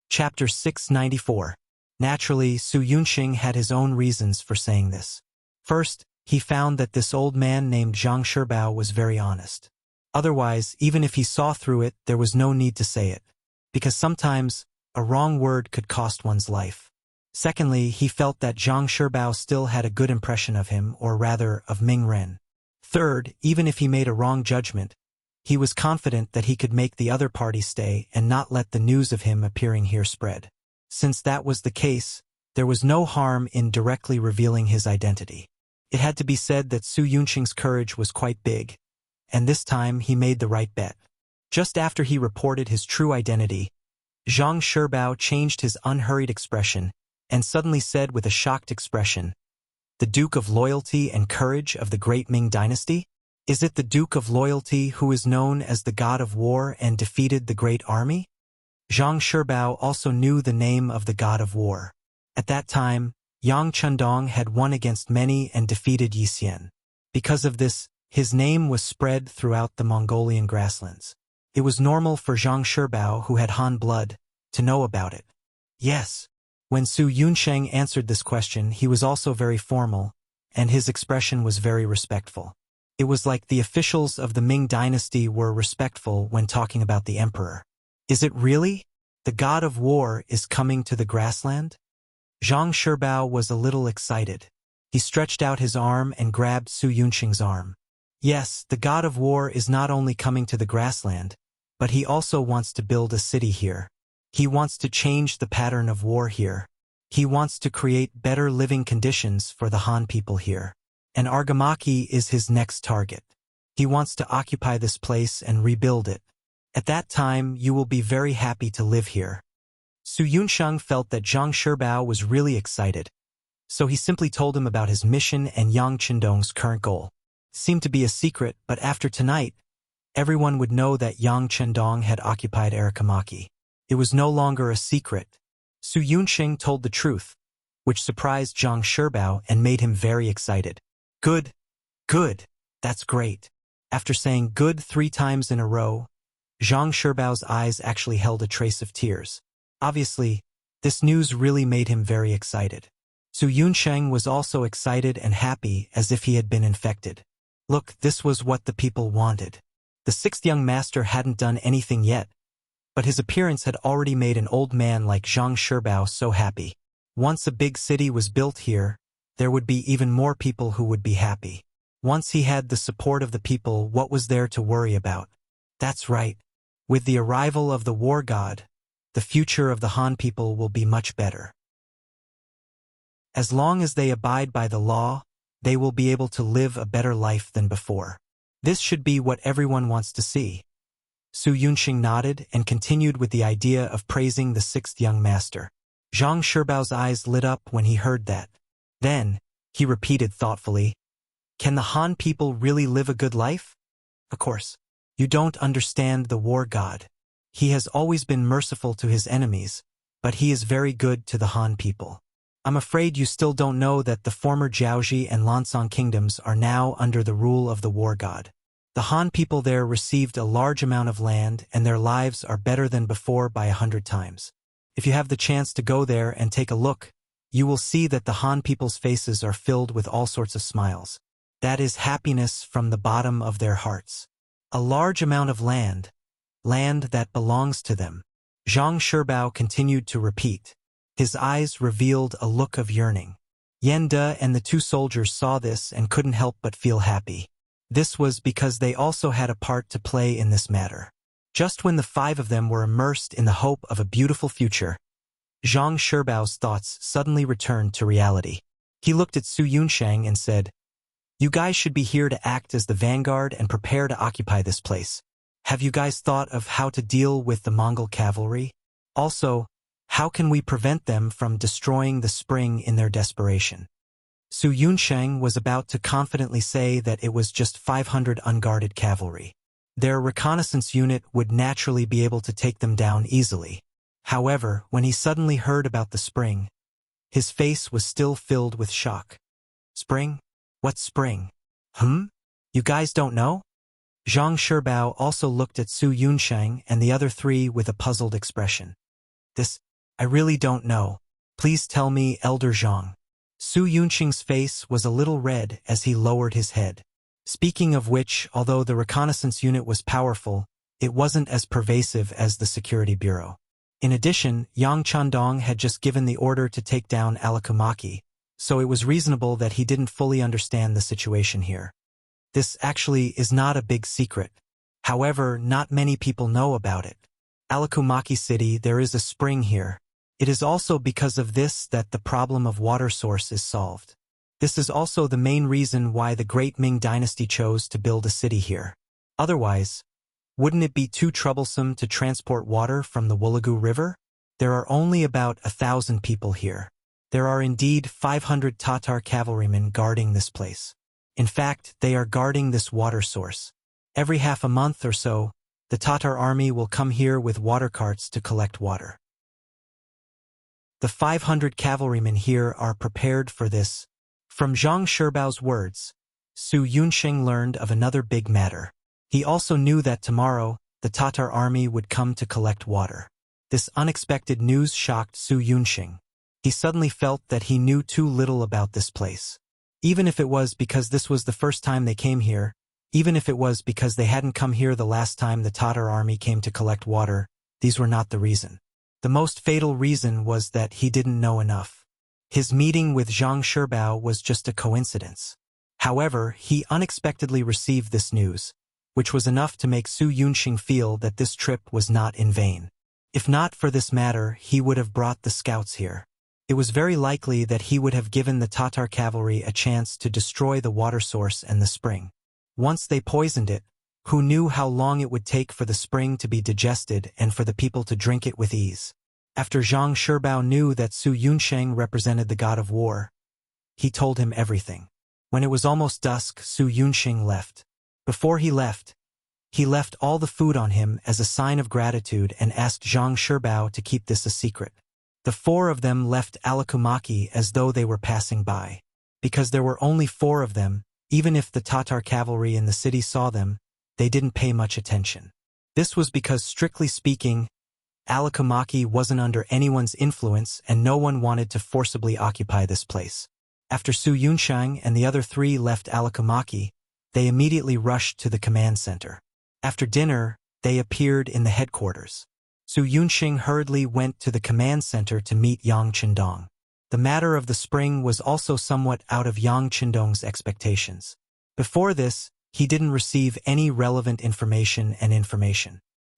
Chapter 694. Naturally, Su Yunxing had his own reasons for saying this. First, he found that this old man named Zhang Shibao was very honest. Otherwise, even if he saw through it, there was no need to say it. Because sometimes, a wrong word could cost one's life. Secondly, he felt that Zhang Shibao still had a good impression of him, or rather, of Ming Ren. Third, even if he made a wrong judgment, he was confident that he could make the other party stay and not let the news of him appearing here spread. Since that was the case, there was no harm in directly revealing his identity. It had to be said that Su Yunxing's courage was quite big, and this time he made the right bet. Just after he reported his true identity, Zhang Shibao changed his unhurried expression and suddenly said with a shocked expression, "The Duke of Loyalty and Courage of the Great Ming Dynasty? Is it the Duke of Loyalty who is known as the God of War and defeated the Great Army?" Zhang Shibao also knew the name of the God of War. At that time, Yang Chundong had won against many and defeated Yixian. Because of this, his name was spread throughout the Mongolian grasslands. It was normal for Zhang Shibao, who had Han blood, to know about it. Yes. When Su Yunxing answered this question, he was also very formal, and his expression was very respectful. It was like the officials of the Ming dynasty were respectful when talking about the emperor. Is it really? The God of War is coming to the grassland? Zhang Shibao was a little excited. He stretched out his arm and grabbed Su Yunxing's arm. Yes, the God of War is not only coming to the grassland, but he also wants to build a city here. He wants to change the pattern of war here. He wants to create better living conditions for the Han people here. And Argamaki is his next target. He wants to occupy this place and rebuild it. At that time, you will be very happy to live here. Su Yunxing felt that Zhang Shibao was really excited, so he simply told him about his mission and Yang Chundong's current goal. It seemed to be a secret, but after tonight, everyone would know that Yang Chundong had occupied Argamaki. It was no longer a secret. Su Yunxing told the truth, which surprised Zhang Shibao and made him very excited. Good. Good. That's great. After saying good 3 times in a row, Zhang Shibao's eyes actually held a trace of tears. Obviously, this news really made him very excited. Su Yunxing was also excited and happy as if he had been infected. Look, this was what the people wanted. The 6th young master hadn't done anything yet, but his appearance had already made an old man like Zhang Shibao so happy. Once a big city was built here, there would be even more people who would be happy. Once he had the support of the people, what was there to worry about? That's right. With the arrival of the war god, the future of the Han people will be much better. As long as they abide by the law, they will be able to live a better life than before. This should be what everyone wants to see. Su Yunxing nodded and continued with the idea of praising the 6th young master. Zhang Shibao's eyes lit up when he heard that. Then, he repeated thoughtfully, "Can the Han people really live a good life? Of course. You don't understand the war god. He has always been merciful to his enemies, but he is very good to the Han people. I'm afraid you still don't know that the former Jiaoji and Lansong kingdoms are now under the rule of the war god. The Han people there received a large amount of land and their lives are better than before by 100 times. If you have the chance to go there and take a look, you will see that the Han people's faces are filled with all sorts of smiles. That is happiness from the bottom of their hearts. A large amount of land that belongs to them." Zhang Shibao continued to repeat. His eyes revealed a look of yearning. Yan De and the 2 soldiers saw this and couldn't help but feel happy. This was because they also had a part to play in this matter. Just when the 5 of them were immersed in the hope of a beautiful future, Zhang Shibao's thoughts suddenly returned to reality. He looked at Su Yunxing and said, "You guys should be here to act as the vanguard and prepare to occupy this place. Have you guys thought of how to deal with the Mongol cavalry? Also, how can we prevent them from destroying the spring in their desperation?" Su Yunxing was about to confidently say that it was just 500 unguarded cavalry. Their reconnaissance unit would naturally be able to take them down easily. However, when he suddenly heard about the spring, his face was still filled with shock. Spring? What spring? You guys don't know? Zhang Shibao also looked at Su Yunxing and the other 3 with a puzzled expression. I really don't know. Please tell me, Elder Zhang. Su Yunqing's face was a little red as he lowered his head. Speaking of which, although the reconnaissance unit was powerful, it wasn't as pervasive as the security bureau. In addition, Yang Chandong had just given the order to take down Alakumaki, so it was reasonable that he didn't fully understand the situation here. This actually is not a big secret. However, not many people know about it. Alakumaki City, there is a spring here. It is also because of this that the problem of water source is solved. This is also the main reason why the Great Ming Dynasty chose to build a city here. Otherwise, wouldn't it be too troublesome to transport water from the Wulagu River? There are only about 1,000 people here. There are indeed 500 Tatar cavalrymen guarding this place. In fact, they are guarding this water source. Every half a month or so, the Tatar army will come here with water carts to collect water. The 500 cavalrymen here are prepared for this. From Zhang Shibao's words, Su Yunqing learned of another big matter. He also knew that tomorrow, the Tatar army would come to collect water. This unexpected news shocked Su Yunqing. He suddenly felt that he knew too little about this place. Even if it was because this was the first time they came here, even if it was because they hadn't come here the last time the Tatar army came to collect water, these were not the reason. The most fatal reason was that he didn't know enough. His meeting with Zhang Shibao was just a coincidence. However, he unexpectedly received this news, which was enough to make Su Yunqing feel that this trip was not in vain. If not for this matter, he would have brought the scouts here. It was very likely that he would have given the Tatar cavalry a chance to destroy the water source and the spring. Once they poisoned it, who knew how long it would take for the spring to be digested and for the people to drink it with ease? After Zhang Shibao knew that Su Yunqing represented the god of war, he told him everything. When it was almost dusk, Su Yunqing left. Before he left all the food on him as a sign of gratitude and asked Zhang Shibao to keep this a secret. The four of them left Alakumaki as though they were passing by. Because there were only 4 of them, even if the Tatar cavalry in the city saw them, they didn't pay much attention. This was because, strictly speaking, Alakumaki wasn't under anyone's influence and no one wanted to forcibly occupy this place. After Su Yunqing and the other 3 left Alakumaki, they immediately rushed to the command center. After dinner, they appeared in the headquarters. Su Yunqing hurriedly went to the command center to meet Yang Chandong. The matter of the spring was also somewhat out of Yang Chandong's expectations. Before this, he didn't receive any relevant information.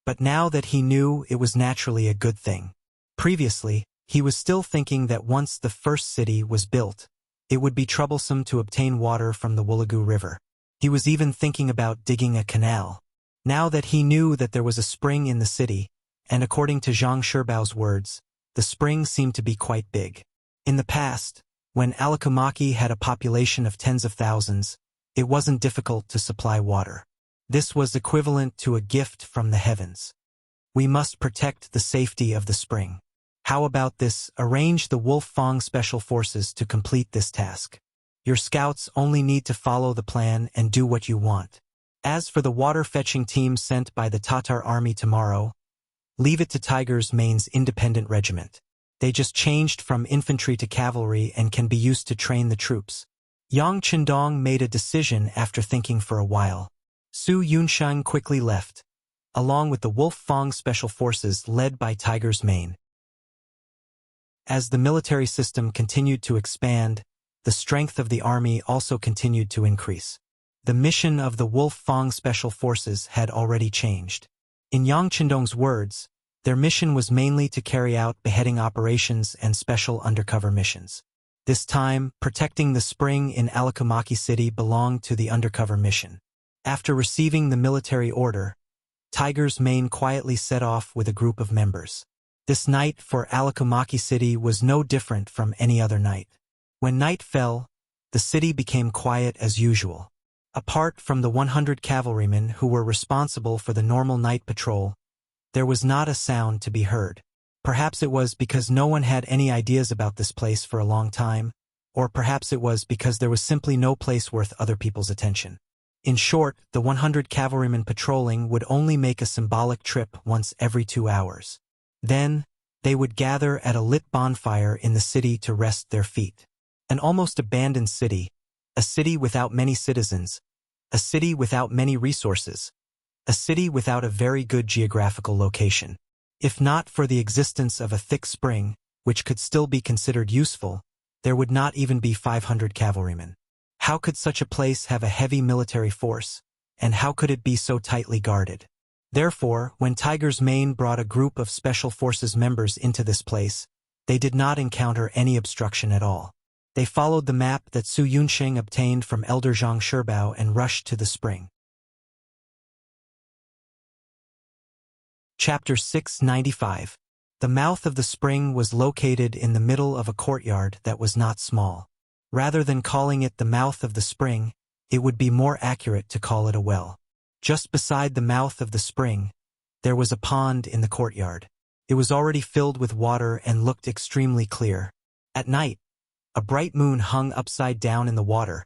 But now that he knew, it was naturally a good thing. Previously, he was still thinking that once the first city was built, it would be troublesome to obtain water from the Wulagu River. He was even thinking about digging a canal. Now that he knew that there was a spring in the city, and according to Zhang Shibao's words, the spring seemed to be quite big. In the past, when Alakumaki had a population of tens of thousands, it wasn't difficult to supply water. This was equivalent to a gift from the heavens. We must protect the safety of the spring. How about this? Arrange the Wolf Fang Special Forces to complete this task. Your scouts only need to follow the plan and do what you want. As for the water-fetching team sent by the Tatar army tomorrow, leave it to Tiger's Main's independent regiment. They just changed from infantry to cavalry and can be used to train the troops. Yang Chandong made a decision after thinking for a while. Su Yunqing quickly left, along with the Wolf Fang Special Forces led by Tiger's Main. As the military system continued to expand, the strength of the army also continued to increase. The mission of the Wolf Fang Special Forces had already changed. In Yang Chandong's words, their mission was mainly to carry out beheading operations and special undercover missions. This time, protecting the spring in Alakumaki City belonged to the undercover mission. After receiving the military order, Tiger's Main quietly set off with a group of members. This night for Alakumaki City was no different from any other night. When night fell, the city became quiet as usual. Apart from the 100 cavalrymen who were responsible for the normal night patrol, there was not a sound to be heard. Perhaps it was because no one had any ideas about this place for a long time, or perhaps it was because there was simply no place worth other people's attention. In short, the 100 cavalrymen patrolling would only make a symbolic trip once every 2 hours. Then, They would gather at a lit bonfire in the city to rest their feet. An almost abandoned city, a city without many citizens, a city without many resources, a city without a very good geographical location. If not for the existence of a thick spring, which could still be considered useful, there would not even be 500 cavalrymen. How could such a place have a heavy military force, and how could it be so tightly guarded? Therefore, when Tiger's Mane brought a group of Special Forces members into this place, they did not encounter any obstruction at all. They followed the map that Su Yunsheng obtained from Elder Zhang Shibao and rushed to the spring. Chapter 695. The mouth of the spring was located in the middle of a courtyard that was not small. Rather than calling it the mouth of the spring, it would be more accurate to call it a well. Just beside the mouth of the spring, there was a pond in the courtyard. It was already filled with water and looked extremely clear. At night, a bright moon hung upside down in the water,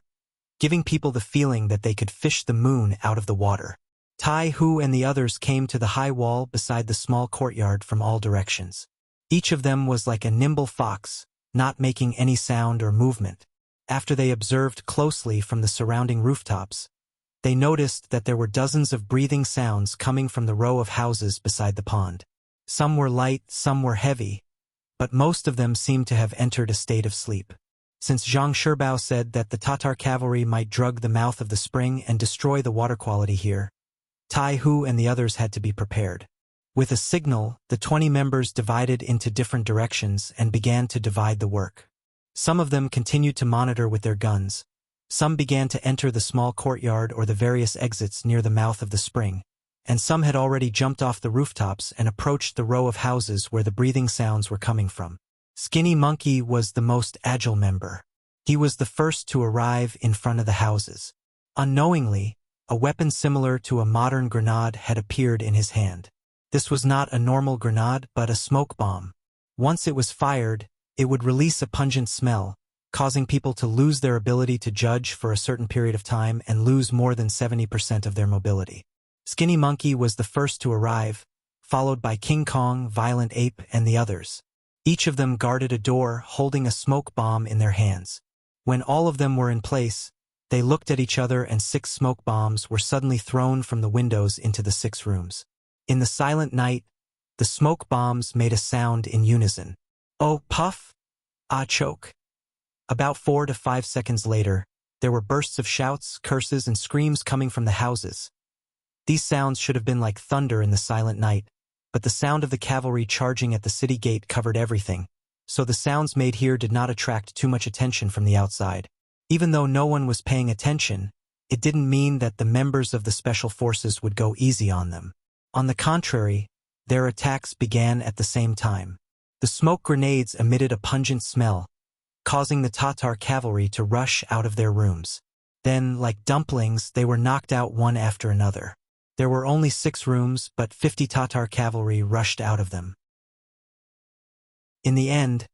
giving people the feeling that they could fish the moon out of the water. Tai Hu and the others came to the high wall beside the small courtyard from all directions. Each of them was like a nimble fox, not making any sound or movement. After they observed closely from the surrounding rooftops, they noticed that there were dozens of breathing sounds coming from the row of houses beside the pond. Some were light, some were heavy, but most of them seemed to have entered a state of sleep. Since Zhang Shibao said that the Tatar cavalry might drug the mouth of the spring and destroy the water quality here, Tai Hu and the others had to be prepared. With a signal, the 20 members divided into different directions and began to divide the work. Some of them continued to monitor with their guns. Some began to enter the small courtyard or the various exits near the mouth of the spring, and some had already jumped off the rooftops and approached the row of houses where the breathing sounds were coming from. Skinny Monkey was the most agile member. He was the first to arrive in front of the houses. Unknowingly, a weapon similar to a modern grenade had appeared in his hand. This was not a normal grenade but a smoke bomb. Once it was fired, it would release a pungent smell, causing people to lose their ability to judge for a certain period of time and lose more than 70% of their mobility. Skinny Monkey was the first to arrive, followed by King Kong, Violent Ape, and the others. Each of them guarded a door, holding a smoke bomb in their hands. When all of them were in place, they looked at each other and 6 smoke bombs were suddenly thrown from the windows into the 6 rooms. In the silent night, the smoke bombs made a sound in unison. Oh, puff! Ah, choke! About 4 to 5 seconds later, there were bursts of shouts, curses, and screams coming from the houses. These sounds should have been like thunder in the silent night, but the sound of the cavalry charging at the city gate covered everything, so the sounds made here did not attract too much attention from the outside. Even though no one was paying attention, it didn't mean that the members of the special forces would go easy on them. On the contrary, their attacks began at the same time. The smoke grenades emitted a pungent smell, causing the Tatar cavalry to rush out of their rooms. Then, like dumplings, they were knocked out one after another. There were only 6 rooms, but 50 Tatar cavalry rushed out of them. In the end,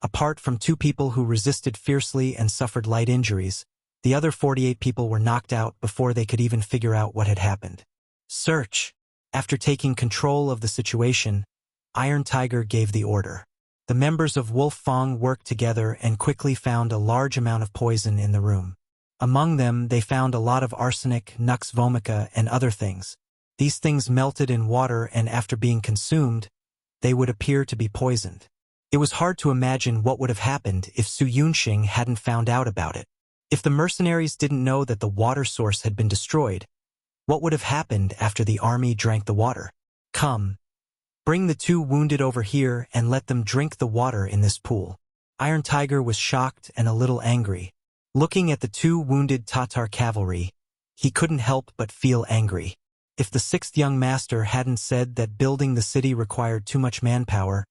apart from 2 people who resisted fiercely and suffered light injuries, the other 48 people were knocked out before they could even figure out what had happened. Search! After taking control of the situation, Iron Tiger gave the order. The members of Wolf Fong worked together and quickly found a large amount of poison in the room. Among them, they found a lot of arsenic, nux vomica, and other things. These things melted in water and after being consumed, they would appear to be poisoned. It was hard to imagine what would have happened if Su Yunsheng hadn't found out about it. If the mercenaries didn't know that the water source had been destroyed, what would have happened after the army drank the water? Come. Bring the 2 wounded over here and let them drink the water in this pool. Iron Tiger was shocked and a little angry. Looking at the 2 wounded Tatar cavalry, he couldn't help but feel angry. If the 6th young master hadn't said that building the city required too much manpower,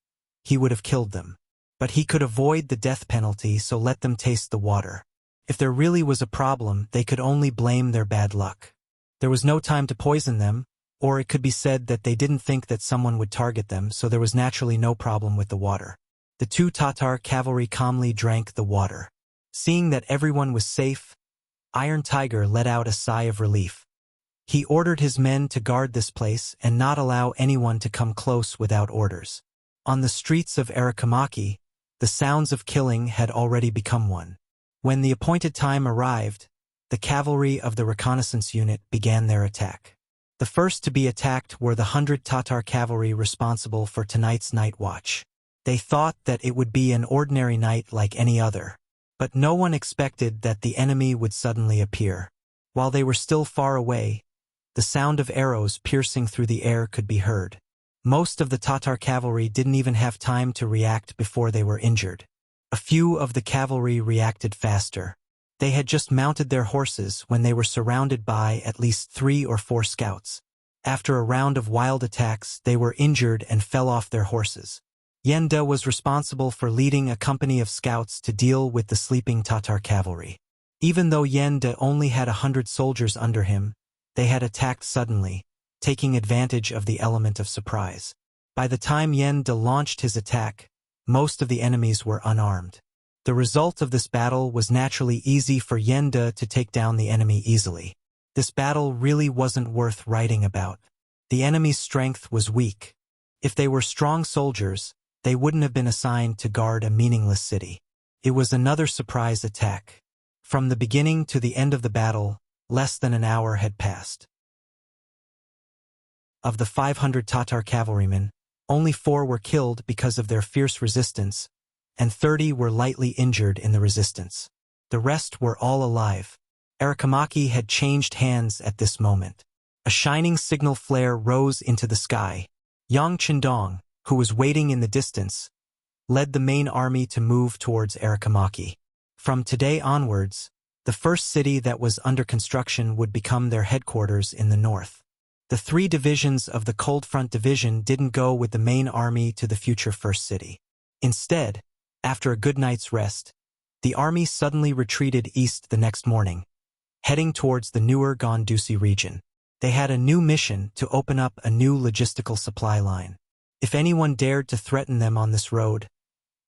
he would have killed them. But he could avoid the death penalty, so let them taste the water. If there really was a problem, they could only blame their bad luck. There was no time to poison them, or it could be said that they didn't think that someone would target them, so there was naturally no problem with the water. The 2 Tatar cavalry calmly drank the water. Seeing that everyone was safe, Iron Tiger let out a sigh of relief. He ordered his men to guard this place and not allow anyone to come close without orders. On the streets of Arakamaki, the sounds of killing had already become one. When the appointed time arrived, the cavalry of the reconnaissance unit began their attack. The first to be attacked were the 100 Tatar cavalry responsible for tonight's night watch. They thought that it would be an ordinary night like any other. But no one expected that the enemy would suddenly appear. While they were still far away, the sound of arrows piercing through the air could be heard. Most of the Tatar cavalry didn't even have time to react before they were injured. A few of the cavalry reacted faster. They had just mounted their horses when they were surrounded by at least 3 or 4 scouts. After a round of wild attacks, they were injured and fell off their horses. Yenda was responsible for leading a company of scouts to deal with the sleeping Tatar cavalry. Even though Yenda only had 100 soldiers under him, they had attacked suddenly, taking advantage of the element of surprise. By the time Yenda launched his attack, most of the enemies were unarmed. The result of this battle was naturally easy for Yenda to take down the enemy easily. This battle really wasn't worth writing about. The enemy's strength was weak. If they were strong soldiers, they wouldn't have been assigned to guard a meaningless city. It was another surprise attack. From the beginning to the end of the battle, less than an hour had passed. Of the 500 Tatar cavalrymen, only 4 were killed because of their fierce resistance, and 30 were lightly injured in the resistance. The rest were all alive. Arakamaki had changed hands at this moment. A shining signal flare rose into the sky. Yang Chendong, who was waiting in the distance, led the main army to move towards Arakamaki. From today onwards, the first city that was under construction would become their headquarters in the north. The 3 divisions of the Cold Front Division didn't go with the main army to the future first city. Instead, after a good night's rest, the army suddenly retreated east the next morning, heading towards the newer Gondusi region. They had a new mission to open up a new logistical supply line. If anyone dared to threaten them on this road,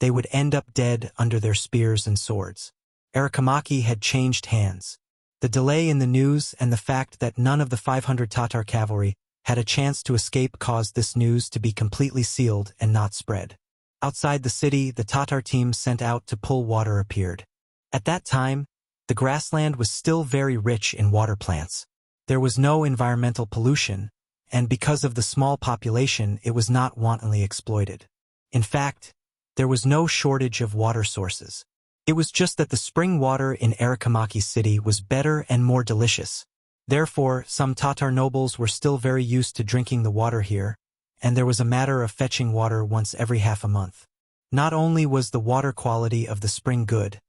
they would end up dead under their spears and swords. Arakamaki had changed hands. The delay in the news and the fact that none of the 500 Tatar cavalry had a chance to escape caused this news to be completely sealed and not spread. Outside the city, the Tatar team sent out to pull water appeared. At that time, the grassland was still very rich in water plants. There was no environmental pollution, and because of the small population, it was not wantonly exploited. In fact, there was no shortage of water sources. It was just that the spring water in Arakamaki city was better and more delicious. Therefore, some Tatar nobles were still very used to drinking the water here, and there was a matter of fetching water once every half a month. Not only was the water quality of the spring good,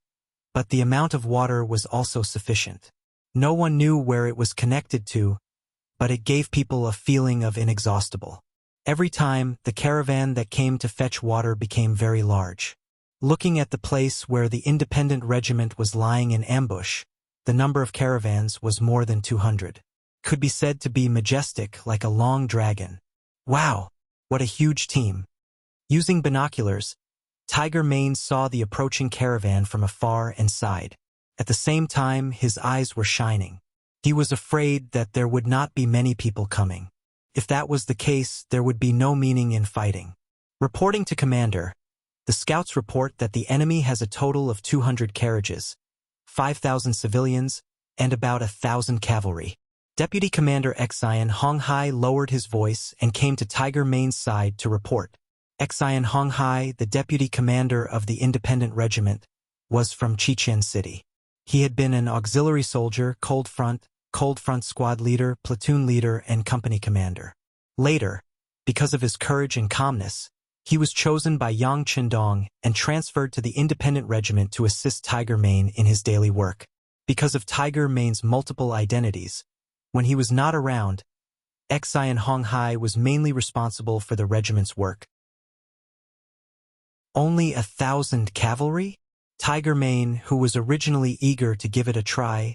but the amount of water was also sufficient. No one knew where it was connected to, but it gave people a feeling of inexhaustible. Every time, the caravan that came to fetch water became very large. Looking at the place where the independent regiment was lying in ambush, the number of caravans was more than 200. Could be said to be majestic like a long dragon. Wow, what a huge team. Using binoculars, Tiger Mane saw the approaching caravan from afar and sighed. At the same time, his eyes were shining. He was afraid that there would not be many people coming. If that was the case, there would be no meaning in fighting. Reporting to Commander, the scouts report that the enemy has a total of 200 carriages, 5,000 civilians, and about 1,000 cavalry. Deputy Commander Xian Honghai lowered his voice and came to Tiger Mane's side to report. Xian Honghai, the deputy commander of the independent regiment, was from Chichen City. He had been an auxiliary soldier, Cold Front squad leader, platoon leader, and company commander. Later, because of his courage and calmness, he was chosen by Yang Chendong and transferred to the independent regiment to assist Tiger Mane in his daily work. Because of Tiger Mane's multiple identities, when he was not around, Xian Honghai was mainly responsible for the regiment's work. Only 1,000 cavalry? Tiger Mane, who was originally eager to give it a try,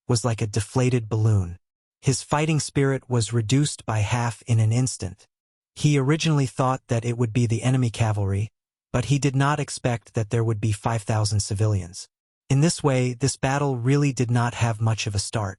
was like a deflated balloon. His fighting spirit was reduced by half in an instant. He originally thought that it would be the enemy cavalry, but he did not expect that there would be 5,000 civilians. In this way, this battle really did not have much of a start.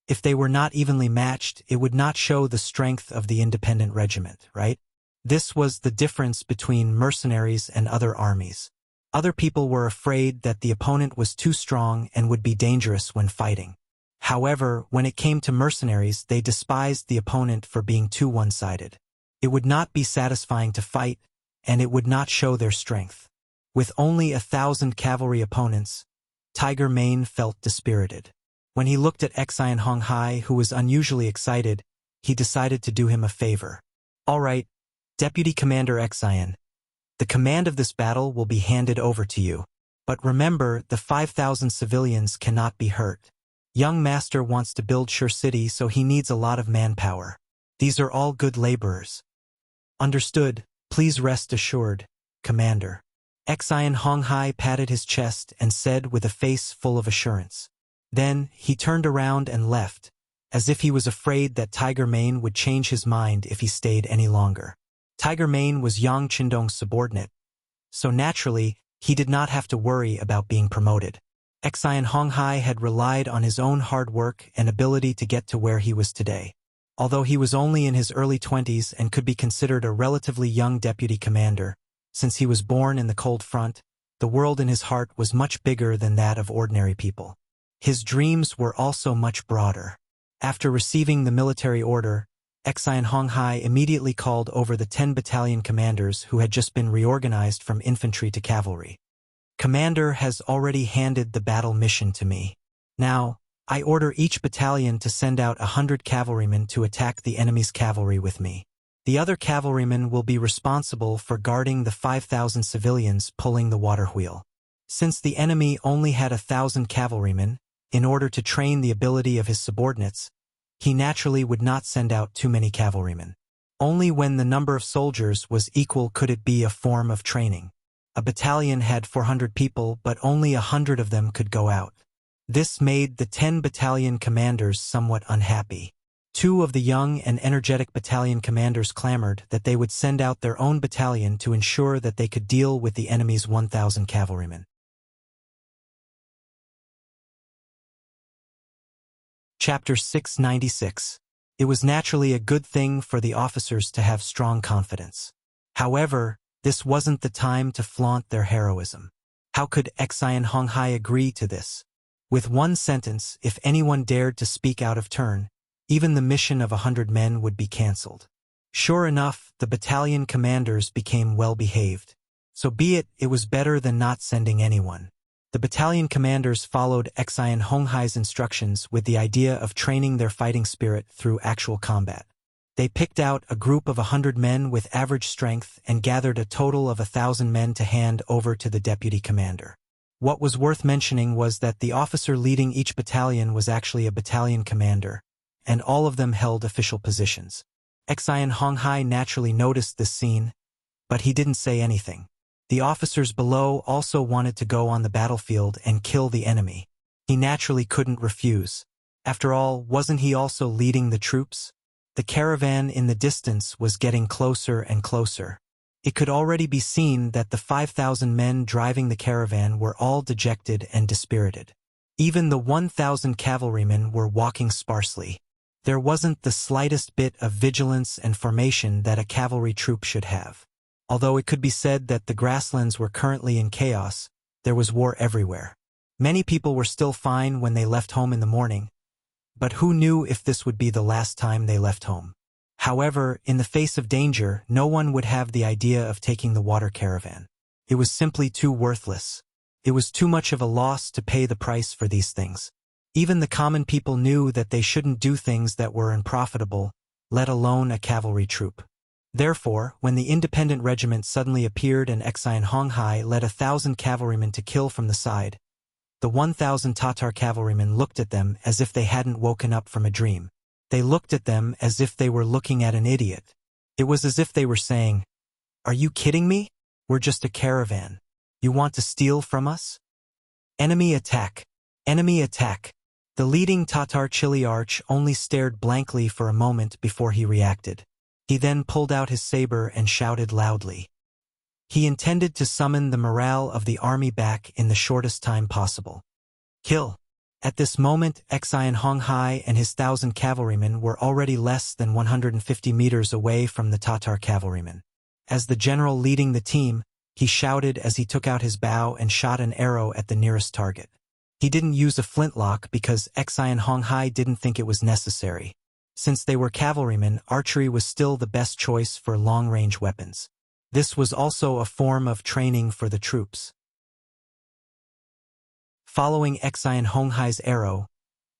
If they were not evenly matched, it would not show the strength of the independent regiment, right? This was the difference between mercenaries and other armies. Other people were afraid that the opponent was too strong and would be dangerous when fighting. However, when it came to mercenaries, they despised the opponent for being too one-sided. It would not be satisfying to fight, and it would not show their strength. With only 1,000 cavalry opponents, Tiger Mane felt dispirited. When he looked at Xian Honghai, who was unusually excited, he decided to do him a favor. "All right, Deputy Commander Xian, the command of this battle will be handed over to you. But remember, the 5,000 civilians cannot be hurt. Young Master wants to build Sure City, so he needs a lot of manpower. These are all good laborers." "Understood. Please rest assured, Commander." Xian Honghai patted his chest and said with a face full of assurance. Then he turned around and left, as if he was afraid that Tiger Mane would change his mind if he stayed any longer. Tiger Mane was Yang Qindong's subordinate, so naturally he did not have to worry about being promoted. Xian Honghai had relied on his own hard work and ability to get to where he was today. Although he was only in his early 20s and could be considered a relatively young deputy commander, since he was born in the cold front, the world in his heart was much bigger than that of ordinary people. His dreams were also much broader. After receiving the military order, Xian Honghai immediately called over the 10 battalion commanders who had just been reorganized from infantry to cavalry. "Commander has already handed the battle mission to me. Now, I order each battalion to send out 100 cavalrymen to attack the enemy's cavalry with me. The other cavalrymen will be responsible for guarding the 5,000 civilians pulling the water wheel. Since the enemy only had 1,000 cavalrymen, in order to train the ability of his subordinates, he naturally would not send out too many cavalrymen. Only when the number of soldiers was equal could it be a form of training. A battalion had 400 people, but only 100 of them could go out. This made the 10 battalion commanders somewhat unhappy. 2 of the young and energetic battalion commanders clamored that they would send out their own battalion to ensure that they could deal with the enemy's 1,000 cavalrymen. Chapter 696. It was naturally a good thing for the officers to have strong confidence. However, this wasn't the time to flaunt their heroism. How could Xian Honghai agree to this? With one sentence, if anyone dared to speak out of turn, even the mission of 100 men would be cancelled. Sure enough, the battalion commanders became well-behaved. So be it, it was better than not sending anyone. The battalion commanders followed Xian Honghai's instructions with the idea of training their fighting spirit through actual combat. They picked out a group of 100 men with average strength and gathered a total of 1,000 men to hand over to the deputy commander. What was worth mentioning was that the officer leading each battalion was actually a battalion commander, and all of them held official positions. Xian Honghai naturally noticed this scene, but he didn't say anything. The officers below also wanted to go on the battlefield and kill the enemy. He naturally couldn't refuse. After all, wasn't he also leading the troops? The caravan in the distance was getting closer and closer. It could already be seen that the 5,000 men driving the caravan were all dejected and dispirited. Even the 1,000 cavalrymen were walking sparsely. There wasn't the slightest bit of vigilance and formation that a cavalry troop should have. Although it could be said that the grasslands were currently in chaos, there was war everywhere. Many people were still fine when they left home in the morning, but who knew if this would be the last time they left home? However, in the face of danger, no one would have the idea of taking the water caravan. It was simply too worthless. It was too much of a loss to pay the price for these things. Even the common people knew that they shouldn't do things that were unprofitable, let alone a cavalry troop. Therefore, when the independent regiment suddenly appeared and Xian Honghai led 1,000 cavalrymen to kill from the side, the 1,000 Tatar cavalrymen looked at them as if they hadn't woken up from a dream. They looked at them as if they were looking at an idiot. It was as if they were saying, "Are you kidding me? We're just a caravan. You want to steal from us? Enemy attack! Enemy attack!" The leading Tatar Chiliarch only stared blankly for a moment before he reacted. He then pulled out his saber and shouted loudly. He intended to summon the morale of the army back in the shortest time possible. Kill! At this moment, Xian Honghai and his 1,000 cavalrymen were already less than 150 meters away from the Tatar cavalrymen. As the general leading the team, he shouted as he took out his bow and shot an arrow at the nearest target. He didn't use a flintlock because Xian Honghai didn't think it was necessary. Since they were cavalrymen, archery was still the best choice for long-range weapons. This was also a form of training for the troops. Following Xian Honghai's arrow,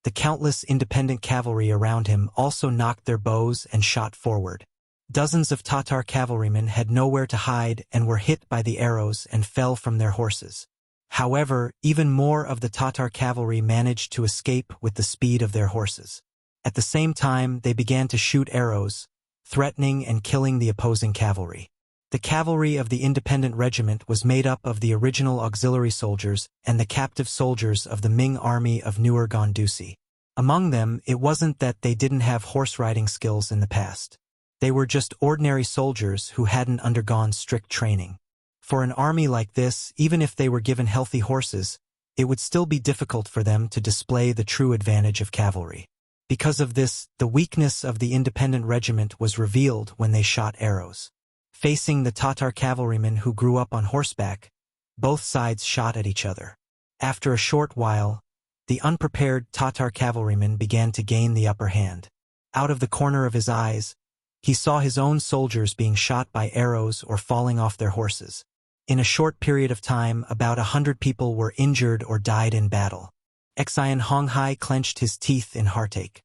the countless independent cavalry around him also knocked their bows and shot forward. Dozens of Tatar cavalrymen had nowhere to hide and were hit by the arrows and fell from their horses. However, even more of the Tatar cavalry managed to escape with the speed of their horses. At the same time, they began to shoot arrows, threatening and killing the opposing cavalry. The cavalry of the independent regiment was made up of the original auxiliary soldiers and the captive soldiers of the Ming army of Newer Gondusi. Among them, it wasn't that they didn't have horse riding skills in the past. They were just ordinary soldiers who hadn't undergone strict training. For an army like this, even if they were given healthy horses, it would still be difficult for them to display the true advantage of cavalry. Because of this, the weakness of the independent regiment was revealed when they shot arrows. Facing the Tatar cavalrymen who grew up on horseback, both sides shot at each other. After a short while, the unprepared Tatar cavalryman began to gain the upper hand. Out of the corner of his eyes, he saw his own soldiers being shot by arrows or falling off their horses. In a short period of time, about 100 people were injured or died in battle. Xian Honghai clenched his teeth in heartache.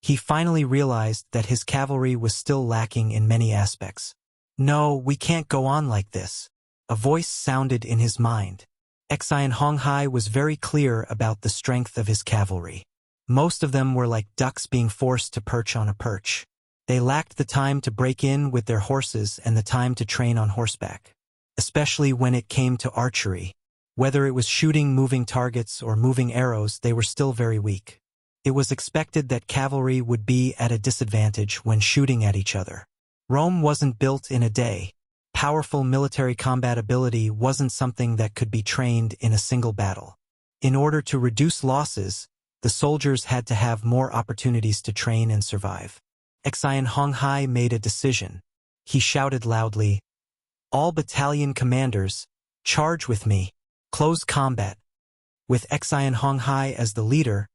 He finally realized that his cavalry was still lacking in many aspects. "No, we can't go on like this," a voice sounded in his mind. Xian Honghai was very clear about the strength of his cavalry. Most of them were like ducks being forced to perch on a perch. They lacked the time to break in with their horses and the time to train on horseback. Especially when it came to archery. Whether it was shooting moving targets or moving arrows, they were still very weak. It was expected that cavalry would be at a disadvantage when shooting at each other. Rome wasn't built in a day. Powerful military combat ability wasn't something that could be trained in a single battle. In order to reduce losses, the soldiers had to have more opportunities to train and survive. Xian Honghai made a decision. He shouted loudly, "All battalion commanders, charge with me. Close combat." With Xian Honghai as the leader,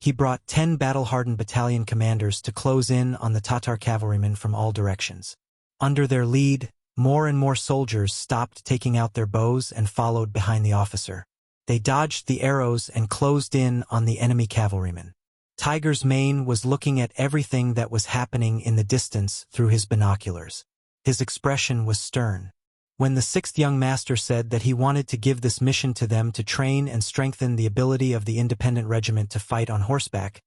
he brought 10 battle-hardened battalion commanders to close in on the Tatar cavalrymen from all directions. Under their lead, more and more soldiers stopped taking out their bows and followed behind the officer. They dodged the arrows and closed in on the enemy cavalrymen. Tiger's Mane was looking at everything that was happening in the distance through his binoculars. His expression was stern. When the 6th young master said that he wanted to give this mission to them to train and strengthen the ability of the independent regiment to fight on horseback,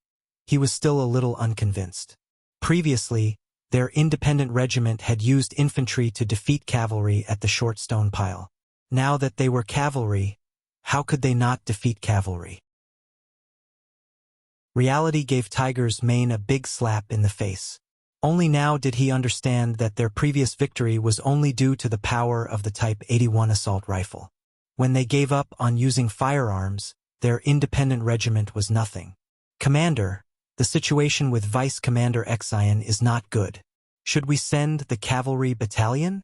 he was still a little unconvinced. Previously, their independent regiment had used infantry to defeat cavalry at the short stone pile. Now that they were cavalry, how could they not defeat cavalry? Reality gave Tiger's Mane a big slap in the face. Only now did he understand that their previous victory was only due to the power of the Type 81 assault rifle. When they gave up on using firearms, their independent regiment was nothing. "Commander, the situation with Vice Commander Xian is not good. Should we send the cavalry battalion?"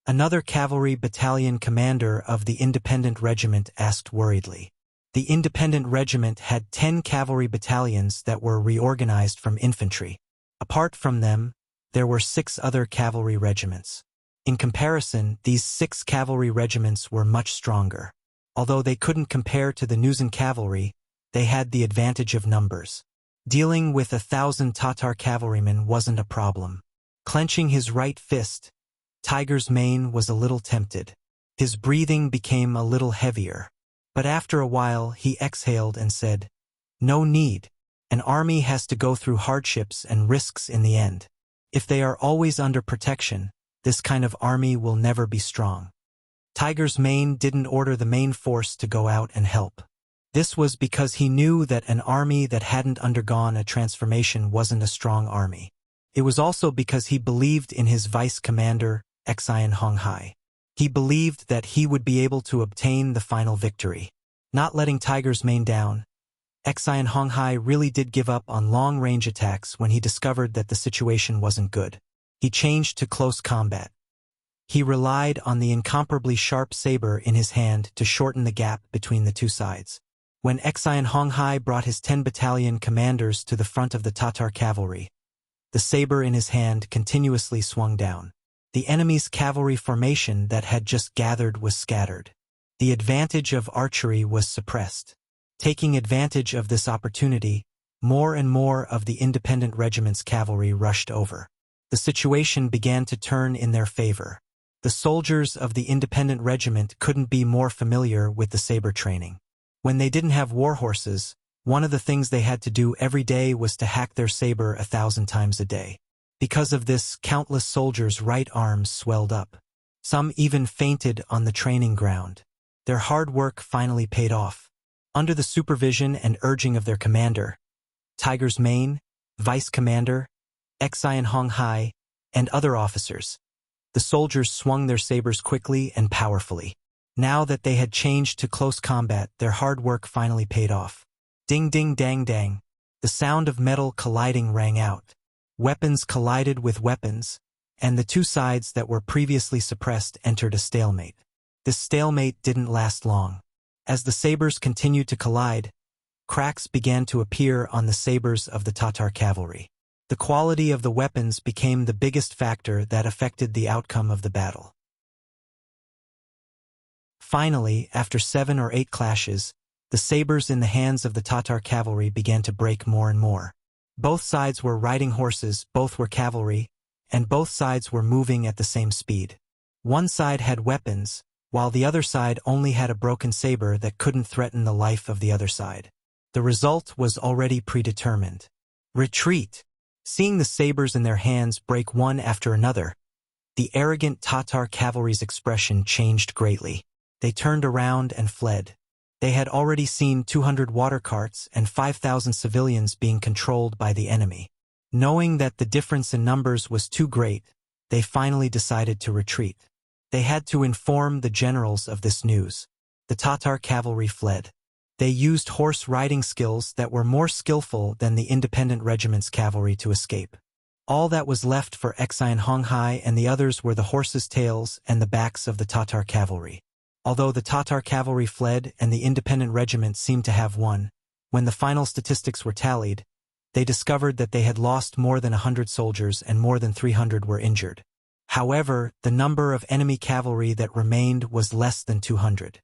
Another cavalry battalion commander of the independent regiment asked worriedly. The independent regiment had 10 cavalry battalions that were reorganized from infantry. Apart from them, there were 6 other cavalry regiments. In comparison, these 6 cavalry regiments were much stronger. Although they couldn't compare to the Nuzan cavalry, they had the advantage of numbers. Dealing with 1,000 Tatar cavalrymen wasn't a problem. Clenching his right fist, Tiger's Mane was a little tempted. His breathing became a little heavier. But after a while, he exhaled and said, "No need. An army has to go through hardships and risks in the end. If they are always under protection, this kind of army will never be strong." Tiger's Mane didn't order the main force to go out and help. This was because he knew that an army that hadn't undergone a transformation wasn't a strong army. It was also because he believed in his vice commander, Xian Honghai. He believed that he would be able to obtain the final victory. Not letting Tiger's Mane down, Xian Honghai really did give up on long-range attacks when he discovered that the situation wasn't good. He changed to close combat. He relied on the incomparably sharp saber in his hand to shorten the gap between the two sides. When Xian Honghai brought his 10 battalion commanders to the front of the Tatar cavalry, the saber in his hand continuously swung down. The enemy's cavalry formation that had just gathered was scattered. The advantage of archery was suppressed. Taking advantage of this opportunity, more and more of the independent regiment's cavalry rushed over. The situation began to turn in their favor. The soldiers of the independent regiment couldn't be more familiar with the saber training. When they didn't have war horses, one of the things they had to do every day was to hack their saber 1,000 times a day. Because of this, countless soldiers' right arms swelled up. Some even fainted on the training ground. Their hard work finally paid off. Under the supervision and urging of their commander, Tiger's Mane, vice commander, Xian Honghai, and other officers, the soldiers swung their sabers quickly and powerfully. Now that they had changed to close combat, their hard work finally paid off. Ding ding dang dang. The sound of metal colliding rang out. Weapons collided with weapons, and the two sides that were previously suppressed entered a stalemate. This stalemate didn't last long. As the sabers continued to collide, cracks began to appear on the sabers of the Tatar cavalry. The quality of the weapons became the biggest factor that affected the outcome of the battle. Finally, after 7 or 8 clashes, the sabers in the hands of the Tatar cavalry began to break more and more. Both sides were riding horses, both were cavalry, and both sides were moving at the same speed. One side had weapons, while the other side only had a broken saber that couldn't threaten the life of the other side. The result was already predetermined. Retreat! Seeing the sabers in their hands break one after another, the arrogant Tatar cavalry's expression changed greatly. They turned around and fled. They had already seen 200 water carts and 5,000 civilians being controlled by the enemy. Knowing that the difference in numbers was too great, they finally decided to retreat. They had to inform the generals of this news. The Tatar cavalry fled. They used horse riding skills that were more skillful than the independent regiment's cavalry to escape. All that was left for Xian Honghai and the others were the horses' tails and the backs of the Tatar cavalry. Although the Tatar cavalry fled and the independent regiment seemed to have won, when the final statistics were tallied, they discovered that they had lost more than 100 soldiers and more than 300 were injured. However, the number of enemy cavalry that remained was less than 200.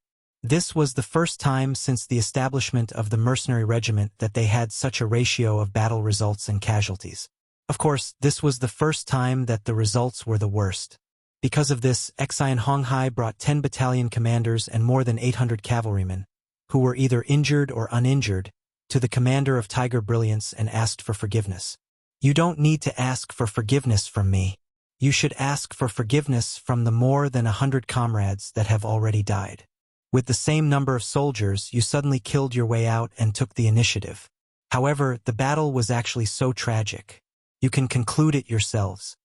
This was the first time since the establishment of the mercenary regiment that they had such a ratio of battle results and casualties. Of course, this was the first time that the results were the worst. Because of this, Xian Honghai brought 10 battalion commanders and more than 800 cavalrymen, who were either injured or uninjured, to the commander of Tiger Brilliance and asked for forgiveness. You don't need to ask for forgiveness from me. You should ask for forgiveness from the more than 100 comrades that have already died. With the same number of soldiers, you suddenly killed your way out and took the initiative. However, the battle was actually so tragic. You can conclude it yourselves.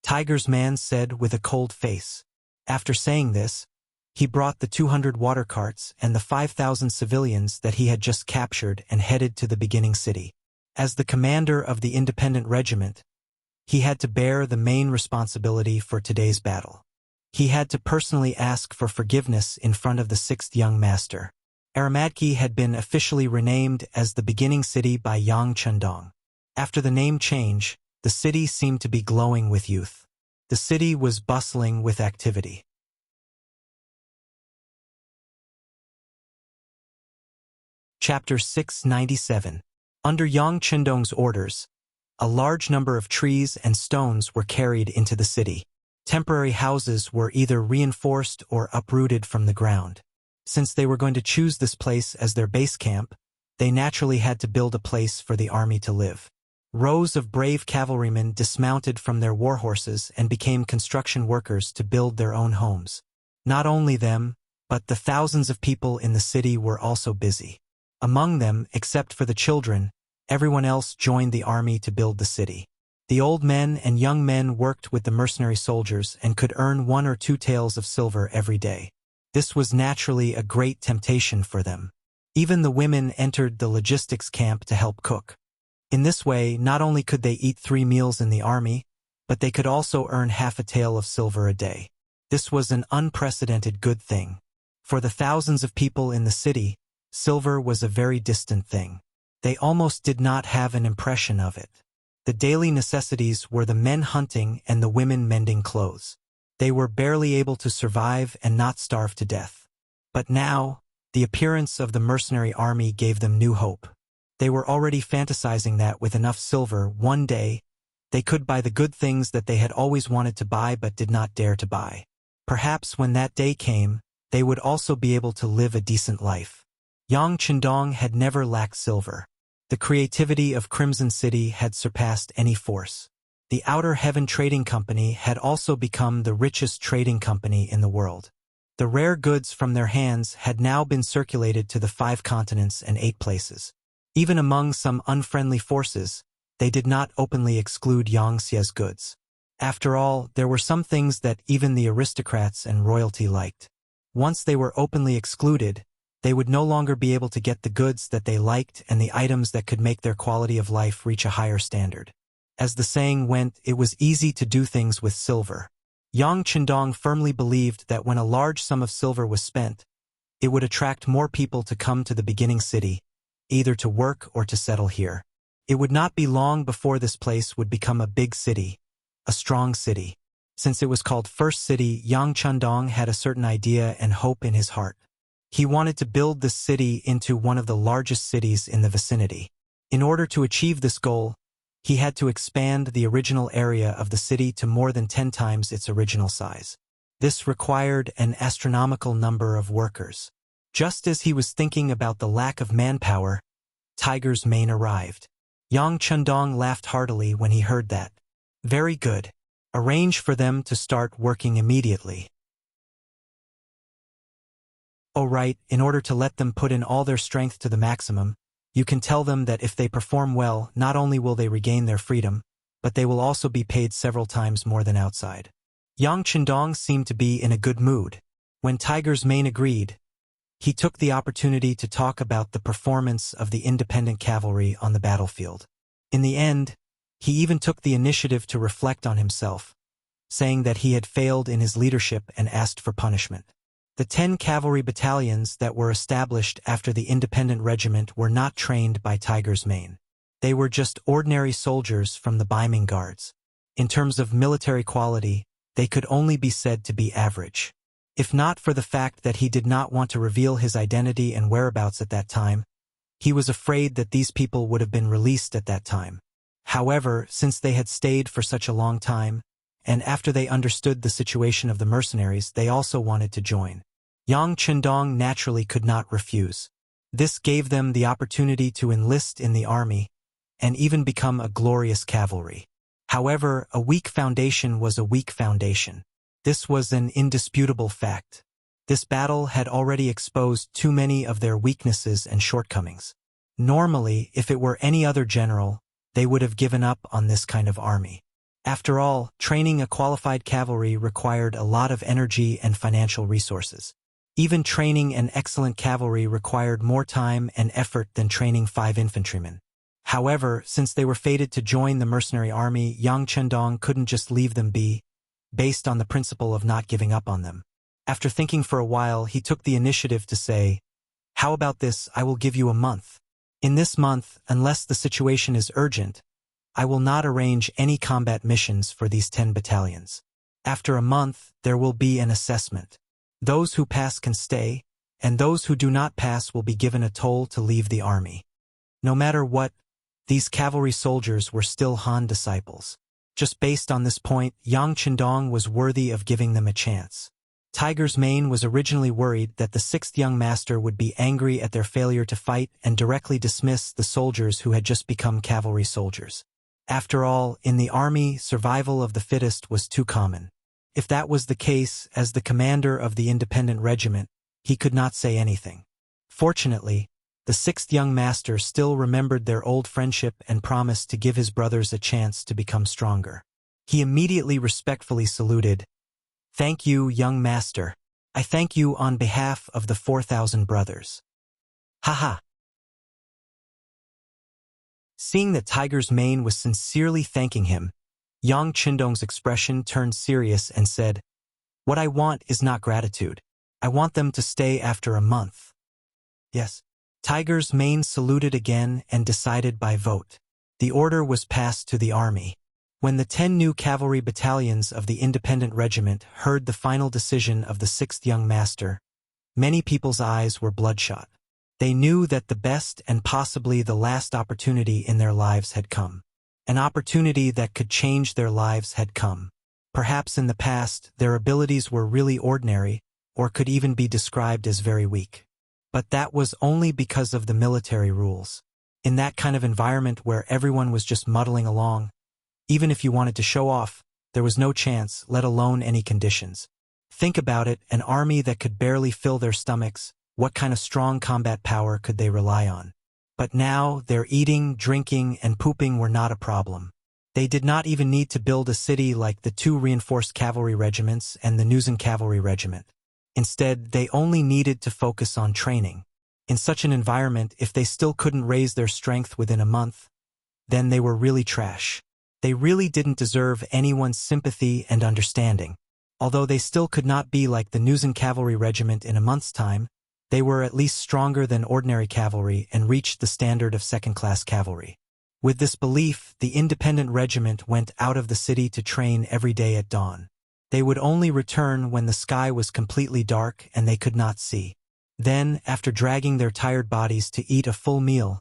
Tiger's man said with a cold face. After saying this, he brought the 200 water carts and the 5,000 civilians that he had just captured and headed to the beginning city. As the commander of the independent regiment, he had to bear the main responsibility for today's battle. He had to personally ask for forgiveness in front of the 6th young master. Aramadki had been officially renamed as the beginning city by Yang Chendong. After the name change, the city seemed to be glowing with youth. The city was bustling with activity. Chapter 697. Under Yang Chendong's orders, a large number of trees and stones were carried into the city. Temporary houses were either reinforced or uprooted from the ground. Since they were going to choose this place as their base camp, they naturally had to build a place for the army to live. Rows of brave cavalrymen dismounted from their war horses and became construction workers to build their own homes. Not only them, but the thousands of people in the city were also busy. Among them, except for the children, everyone else joined the army to build the city. The old men and young men worked with the mercenary soldiers and could earn 1 or 2 taels of silver every day. This was naturally a great temptation for them. Even the women entered the logistics camp to help cook. In this way, not only could they eat 3 meals in the army, but they could also earn half a tael of silver a day. This was an unprecedented good thing. For the thousands of people in the city, silver was a very distant thing. They almost did not have an impression of it. The daily necessities were the men hunting and the women mending clothes. They were barely able to survive and not starve to death. But now, the appearance of the mercenary army gave them new hope. They were already fantasizing that with enough silver, one day, they could buy the good things that they had always wanted to buy but did not dare to buy. Perhaps when that day came, they would also be able to live a decent life. Yang Chendong had never lacked silver. The creativity of Crimson City had surpassed any force. The Outer Heaven Trading Company had also become the richest trading company in the world. The rare goods from their hands had now been circulated to the 5 continents and 8 places. Even among some unfriendly forces, they did not openly exclude Yangxia's goods. After all, there were some things that even the aristocrats and royalty liked. Once they were openly excluded, they would no longer be able to get the goods that they liked and the items that could make their quality of life reach a higher standard. As the saying went, it was easy to do things with silver. Yang Chendong firmly believed that when a large sum of silver was spent, it would attract more people to come to the beginning city, either to work or to settle here. It would not be long before this place would become a big city, a strong city. Since it was called First City, Yang Chendong had a certain idea and hope in his heart. He wanted to build this city into one of the largest cities in the vicinity. In order to achieve this goal, he had to expand the original area of the city to more than 10 times its original size. This required an astronomical number of workers. Just as he was thinking about the lack of manpower, Tiger's Mane arrived. Yang Chendong laughed heartily when he heard that. Very good. Arrange for them to start working immediately. Oh right, in order to let them put in all their strength to the maximum, you can tell them that if they perform well, not only will they regain their freedom, but they will also be paid several times more than outside. Yang Chendong seemed to be in a good mood. When Tiger's Mane agreed, he took the opportunity to talk about the performance of the independent cavalry on the battlefield. In the end, he even took the initiative to reflect on himself, saying that he had failed in his leadership and asked for punishment. The 10 cavalry battalions that were established after the independent regiment were not trained by Tiger's Mane. They were just ordinary soldiers from the Baiming Guards. In terms of military quality, they could only be said to be average. If not for the fact that he did not want to reveal his identity and whereabouts at that time, he was afraid that these people would have been released at that time. However, since they had stayed for such a long time, and after they understood the situation of the mercenaries, they also wanted to join. Yang Chendong naturally could not refuse. This gave them the opportunity to enlist in the army and even become a glorious cavalry. However, a weak foundation was a weak foundation. This was an indisputable fact. This battle had already exposed too many of their weaknesses and shortcomings. Normally, if it were any other general, they would have given up on this kind of army. After all, training a qualified cavalry required a lot of energy and financial resources. Even training an excellent cavalry required more time and effort than training 5 infantrymen. However, since they were fated to join the mercenary army, Yang Chendong couldn't just leave them be, based on the principle of not giving up on them. After thinking for a while, he took the initiative to say, "How about this? I will give you a month. In this month, unless the situation is urgent, I will not arrange any combat missions for these 10 battalions. After a month, there will be an assessment. Those who pass can stay, and those who do not pass will be given a toll to leave the army." No matter what, these cavalry soldiers were still Han disciples. Just based on this point, Yang Chendong was worthy of giving them a chance. Tiger's Mane was originally worried that the 6th young master would be angry at their failure to fight and directly dismiss the soldiers who had just become cavalry soldiers. After all, in the army, survival of the fittest was too common. If that was the case, as the commander of the independent regiment, he could not say anything. Fortunately, the 6th young master still remembered their old friendship and promised to give his brothers a chance to become stronger. He immediately respectfully saluted. "Thank you, young master. I thank you on behalf of the 4,000 brothers." Haha. Seeing that Tiger's Mane was sincerely thanking him, Yang Chendong's expression turned serious and said, What I want is not gratitude. I want them to stay after a month. Yes. Tiger's Mane saluted again and decided by vote. The order was passed to the army. When the 10 new cavalry battalions of the independent regiment heard the final decision of the 6th young master, many people's eyes were bloodshot. They knew that the best and possibly the last opportunity in their lives had come. An opportunity that could change their lives had come. Perhaps in the past, their abilities were really ordinary, or could even be described as very weak. But that was only because of the military rules. In that kind of environment where everyone was just muddling along, even if you wanted to show off, there was no chance, let alone any conditions. Think about it, an army that could barely fill their stomachs, what kind of strong combat power could they rely on? But now, their eating, drinking, and pooping were not a problem. They did not even need to build a city like the 2 reinforced cavalry regiments and the Nuzen cavalry regiment. Instead, they only needed to focus on training. In such an environment, if they still couldn't raise their strength within a month, then they were really trash. They really didn't deserve anyone's sympathy and understanding. Although they still could not be like the Nuzen cavalry regiment in a month's time, they were at least stronger than ordinary cavalry and reached the standard of second-class cavalry. With this belief, the independent regiment went out of the city to train every day at dawn. They would only return when the sky was completely dark and they could not see. Then, after dragging their tired bodies to eat a full meal,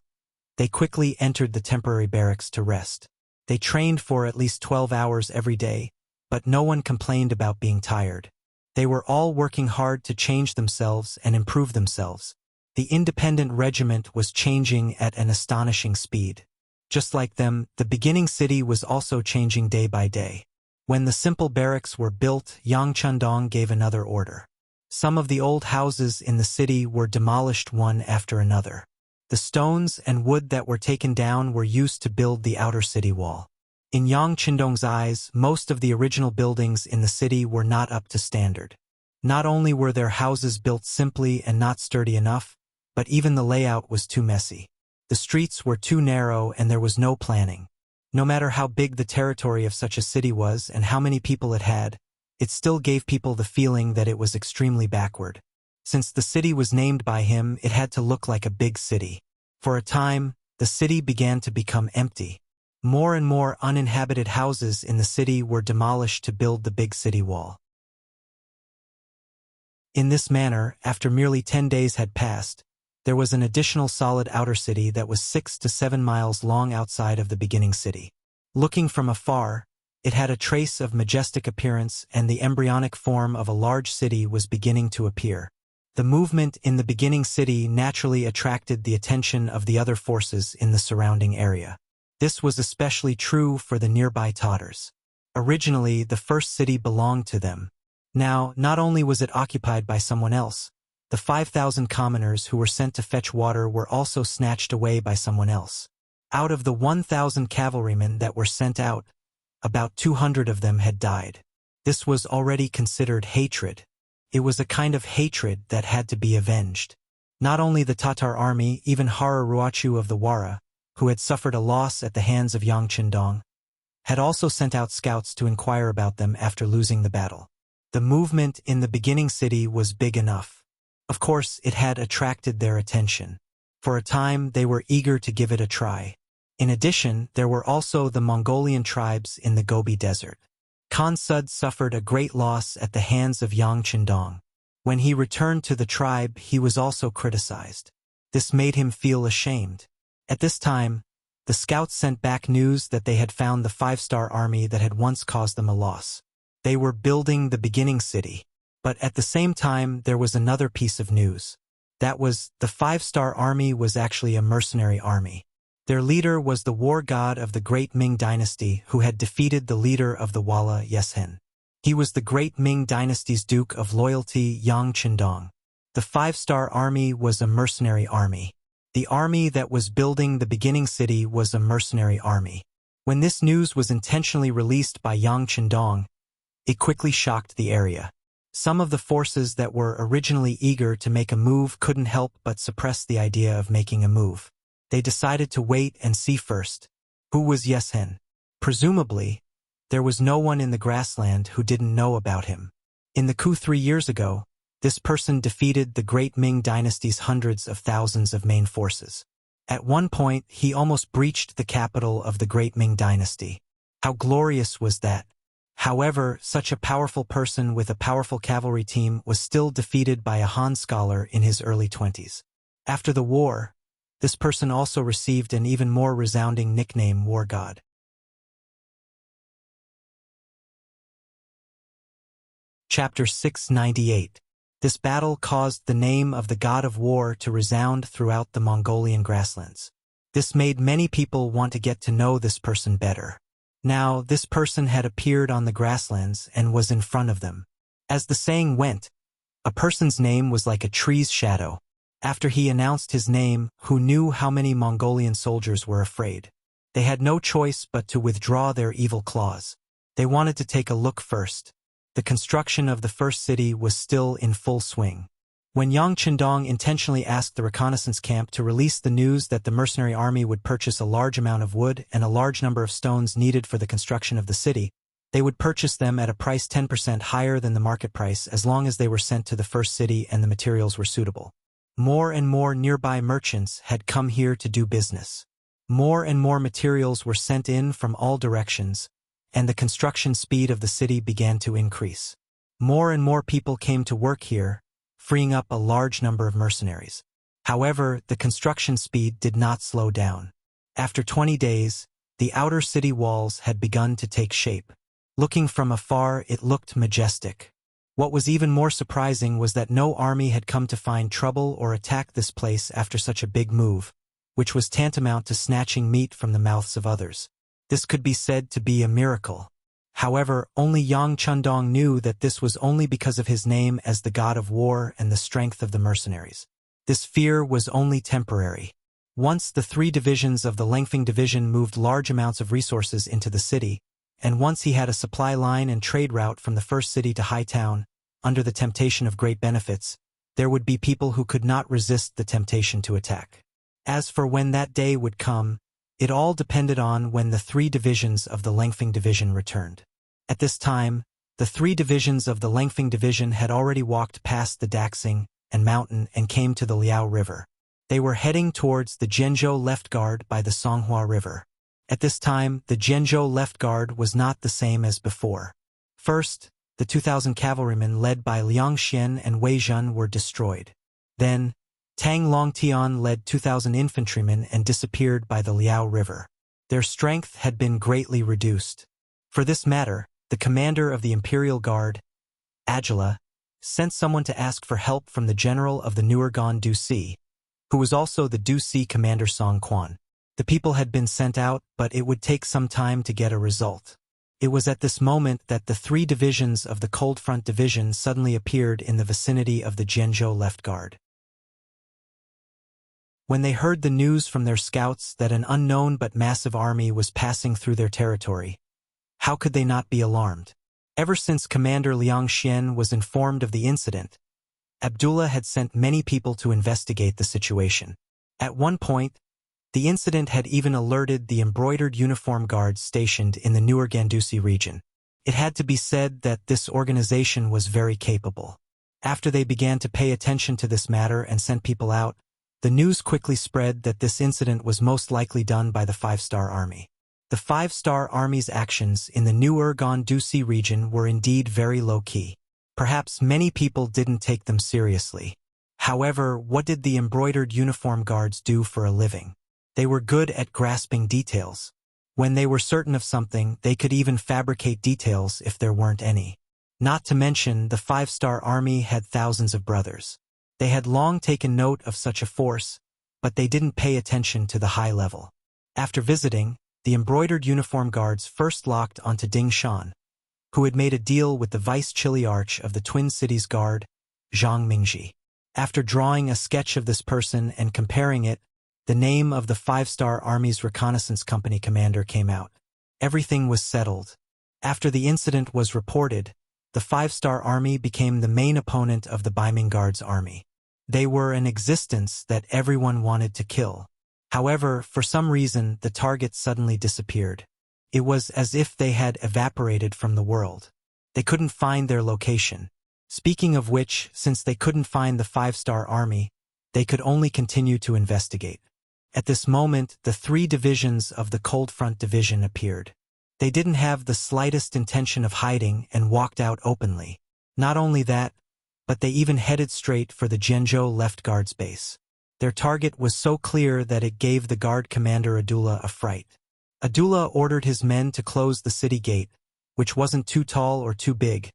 they quickly entered the temporary barracks to rest. They trained for at least 12 hours every day, but no one complained about being tired. They were all working hard to change themselves and improve themselves. The independent regiment was changing at an astonishing speed. Just like them, the beginning city was also changing day by day. When the simple barracks were built, Yang Chundong gave another order. Some of the old houses in the city were demolished one after another. The stones and wood that were taken down were used to build the outer city wall. In Yang Chundong's eyes, most of the original buildings in the city were not up to standard. Not only were their houses built simply and not sturdy enough, but even the layout was too messy. The streets were too narrow and there was no planning. No matter how big the territory of such a city was and how many people it had, it still gave people the feeling that it was extremely backward. Since the city was named by him, it had to look like a big city. For a time, the city began to become empty. More and more uninhabited houses in the city were demolished to build the big city wall. In this manner, after merely 10 days had passed, there was an additional solid outer city that was 6 to 7 miles long outside of the beginning city. Looking from afar, it had a trace of majestic appearance and the embryonic form of a large city was beginning to appear. The movement in the beginning city naturally attracted the attention of the other forces in the surrounding area. This was especially true for the nearby Tatars. Originally, the first city belonged to them. Now, not only was it occupied by someone else, the 5,000 commoners who were sent to fetch water were also snatched away by someone else. Out of the 1,000 cavalrymen that were sent out, about 200 of them had died. This was already considered hatred. It was a kind of hatred that had to be avenged. Not only the Tatar army, even Hara Ruachu of the Wara, who had suffered a loss at the hands of Yang Chundong, had also sent out scouts to inquire about them after losing the battle. The movement in the beginning city was big enough. Of course, it had attracted their attention. For a time, they were eager to give it a try. In addition, there were also the Mongolian tribes in the Gobi Desert. Khan Sud suffered a great loss at the hands of Yang Chundong. When he returned to the tribe, he was also criticized. This made him feel ashamed. At this time, the scouts sent back news that they had found the 5-star army that had once caused them a loss. They were building the beginning city. But at the same time, there was another piece of news. That was, the 5-star army was actually a mercenary army. Their leader was the war god of the great Ming dynasty who had defeated the leader of the Wala, Yeshen. He was the great Ming dynasty's Duke of Loyalty, Yang Chundong. The 5-star army was a mercenary army. The army that was building the beginning city was a mercenary army. When this news was intentionally released by Yang Chundong, it quickly shocked the area. Some of the forces that were originally eager to make a move couldn't help but suppress the idea of making a move. They decided to wait and see first. Who was Yeshen? Presumably, there was no one in the grassland who didn't know about him. In the coup 3 years ago, this person defeated the Great Ming Dynasty's hundreds of thousands of main forces. At one point, he almost breached the capital of the Great Ming Dynasty. How glorious was that! However, such a powerful person with a powerful cavalry team was still defeated by a Han scholar in his early 20s. After the war, this person also received an even more resounding nickname, War God. Chapter 698. This battle caused the name of the god of war to resound throughout the Mongolian grasslands. This made many people want to get to know this person better. Now, this person had appeared on the grasslands and was in front of them. As the saying went, a person's name was like a tree's shadow. After he announced his name, who knew how many Mongolian soldiers were afraid? They had no choice but to withdraw their evil claws. They wanted to take a look first. The construction of the first city was still in full swing. When Yang Qindong intentionally asked the reconnaissance camp to release the news that the mercenary army would purchase a large amount of wood and a large number of stones needed for the construction of the city, they would purchase them at a price 10% higher than the market price as long as they were sent to the first city and the materials were suitable. More and more nearby merchants had come here to do business. More and more materials were sent in from all directions, and the construction speed of the city began to increase. More and more people came to work here, freeing up a large number of mercenaries. However, the construction speed did not slow down. After 20 days, the outer city walls had begun to take shape. Looking from afar, it looked majestic. What was even more surprising was that no army had come to find trouble or attack this place after such a big move, which was tantamount to snatching meat from the mouths of others. This could be said to be a miracle. However, only Yang Qindong knew that this was only because of his name as the god of war and the strength of the mercenaries. This fear was only temporary. Once the 3 divisions of the Lengfeng division moved large amounts of resources into the city, and once he had a supply line and trade route from the first city to High Town, under the temptation of great benefits, there would be people who could not resist the temptation to attack. As for when that day would come, it all depended on when the 3 divisions of the Lengfeng division returned. At this time, the 3 divisions of the Lengfeng division had already walked past the Daxing and mountain and came to the Liao River. They were heading towards the Jianzhou left guard by the Songhua River. At this time, the Jianzhou left guard was not the same as before. First, the 2,000 cavalrymen led by Liang Xian and Wei Zhen were destroyed. Then, Tang Longtian led 2,000 infantrymen and disappeared by the Liao River. Their strength had been greatly reduced. For this matter, the commander of the Imperial Guard, Agila, sent someone to ask for help from the general of the Nuergan Dusi, who was also the Dusi commander Song Quan. The people had been sent out, but it would take some time to get a result. It was at this moment that the 3 divisions of the Cold Front Division suddenly appeared in the vicinity of the Jianzhou left guard. When they heard the news from their scouts that an unknown but massive army was passing through their territory, how could they not be alarmed? Ever since Commander Liang Xian was informed of the incident, Abdullah had sent many people to investigate the situation. At one point, the incident had even alerted the embroidered uniform guards stationed in the Newer Gandusi region. It had to be said that this organization was very capable. After they began to pay attention to this matter and sent people out, the news quickly spread that this incident was most likely done by the 5-Star Army. The 5-Star Army's actions in the Newer Gandusi region were indeed very low-key. Perhaps many people didn't take them seriously. However, what did the embroidered uniform guards do for a living? They were good at grasping details. When they were certain of something, they could even fabricate details if there weren't any. Not to mention, the 5-Star Army had thousands of brothers. They had long taken note of such a force, but they didn't pay attention to the high level. After visiting, the embroidered uniform guards first locked onto Ding Shan, who had made a deal with the vice-chiliarch of the Twin Cities Guard, Zhang Mingji. After drawing a sketch of this person and comparing it, the name of the 5-Star Army's reconnaissance company commander came out. Everything was settled. After the incident was reported, the 5-Star Army became the main opponent of the Baiming Guard's army. They were an existence that everyone wanted to kill. However, for some reason, the targets suddenly disappeared. It was as if they had evaporated from the world. They couldn't find their location. Speaking of which, since they couldn't find the 5-star army, they could only continue to investigate. At this moment, the 3 divisions of the Cold Front Division appeared. They didn't have the slightest intention of hiding and walked out openly. Not only that, but they even headed straight for the Zhenzhou Left Guard's base. Their target was so clear that it gave the guard commander Abdullah a fright. Abdullah ordered his men to close the city gate, which wasn't too tall or too big,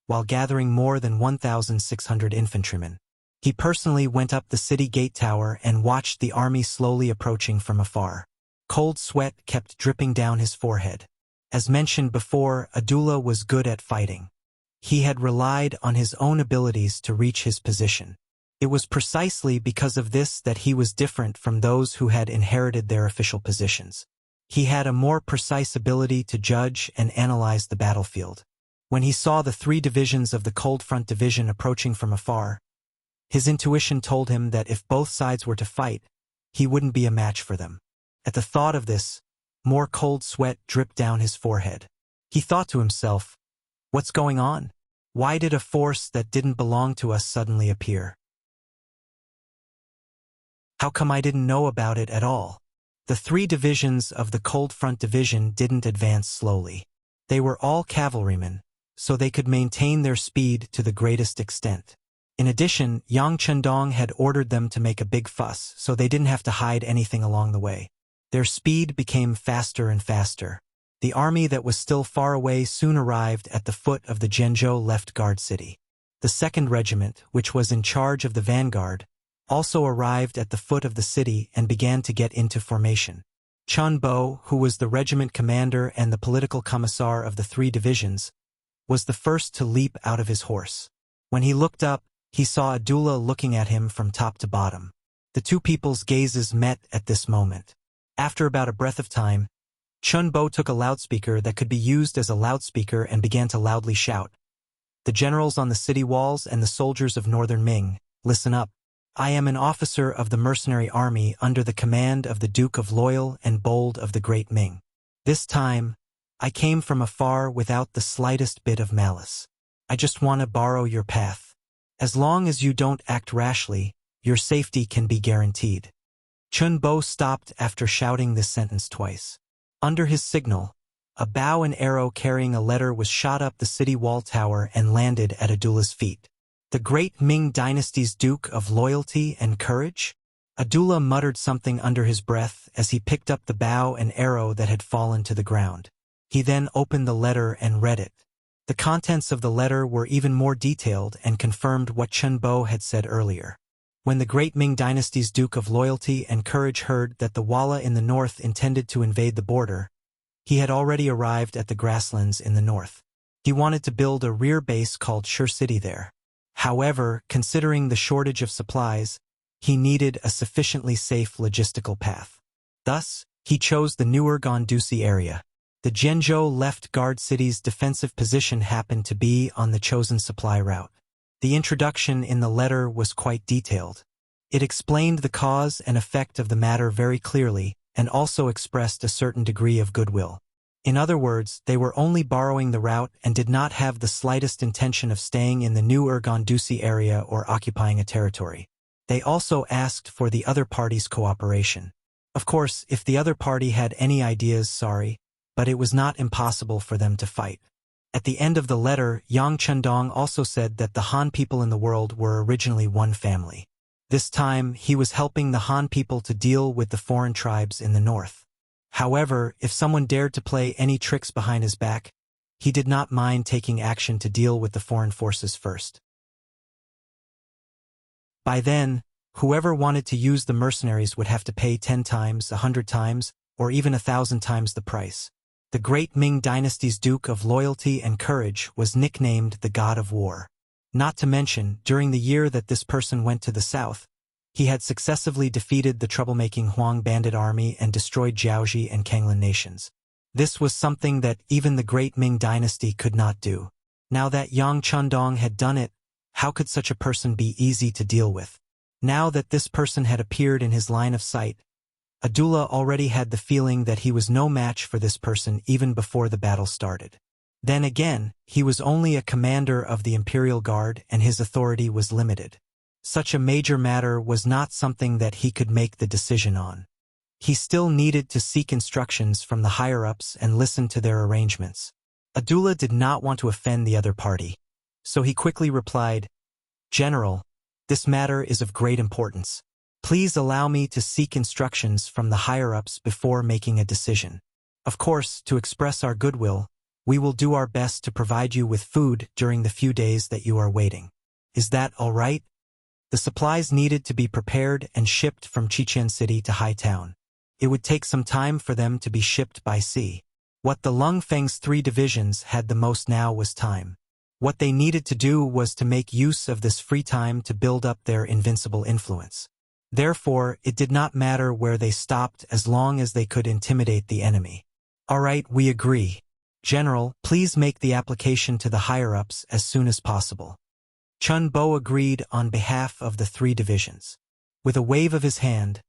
while gathering more than 1,600 infantrymen. He personally went up the city gate tower and watched the army slowly approaching from afar. Cold sweat kept dripping down his forehead. As mentioned before, Abdullah was good at fighting. He had relied on his own abilities to reach his position. It was precisely because of this that he was different from those who had inherited their official positions. He had a more precise ability to judge and analyze the battlefield. When he saw the 3 divisions of the Cold Front Division approaching from afar, his intuition told him that if both sides were to fight, he wouldn't be a match for them. At the thought of this, more cold sweat dripped down his forehead. He thought to himself, "What's going on? Why did a force that didn't belong to us suddenly appear? How come I didn't know about it at all?" The 3 divisions of the Cold Front Division didn't advance slowly. They were all cavalrymen, so they could maintain their speed to the greatest extent. In addition, Yang Chendong had ordered them to make a big fuss, so they didn't have to hide anything along the way. Their speed became faster and faster. The army that was still far away soon arrived at the foot of the Zhenzhou Left Guard city. The 2nd Regiment, which was in charge of the vanguard, also arrived at the foot of the city and began to get into formation. Chun Bo, who was the regiment commander and the political commissar of the 3 divisions, was the first to leap out of his horse. When he looked up, he saw Abdullah looking at him from top to bottom. The 2 people's gazes met at this moment. After about a breath of time, Chun Bo took a loudspeaker that could be used as a loudspeaker and began to loudly shout, "The generals on the city walls and the soldiers of Northern Ming, listen up. I am an officer of the mercenary army under the command of the Duke of Loyal and Bold of the Great Ming. This time, I came from afar without the slightest bit of malice. I just want to borrow your path. As long as you don't act rashly, your safety can be guaranteed." Chun Bo stopped after shouting this sentence twice. Under his signal, a bow and arrow carrying a letter was shot up the city wall tower and landed at Abdullah's feet. The great Ming dynasty's Duke of Loyalty and Courage? Abdullah muttered something under his breath as he picked up the bow and arrow that had fallen to the ground. He then opened the letter and read it. The contents of the letter were even more detailed and confirmed what Chun Bo had said earlier. When the great Ming dynasty's Duke of Loyalty and Courage heard that the Walla in the north intended to invade the border, he had already arrived at the grasslands in the north. He wanted to build a rear base called Sure City there. However, considering the shortage of supplies, he needed a sufficiently safe logistical path. Thus, he chose the newer Gondusi area. The Zhenzhou Left Guard city's defensive position happened to be on the chosen supply route. The introduction in the letter was quite detailed. It explained the cause and effect of the matter very clearly and also expressed a certain degree of goodwill. In other words, they were only borrowing the route and did not have the slightest intention of staying in the new Gondusi area or occupying a territory. They also asked for the other party's cooperation. Of course, if the other party had any ideas, sorry, but it was not impossible for them to fight. At the end of the letter, Yang Chendong also said that the Han people in the world were originally one family. This time, he was helping the Han people to deal with the foreign tribes in the north. However, if someone dared to play any tricks behind his back, he did not mind taking action to deal with the foreign forces first. By then, whoever wanted to use the mercenaries would have to pay 10 times, 100 times, or even 1,000 times the price. The great Ming dynasty's Duke of Loyalty and Courage was nicknamed the God of War. Not to mention, during the year that this person went to the south, he had successively defeated the troublemaking Huang bandit army and destroyed Jiaoji and Kanglan nations. This was something that even the great Ming dynasty could not do. Now that Yang Chendong had done it, how could such a person be easy to deal with? Now that this person had appeared in his line of sight, Abdullah already had the feeling that he was no match for this person even before the battle started. Then again, he was only a commander of the Imperial Guard and his authority was limited. Such a major matter was not something that he could make the decision on. He still needed to seek instructions from the higher-ups and listen to their arrangements. Abdullah did not want to offend the other party, so he quickly replied, "General, this matter is of great importance. Please allow me to seek instructions from the higher-ups before making a decision. Of course, to express our goodwill, we will do our best to provide you with food during the few days that you are waiting. Is that all right?" The supplies needed to be prepared and shipped from Chichen City to Hightown. It would take some time for them to be shipped by sea. What the Lung Feng's 3 divisions had the most now was time. What they needed to do was to make use of this free time to build up their invincible influence. Therefore, it did not matter where they stopped as long as they could intimidate the enemy. "All right, we agree. General, please make the application to the higher-ups as soon as possible." Chun Bo agreed on behalf of the 3 divisions. With a wave of his hand,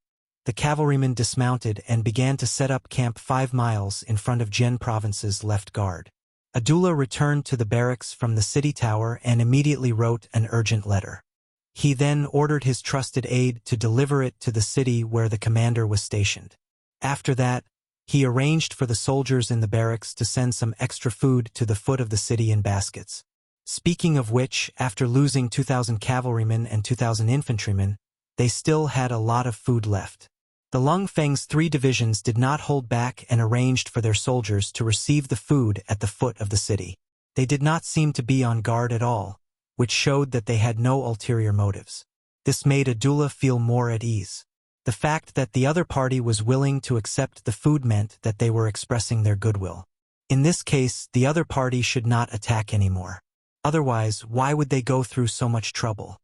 the cavalrymen dismounted and began to set up camp 5 miles in front of Jian Province's left guard. Abdullah returned to the barracks from the city tower and immediately wrote an urgent letter. He then ordered his trusted aide to deliver it to the city where the commander was stationed. After that, he arranged for the soldiers in the barracks to send some extra food to the foot of the city in baskets. Speaking of which, after losing 2,000 cavalrymen and 2,000 infantrymen, they still had a lot of food left. The Lung Feng's 3 divisions did not hold back and arranged for their soldiers to receive the food at the foot of the city. They did not seem to be on guard at all, which showed that they had no ulterior motives. This made Abdullah feel more at ease. The fact that the other party was willing to accept the food meant that they were expressing their goodwill. In this case, the other party should not attack anymore. Otherwise, why would they go through so much trouble?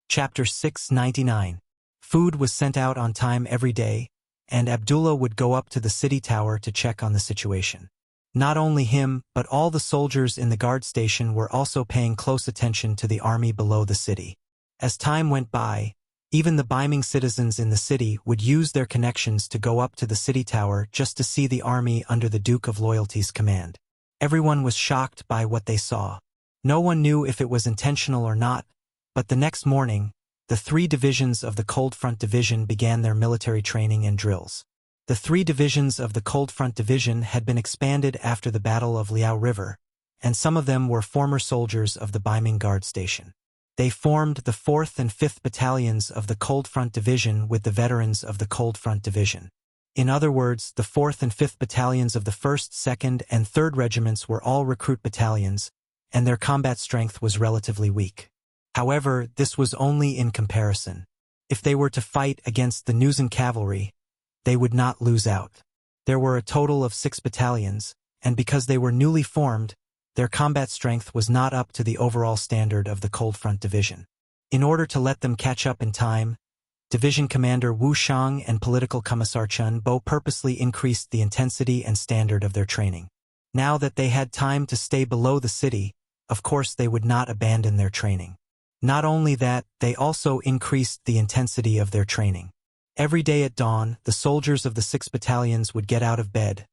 Chapter 699. Food was sent out on time every day, and Abdullah would go up to the city tower to check on the situation. Not only him, but all the soldiers in the guard station were also paying close attention to the army below the city. As time went by, even the Beiming citizens in the city would use their connections to go up to the city tower just to see the army under the Duke of Loyalty's command. Everyone was shocked by what they saw. No one knew if it was intentional or not, but the next morning, the 3 divisions of the Cold Front Division began their military training and drills. The 3 divisions of the Cold Front Division had been expanded after the Battle of Liao River, and some of them were former soldiers of the Beiming Guard Station. They formed the 4th and 5th Battalions of the Cold Front Division with the veterans of the Cold Front Division. In other words, the 4th and 5th Battalions of the 1st, 2nd, and 3rd Regiments were all recruit battalions, and their combat strength was relatively weak. However, this was only in comparison. If they were to fight against the Nuzen cavalry, they would not lose out. There were a total of 6 battalions, and because they were newly formed, their combat strength was not up to the overall standard of the Cold Front Division. In order to let them catch up in time, Division Commander Wu Shang and Political Commissar Chun Bo purposely increased the intensity and standard of their training. Now that they had time to stay below the city, of course they would not abandon their training. Not only that, they also increased the intensity of their training. Every day at dawn, the soldiers of the 6 battalions would get out of bed,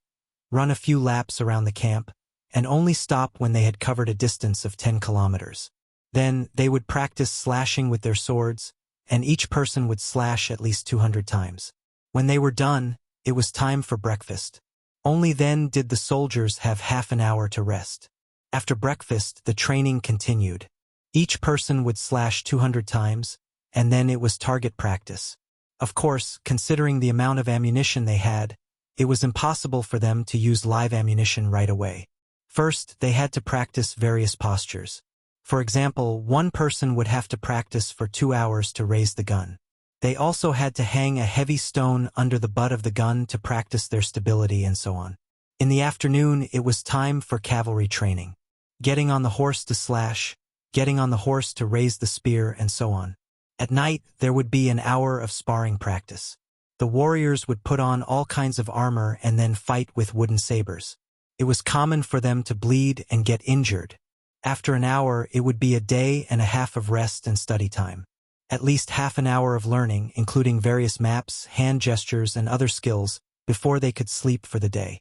run a few laps around the camp, and only stop when they had covered a distance of 10 kilometers. Then, they would practice slashing with their swords, and each person would slash at least 200 times. When they were done, it was time for breakfast. Only then did the soldiers have half an hour to rest. After breakfast, the training continued. Each person would slash 200 times, and then it was target practice. Of course, considering the amount of ammunition they had, it was impossible for them to use live ammunition right away. First, they had to practice various postures. For example, one person would have to practice for 2 hours to raise the gun. They also had to hang a heavy stone under the butt of the gun to practice their stability and so on. In the afternoon, it was time for cavalry training. Getting on the horse to slash, getting on the horse to raise the spear, and so on. At night, there would be an hour of sparring practice. The warriors would put on all kinds of armor and then fight with wooden sabers. It was common for them to bleed and get injured. After an hour, it would be a day and a half of rest and study time. At least half an hour of learning, including various maps, hand gestures, and other skills, before they could sleep for the day.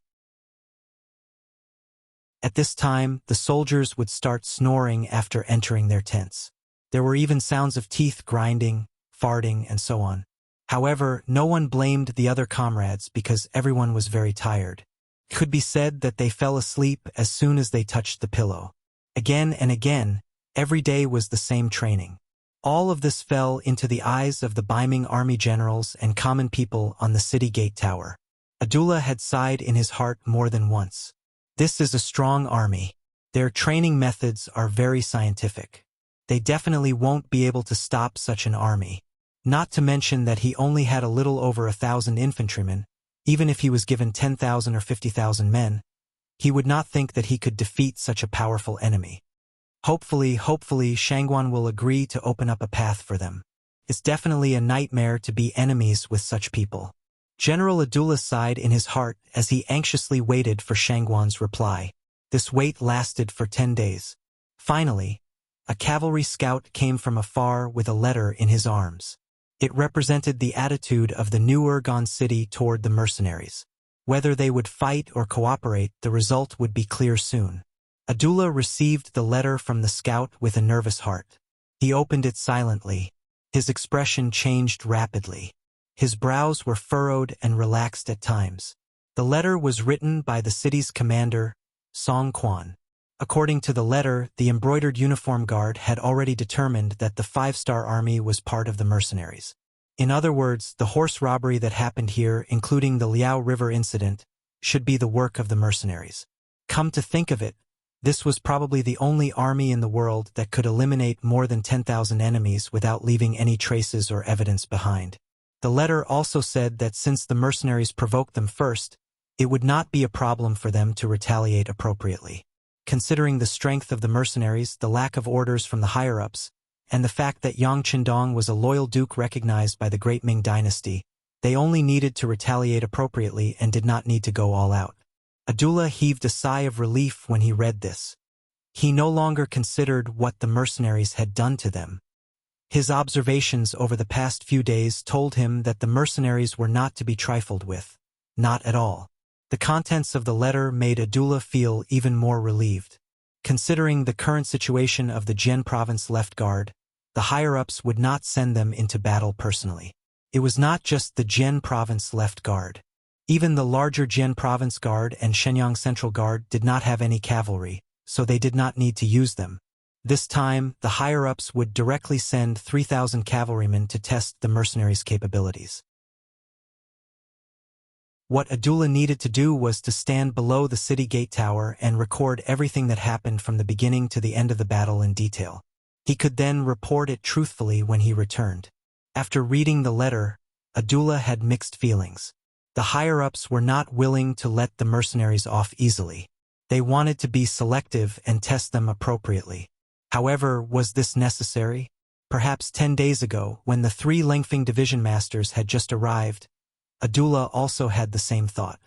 At this time, the soldiers would start snoring after entering their tents. There were even sounds of teeth grinding, farting, and so on. However, no one blamed the other comrades because everyone was very tired. It could be said that they fell asleep as soon as they touched the pillow. Again and again, every day was the same training. All of this fell into the eyes of the beaming army generals and common people on the city gate tower. Abdullah had sighed in his heart more than once. This is a strong army. Their training methods are very scientific. They definitely won't be able to stop such an army. Not to mention that he only had a little over 1,000 infantrymen. Even if he was given 10,000 or 50,000 men, he would not think that he could defeat such a powerful enemy. Hopefully, Shangguan will agree to open up a path for them. It's definitely a nightmare to be enemies with such people. General Abdullah sighed in his heart as he anxiously waited for Shangguan's reply. This wait lasted for 10 days. Finally, a cavalry scout came from afar with a letter in his arms. It represented the attitude of the new Urgon city toward the mercenaries. Whether they would fight or cooperate, the result would be clear soon. Abdullah received the letter from the scout with a nervous heart. He opened it silently. His expression changed rapidly. His brows were furrowed and relaxed at times. The letter was written by the city's commander, Song Quan. According to the letter, the embroidered uniform guard had already determined that the 5-star army was part of the mercenaries. In other words, the horse robbery that happened here, including the Liao River incident, should be the work of the mercenaries. Come to think of it, this was probably the only army in the world that could eliminate more than 10,000 enemies without leaving any traces or evidence behind. The letter also said that since the mercenaries provoked them first, it would not be a problem for them to retaliate appropriately. Considering the strength of the mercenaries, the lack of orders from the higher-ups, and the fact that Yang Qindong was a loyal duke recognized by the Great Ming dynasty, they only needed to retaliate appropriately and did not need to go all out. Abdullah heaved a sigh of relief when he read this. He no longer considered what the mercenaries had done to them. His observations over the past few days told him that the mercenaries were not to be trifled with. Not at all. The contents of the letter made Abdullah feel even more relieved. Considering the current situation of the Jian province left guard, the higher-ups would not send them into battle personally. It was not just the Jian province left guard. Even the larger Jian province guard and Shenyang Central Guard did not have any cavalry, so they did not need to use them. This time, the higher-ups would directly send 3,000 cavalrymen to test the mercenaries' capabilities. What Abdullah needed to do was to stand below the city gate tower and record everything that happened from the beginning to the end of the battle in detail. He could then report it truthfully when he returned. After reading the letter, Abdullah had mixed feelings. The higher-ups were not willing to let the mercenaries off easily. They wanted to be selective and test them appropriately. However, was this necessary? Perhaps 10 days ago, when the 3 Lengfeng division masters had just arrived, Abdullah also had the same thought.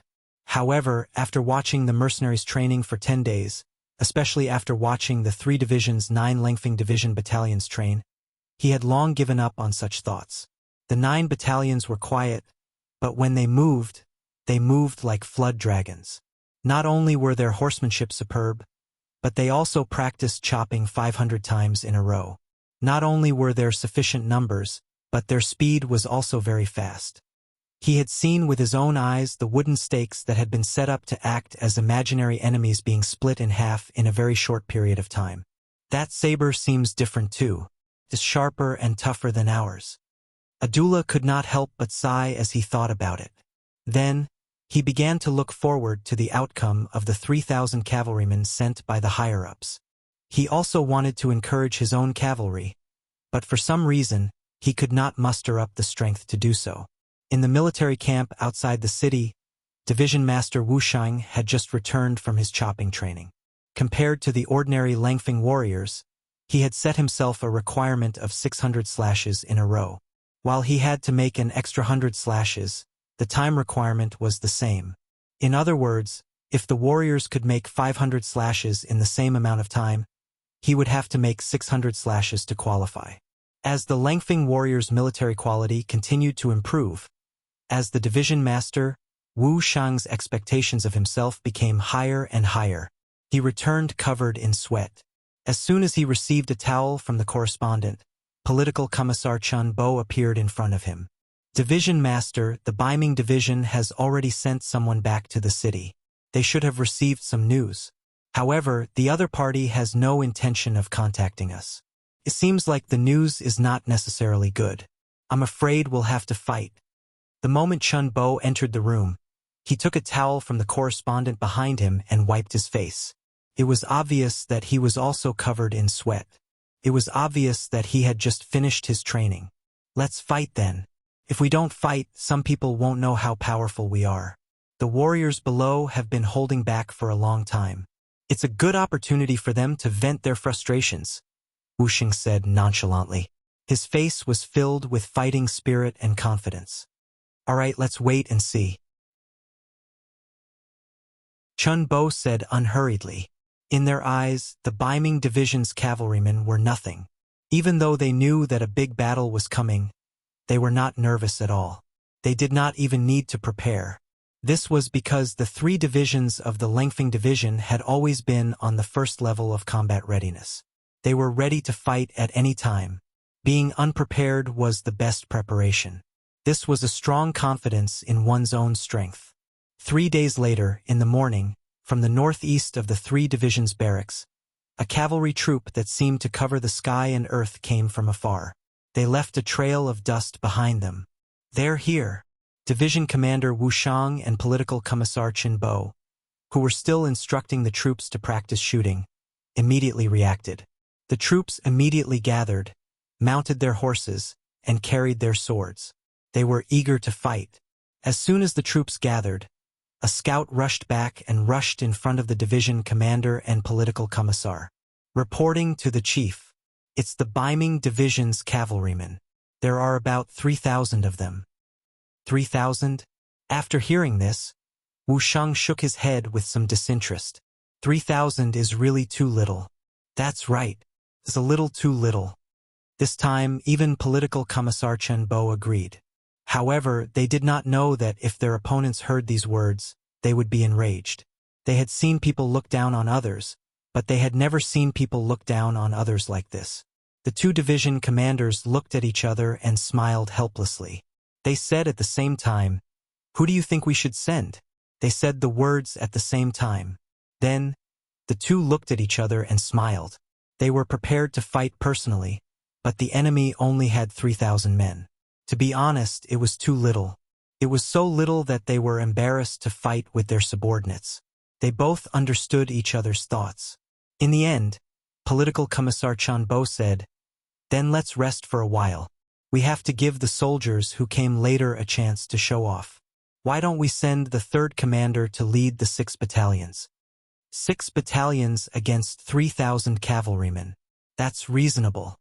However, after watching the mercenaries' training for 10 days, especially after watching the 3 divisions 9 Lengfeng division battalions train, he had long given up on such thoughts. The 9 battalions were quiet, but when they moved like flood dragons. Not only were their horsemanship superb, but they also practiced chopping 500 times in a row. Not only were there sufficient numbers, but their speed was also very fast. He had seen with his own eyes the wooden stakes that had been set up to act as imaginary enemies being split in half in a very short period of time. That saber seems different too. It is sharper and tougher than ours. Abdullah could not help but sigh as he thought about it. Then, he began to look forward to the outcome of the 3,000 cavalrymen sent by the higher-ups. He also wanted to encourage his own cavalry, but for some reason, he could not muster up the strength to do so. In the military camp outside the city, Division Master Wuxia had just returned from his chopping training. Compared to the ordinary Lengfeng warriors, he had set himself a requirement of 600 slashes in a row. While he had to make an extra 100 slashes, the time requirement was the same. In other words, if the warriors could make 500 slashes in the same amount of time, he would have to make 600 slashes to qualify. As the Lengfeng warriors' military quality continued to improve, as the division master, Wu Shang's expectations of himself became higher and higher. He returned covered in sweat. As soon as he received a towel from the correspondent, Political Commissar Chun Bo appeared in front of him. Division Master, the Beiming Division has already sent someone back to the city. They should have received some news. However, the other party has no intention of contacting us. It seems like the news is not necessarily good. I'm afraid we'll have to fight. The moment Chun Bo entered the room, he took a towel from the correspondent behind him and wiped his face. It was obvious that he was also covered in sweat. It was obvious that he had just finished his training. Let's fight then. If we don't fight, some people won't know how powerful we are. The warriors below have been holding back for a long time. It's a good opportunity for them to vent their frustrations, Wuxia said nonchalantly. His face was filled with fighting spirit and confidence. All right, let's wait and see. Chun Bo said unhurriedly. In their eyes, the Beiming Division's cavalrymen were nothing. Even though they knew that a big battle was coming, they were not nervous at all. They did not even need to prepare. This was because the 3 divisions of the Lengfeng Division had always been on the first level of combat readiness. They were ready to fight at any time. Being unprepared was the best preparation. This was a strong confidence in one's own strength. 3 days later, in the morning, from the northeast of the 3 divisions' barracks, a cavalry troop that seemed to cover the sky and earth came from afar. They left a trail of dust behind them. They're here. Division Commander Wu Shang and Political Commissar Chun Bo, who were still instructing the troops to practice shooting, immediately reacted. The troops immediately gathered, mounted their horses, and carried their swords. They were eager to fight. As soon as the troops gathered, a scout rushed back and rushed in front of the division commander and political commissar. Reporting to the chief, it's the Beiming Division's cavalrymen. There are about 3,000 of them. 3,000? After hearing this, Wu Shang shook his head with some disinterest. 3,000 is really too little. That's right. It's a little too little. This time, even political commissar Chun Bo agreed. However, they did not know that if their opponents heard these words, they would be enraged. They had seen people look down on others, but they had never seen people look down on others like this. The 2 division commanders looked at each other and smiled helplessly. They said at the same time, "Who do you think we should send?" They said the words at the same time. Then, the 2 looked at each other and smiled. They were prepared to fight personally, but the enemy only had 3,000 men. To be honest, it was too little. It was so little that they were embarrassed to fight with their subordinates. They both understood each other's thoughts. In the end, Political Commissar Chun Bo said, "Then let's rest for a while. We have to give the soldiers who came later a chance to show off. Why don't we send the 3rd commander to lead the 6 battalions? 6 battalions against 3,000 cavalrymen. That's reasonable."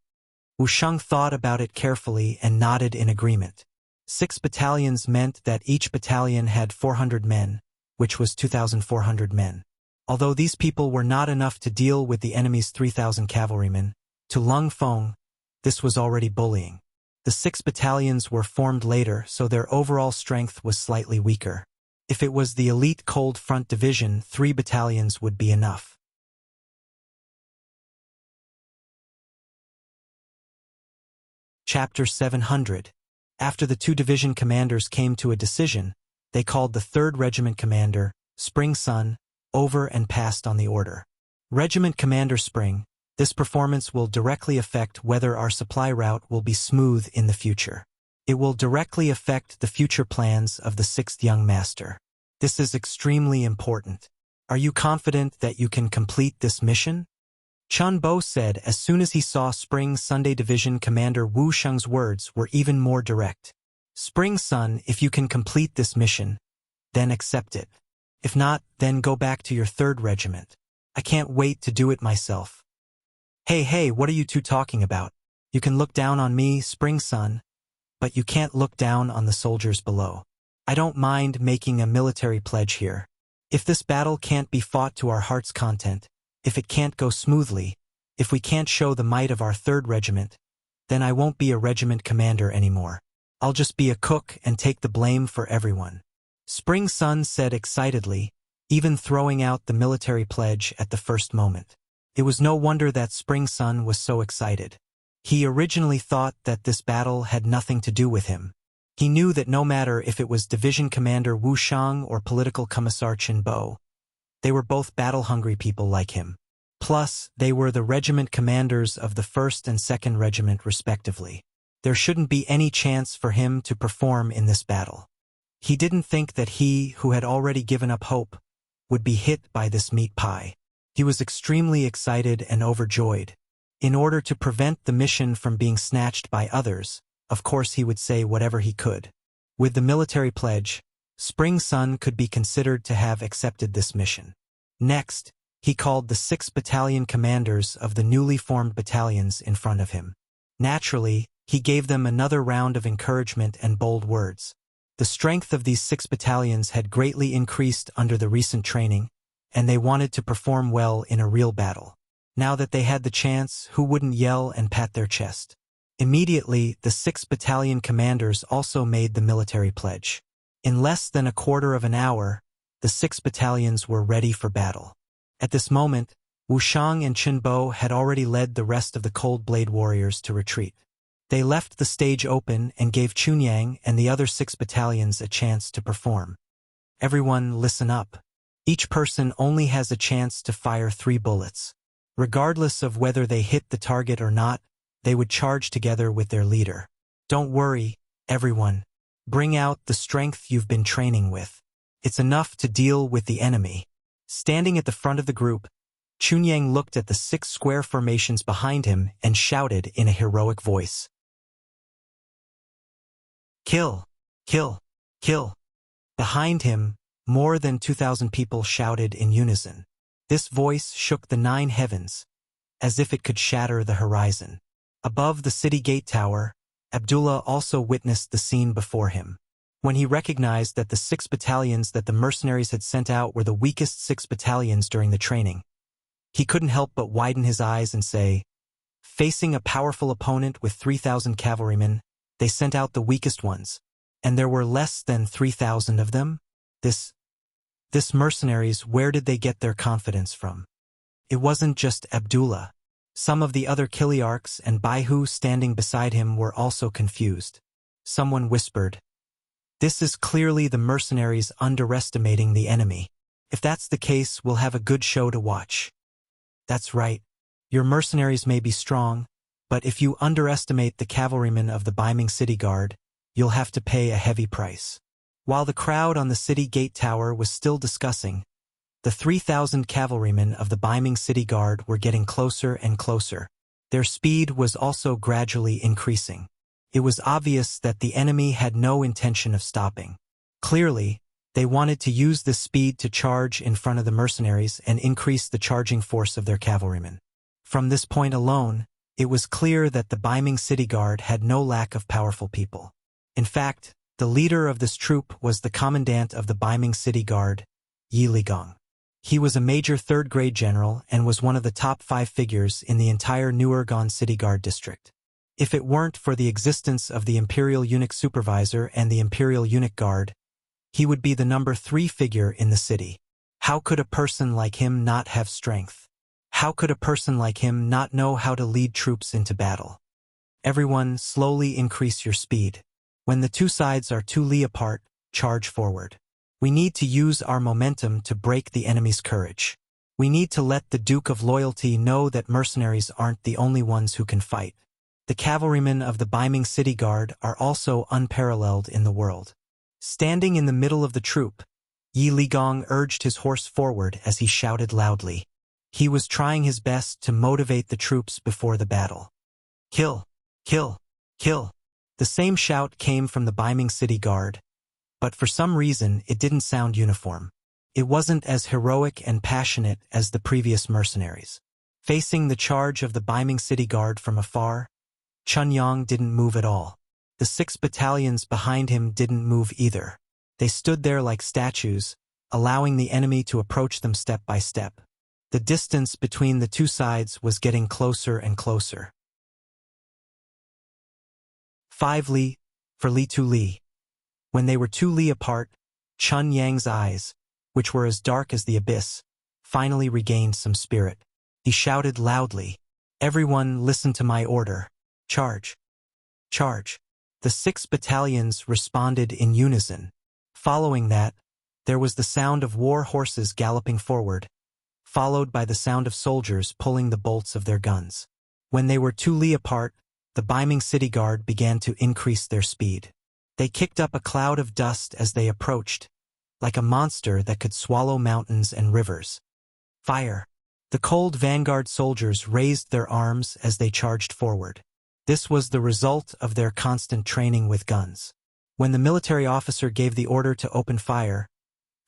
Wu Shang thought about it carefully and nodded in agreement. 6 battalions meant that each battalion had 400 men, which was 2,400 men. Although these people were not enough to deal with the enemy's 3,000 cavalrymen, to Lung Feng, this was already bullying. The 6 battalions were formed later, so their overall strength was slightly weaker. If it was the elite Cold Front Division, 3 battalions would be enough. Chapter 700. After the 2 division commanders came to a decision, they called the 3rd Regiment Commander, Spring Sun, over and passed on the order. Regiment Commander Spring, this performance will directly affect whether our supply route will be smooth in the future. It will directly affect the future plans of the 6th Young Master. This is extremely important. Are you confident that you can complete this mission? Chun Bo said as soon as he saw Spring Sunday Division Commander Wu Shang's words were even more direct. Spring Sun, if you can complete this mission, then accept it. If not, then go back to your 3rd regiment. I can't wait to do it myself. Hey, what are you 2 talking about? You can look down on me, Spring Sun, but you can't look down on the soldiers below. I don't mind making a military pledge here. If this battle can't be fought to our heart's content, if it can't go smoothly, if we can't show the might of our 3rd regiment, then I won't be a regiment commander anymore. I'll just be a cook and take the blame for everyone. Spring Sun said excitedly, even throwing out the military pledge at the first moment. It was no wonder that Spring Sun was so excited. He originally thought that this battle had nothing to do with him. He knew that no matter if it was Division Commander Wu Shang or Political Commissar Chen Bo, they were both battle-hungry people like him. Plus, they were the regiment commanders of the 1st and 2nd Regiment respectively. There shouldn't be any chance for him to perform in this battle. He didn't think that he, who had already given up hope, would be hit by this meat pie. He was extremely excited and overjoyed. In order to prevent the mission from being snatched by others, of course he would say whatever he could. With the military pledge, Spring Sun could be considered to have accepted this mission. Next, he called the 6 battalion commanders of the newly formed battalions in front of him. Naturally, he gave them another round of encouragement and bold words. The strength of these 6 battalions had greatly increased under the recent training, and they wanted to perform well in a real battle. Now that they had the chance, who wouldn't yell and pat their chest? Immediately, the 6 battalion commanders also made the military pledge. In less than a quarter of an hour, the 6 battalions were ready for battle. At this moment, Wu Shang and Chen Bo had already led the rest of the Cold Blade warriors to retreat. They left the stage open and gave Chunyang and the other 6 battalions a chance to perform. Everyone, listen up. Each person only has a chance to fire 3 bullets. Regardless of whether they hit the target or not, they would charge together with their leader. Don't worry, everyone. Bring out the strength you've been training with. It's enough to deal with the enemy. Standing at the front of the group, Chunyang looked at the 6 square formations behind him and shouted in a heroic voice. Kill! Kill! Kill! Behind him, more than 2,000 people shouted in unison. This voice shook the 9 heavens, as if it could shatter the horizon. Above the city gate tower, Abdullah also witnessed the scene before him. When he recognized that the 6 battalions that the mercenaries had sent out were the weakest 6 battalions during the training, he couldn't help but widen his eyes and say, facing a powerful opponent with 3,000 cavalrymen, they sent out the weakest ones, and there were less than 3,000 of them? This mercenaries, where did they get their confidence from? It wasn't just Abdullah. Some of the other Kiliarchs and Baihu standing beside him were also confused. Someone whispered, "This is clearly the mercenaries underestimating the enemy. If that's the case, we'll have a good show to watch." That's right. Your mercenaries may be strong, but if you underestimate the cavalrymen of the Baiming City Guard, you'll have to pay a heavy price. While the crowd on the city gate tower was still discussing, the 3,000 cavalrymen of the Baiming City Guard were getting closer and closer. Their speed was also gradually increasing. It was obvious that the enemy had no intention of stopping. Clearly, they wanted to use this speed to charge in front of the mercenaries and increase the charging force of their cavalrymen. From this point alone, it was clear that the Baiming City Guard had no lack of powerful people. In fact, the leader of this troop was the commandant of the Baiming City Guard, Yi Ligong. He was a major 3rd-grade general and was one of the top 5 figures in the entire Nuergon City Guard district. If it weren't for the existence of the Imperial Eunuch Supervisor and the Imperial Eunuch Guard, he would be the number 3 figure in the city. How could a person like him not have strength? How could a person like him not know how to lead troops into battle? Everyone, slowly increase your speed. When the 2 sides are 2 li apart, charge forward. We need to use our momentum to break the enemy's courage. We need to let the Duke of Loyalty know that mercenaries aren't the only ones who can fight. The cavalrymen of the Baiming City Guard are also unparalleled in the world. Standing in the middle of the troop, Yi Ligong urged his horse forward as he shouted loudly. He was trying his best to motivate the troops before the battle. Kill! Kill! Kill! The same shout came from the Baiming City Guard, but for some reason it didn't sound uniform. It wasn't as heroic and passionate as the previous mercenaries. Facing the charge of the Baiming City Guard from afar, Chunyang didn't move at all. The 6 battalions behind him didn't move either. They stood there like statues, allowing the enemy to approach them step by step. The distance between the 2 sides was getting closer and closer. 5 li, for li 2 li. When they were 2 li apart, Chun Yang's eyes, which were as dark as the abyss, finally regained some spirit. He shouted loudly, "Everyone listen to my order. Charge! Charge!" The 6 battalions responded in unison. Following that, there was the sound of war horses galloping forward, followed by the sound of soldiers pulling the bolts of their guns. When they were 2 li apart, the Beiming city guard began to increase their speed. They kicked up a cloud of dust as they approached, like a monster that could swallow mountains and rivers. Fire! The cold vanguard soldiers raised their arms as they charged forward. This was the result of their constant training with guns. When the military officer gave the order to open fire,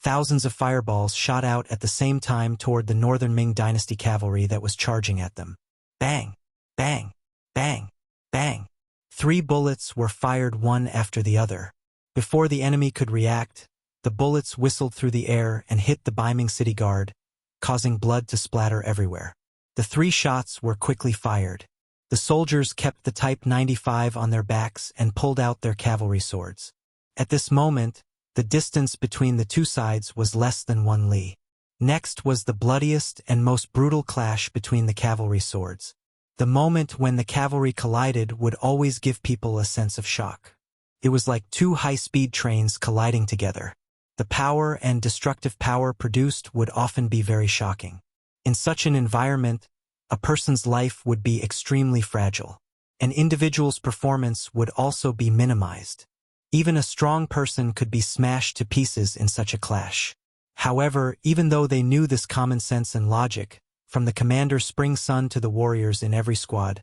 thousands of fireballs shot out at the same time toward the northern Ming dynasty cavalry that was charging at them. Bang! Bang! Bang! Bang! 3 bullets were fired one after the other. Before the enemy could react, the bullets whistled through the air and hit the Beiming city guard, causing blood to splatter everywhere. The 3 shots were quickly fired. The soldiers kept the Type 95 on their backs and pulled out their cavalry swords. At this moment, the distance between the 2 sides was less than 1 li. Next was the bloodiest and most brutal clash between the cavalry swords. The moment when the cavalry collided would always give people a sense of shock. It was like 2 high-speed trains colliding together. The power and destructive power produced would often be very shocking. In such an environment, a person's life would be extremely fragile. An individual's performance would also be minimized. Even a strong person could be smashed to pieces in such a clash. However, even though they knew this common sense and logic, from the commander Spring Sun to the warriors in every squad,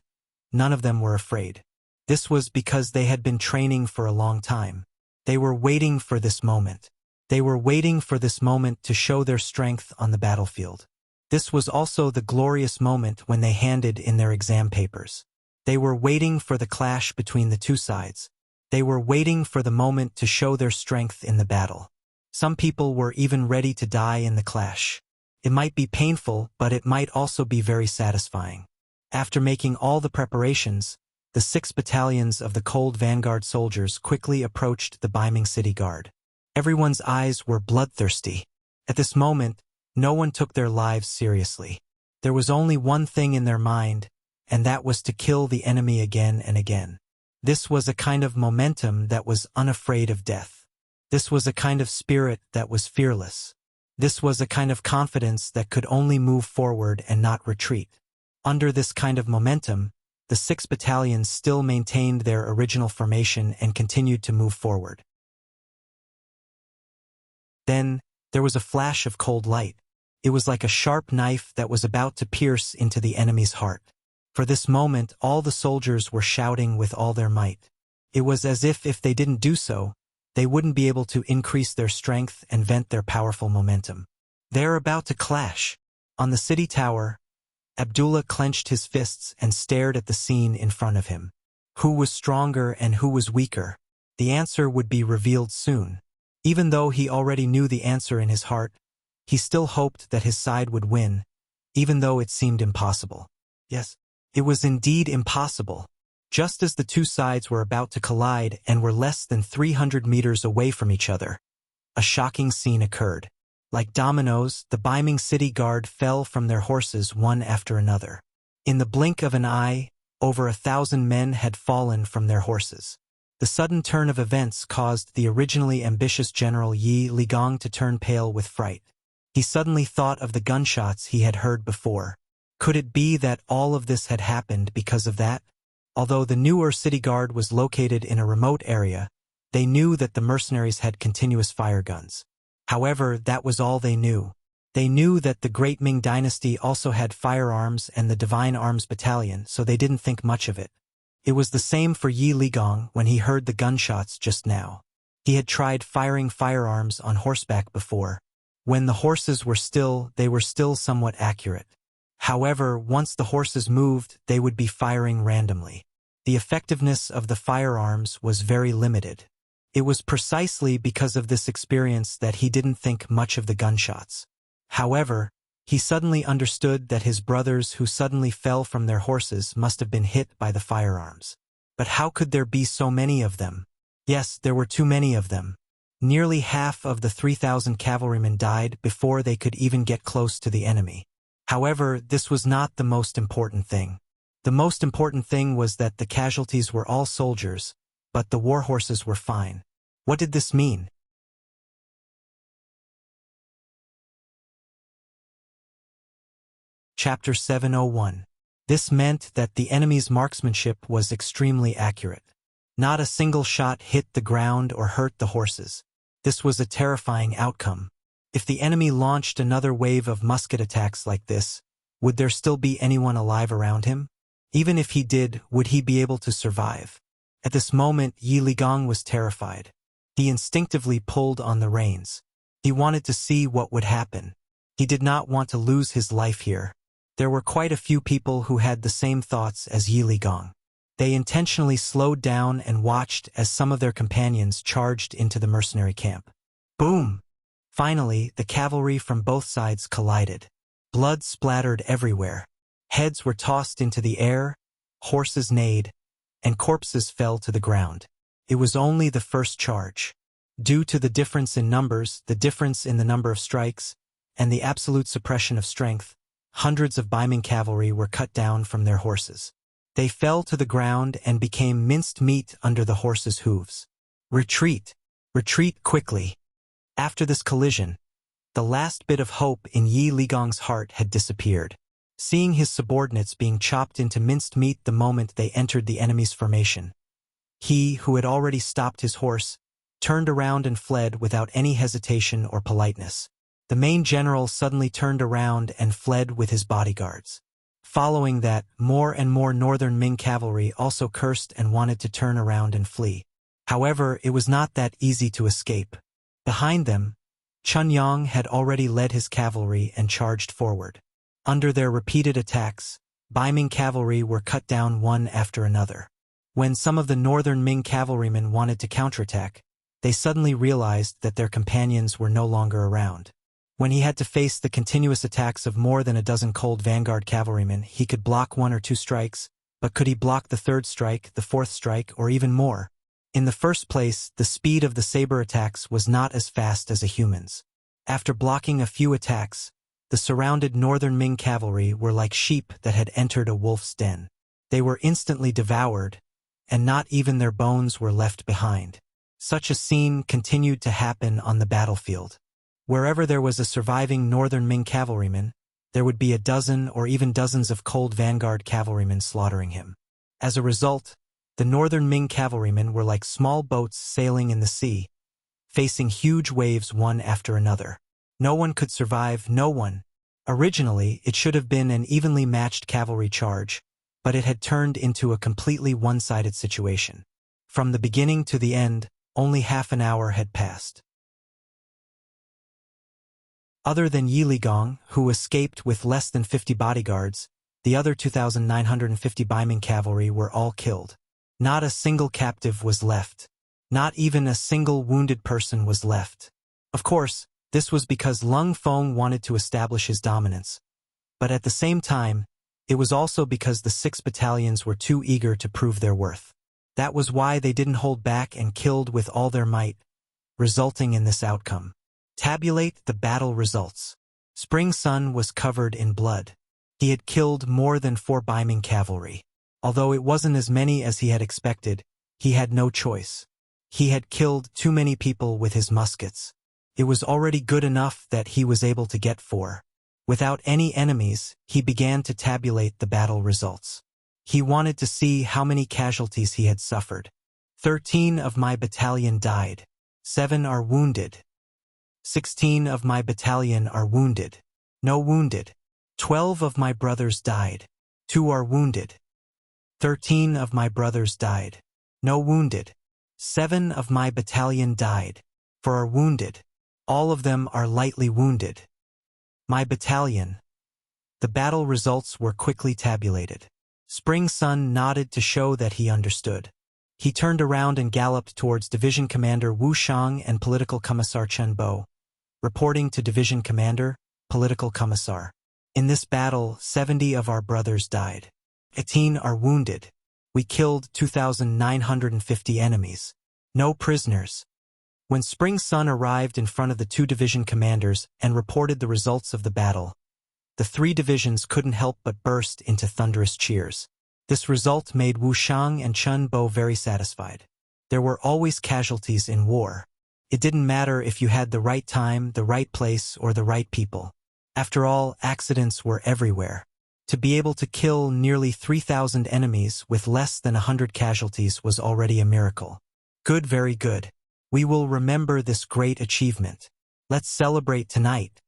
none of them were afraid. This was because they had been training for a long time. They were waiting for this moment. They were waiting for this moment to show their strength on the battlefield. This was also the glorious moment when they handed in their exam papers. They were waiting for the clash between the 2 sides. They were waiting for the moment to show their strength in the battle. Some people were even ready to die in the clash. It might be painful, but it might also be very satisfying. After making all the preparations, the 6 battalions of the cold vanguard soldiers quickly approached the Beiming city guard. Everyone's eyes were bloodthirsty. At this moment, no one took their lives seriously. There was only one thing in their mind, and that was to kill the enemy again and again. This was a kind of momentum that was unafraid of death. This was a kind of spirit that was fearless. This was a kind of confidence that could only move forward and not retreat. Under this kind of momentum, the 6 battalions still maintained their original formation and continued to move forward. Then, there was a flash of cold light. It was like a sharp knife that was about to pierce into the enemy's heart. For this moment, all the soldiers were shouting with all their might. It was as if they didn't do so, they wouldn't be able to increase their strength and vent their powerful momentum. They're about to clash. On the city tower, Abdullah clenched his fists and stared at the scene in front of him. Who was stronger and who was weaker? The answer would be revealed soon. Even though he already knew the answer in his heart, he still hoped that his side would win, even though it seemed impossible. Yes, it was indeed impossible. Just as the 2 sides were about to collide and were less than 300 meters away from each other, a shocking scene occurred. Like dominoes, the Beiming city guard fell from their horses one after another. In the blink of an eye, over 1,000 men had fallen from their horses. The sudden turn of events caused the originally ambitious General Yi Ligong to turn pale with fright. He suddenly thought of the gunshots he had heard before. Could it be that all of this had happened because of that? Although the newer city guard was located in a remote area, they knew that the mercenaries had continuous fire guns. However, that was all they knew. They knew that the Great Ming Dynasty also had firearms and the Divine Arms Battalion, so they didn't think much of it. It was the same for Yi Ligong when he heard the gunshots just now. He had tried firing firearms on horseback before. When the horses were still, they were still somewhat accurate. However, once the horses moved, they would be firing randomly. The effectiveness of the firearms was very limited. It was precisely because of this experience that he didn't think much of the gunshots. However, he suddenly understood that his brothers who suddenly fell from their horses must have been hit by the firearms. But how could there be so many of them? Yes, there were too many of them. Nearly half of the 3,000 cavalrymen died before they could even get close to the enemy. However, this was not the most important thing. The most important thing was that the casualties were all soldiers, but the war horses were fine. What did this mean? Chapter 701. This meant that the enemy's marksmanship was extremely accurate. Not a single shot hit the ground or hurt the horses. This was a terrifying outcome. If the enemy launched another wave of musket attacks like this, would there still be anyone alive around him? Even if he did, would he be able to survive? At this moment, Yi Ligong was terrified. He instinctively pulled on the reins. He wanted to see what would happen. He did not want to lose his life here. There were quite a few people who had the same thoughts as Yi Ligong. They intentionally slowed down and watched as some of their companions charged into the mercenary camp. Boom! Finally, the cavalry from both sides collided. Blood splattered everywhere. Heads were tossed into the air, horses neighed, and corpses fell to the ground. It was only the first charge. Due to the difference in numbers, the difference in the number of strikes, and the absolute suppression of strength, hundreds of Baiming cavalry were cut down from their horses. They fell to the ground and became minced meat under the horses' hooves. Retreat! Retreat quickly! After this collision, the last bit of hope in Yi Ligong's heart had disappeared. Seeing his subordinates being chopped into minced meat the moment they entered the enemy's formation, he, who had already stopped his horse, turned around and fled without any hesitation or politeness. The main general suddenly turned around and fled with his bodyguards. Following that, more and more northern Ming cavalry also cursed and wanted to turn around and flee. However, it was not that easy to escape. Behind them, Chun Yang had already led his cavalry and charged forward. Under their repeated attacks, Baiming cavalry were cut down one after another. When some of the northern Ming cavalrymen wanted to counterattack, they suddenly realized that their companions were no longer around. When he had to face the continuous attacks of more than a dozen cold vanguard cavalrymen, he could block one or two strikes, but could he block the third strike, the fourth strike, or even more? In the first place, the speed of the saber attacks was not as fast as a human's. After blocking a few attacks, the surrounded northern Ming cavalry were like sheep that had entered a wolf's den. They were instantly devoured, and not even their bones were left behind. Such a scene continued to happen on the battlefield. Wherever there was a surviving northern Ming cavalryman, there would be a dozen or even dozens of cold vanguard cavalrymen slaughtering him. As a result, the northern Ming cavalrymen were like small boats sailing in the sea, facing huge waves one after another. No one could survive, no one. Originally, it should have been an evenly matched cavalry charge, but it had turned into a completely one-sided situation. From the beginning to the end, only half an hour had passed. Other than Yi Ligong, who escaped with less than 50 bodyguards, the other 2,950 Baiming cavalry were all killed. Not a single captive was left. Not even a single wounded person was left. Of course, this was because Lung Feng wanted to establish his dominance. But at the same time, it was also because the 6 battalions were too eager to prove their worth. That was why they didn't hold back and killed with all their might, resulting in this outcome. Tabulate the battle results. Spring Sun was covered in blood. He had killed more than 4 Baiming cavalry. Although it wasn't as many as he had expected, he had no choice. He had killed too many people with his muskets. It was already good enough that he was able to get 4. Without any enemies, he began to tabulate the battle results. He wanted to see how many casualties he had suffered. 13 of my battalion died. 7 are wounded. 16 of my battalion are wounded. No wounded. 12 of my brothers died. 2 are wounded. 13 of my brothers died. No wounded. 7 of my battalion died. 4 are wounded. All of them are lightly wounded. My battalion. The battle results were quickly tabulated. Spring Sun nodded to show that he understood. He turned around and galloped towards Division Commander Wu Shang and Political Commissar Chen Bo, reporting to Division Commander, Political Commissar. In this battle, 70 of our brothers died. 18 are wounded. We killed 2,950 enemies. No prisoners. When Spring Sun arrived in front of the two division commanders and reported the results of the battle, the three divisions couldn't help but burst into thunderous cheers. This result made Wuxiang and Chun Bo very satisfied. There were always casualties in war. It didn't matter if you had the right time, the right place, or the right people. After all, accidents were everywhere. To be able to kill nearly 3,000 enemies with less than 100 casualties was already a miracle. Good, very good. We will remember this great achievement. Let's celebrate tonight.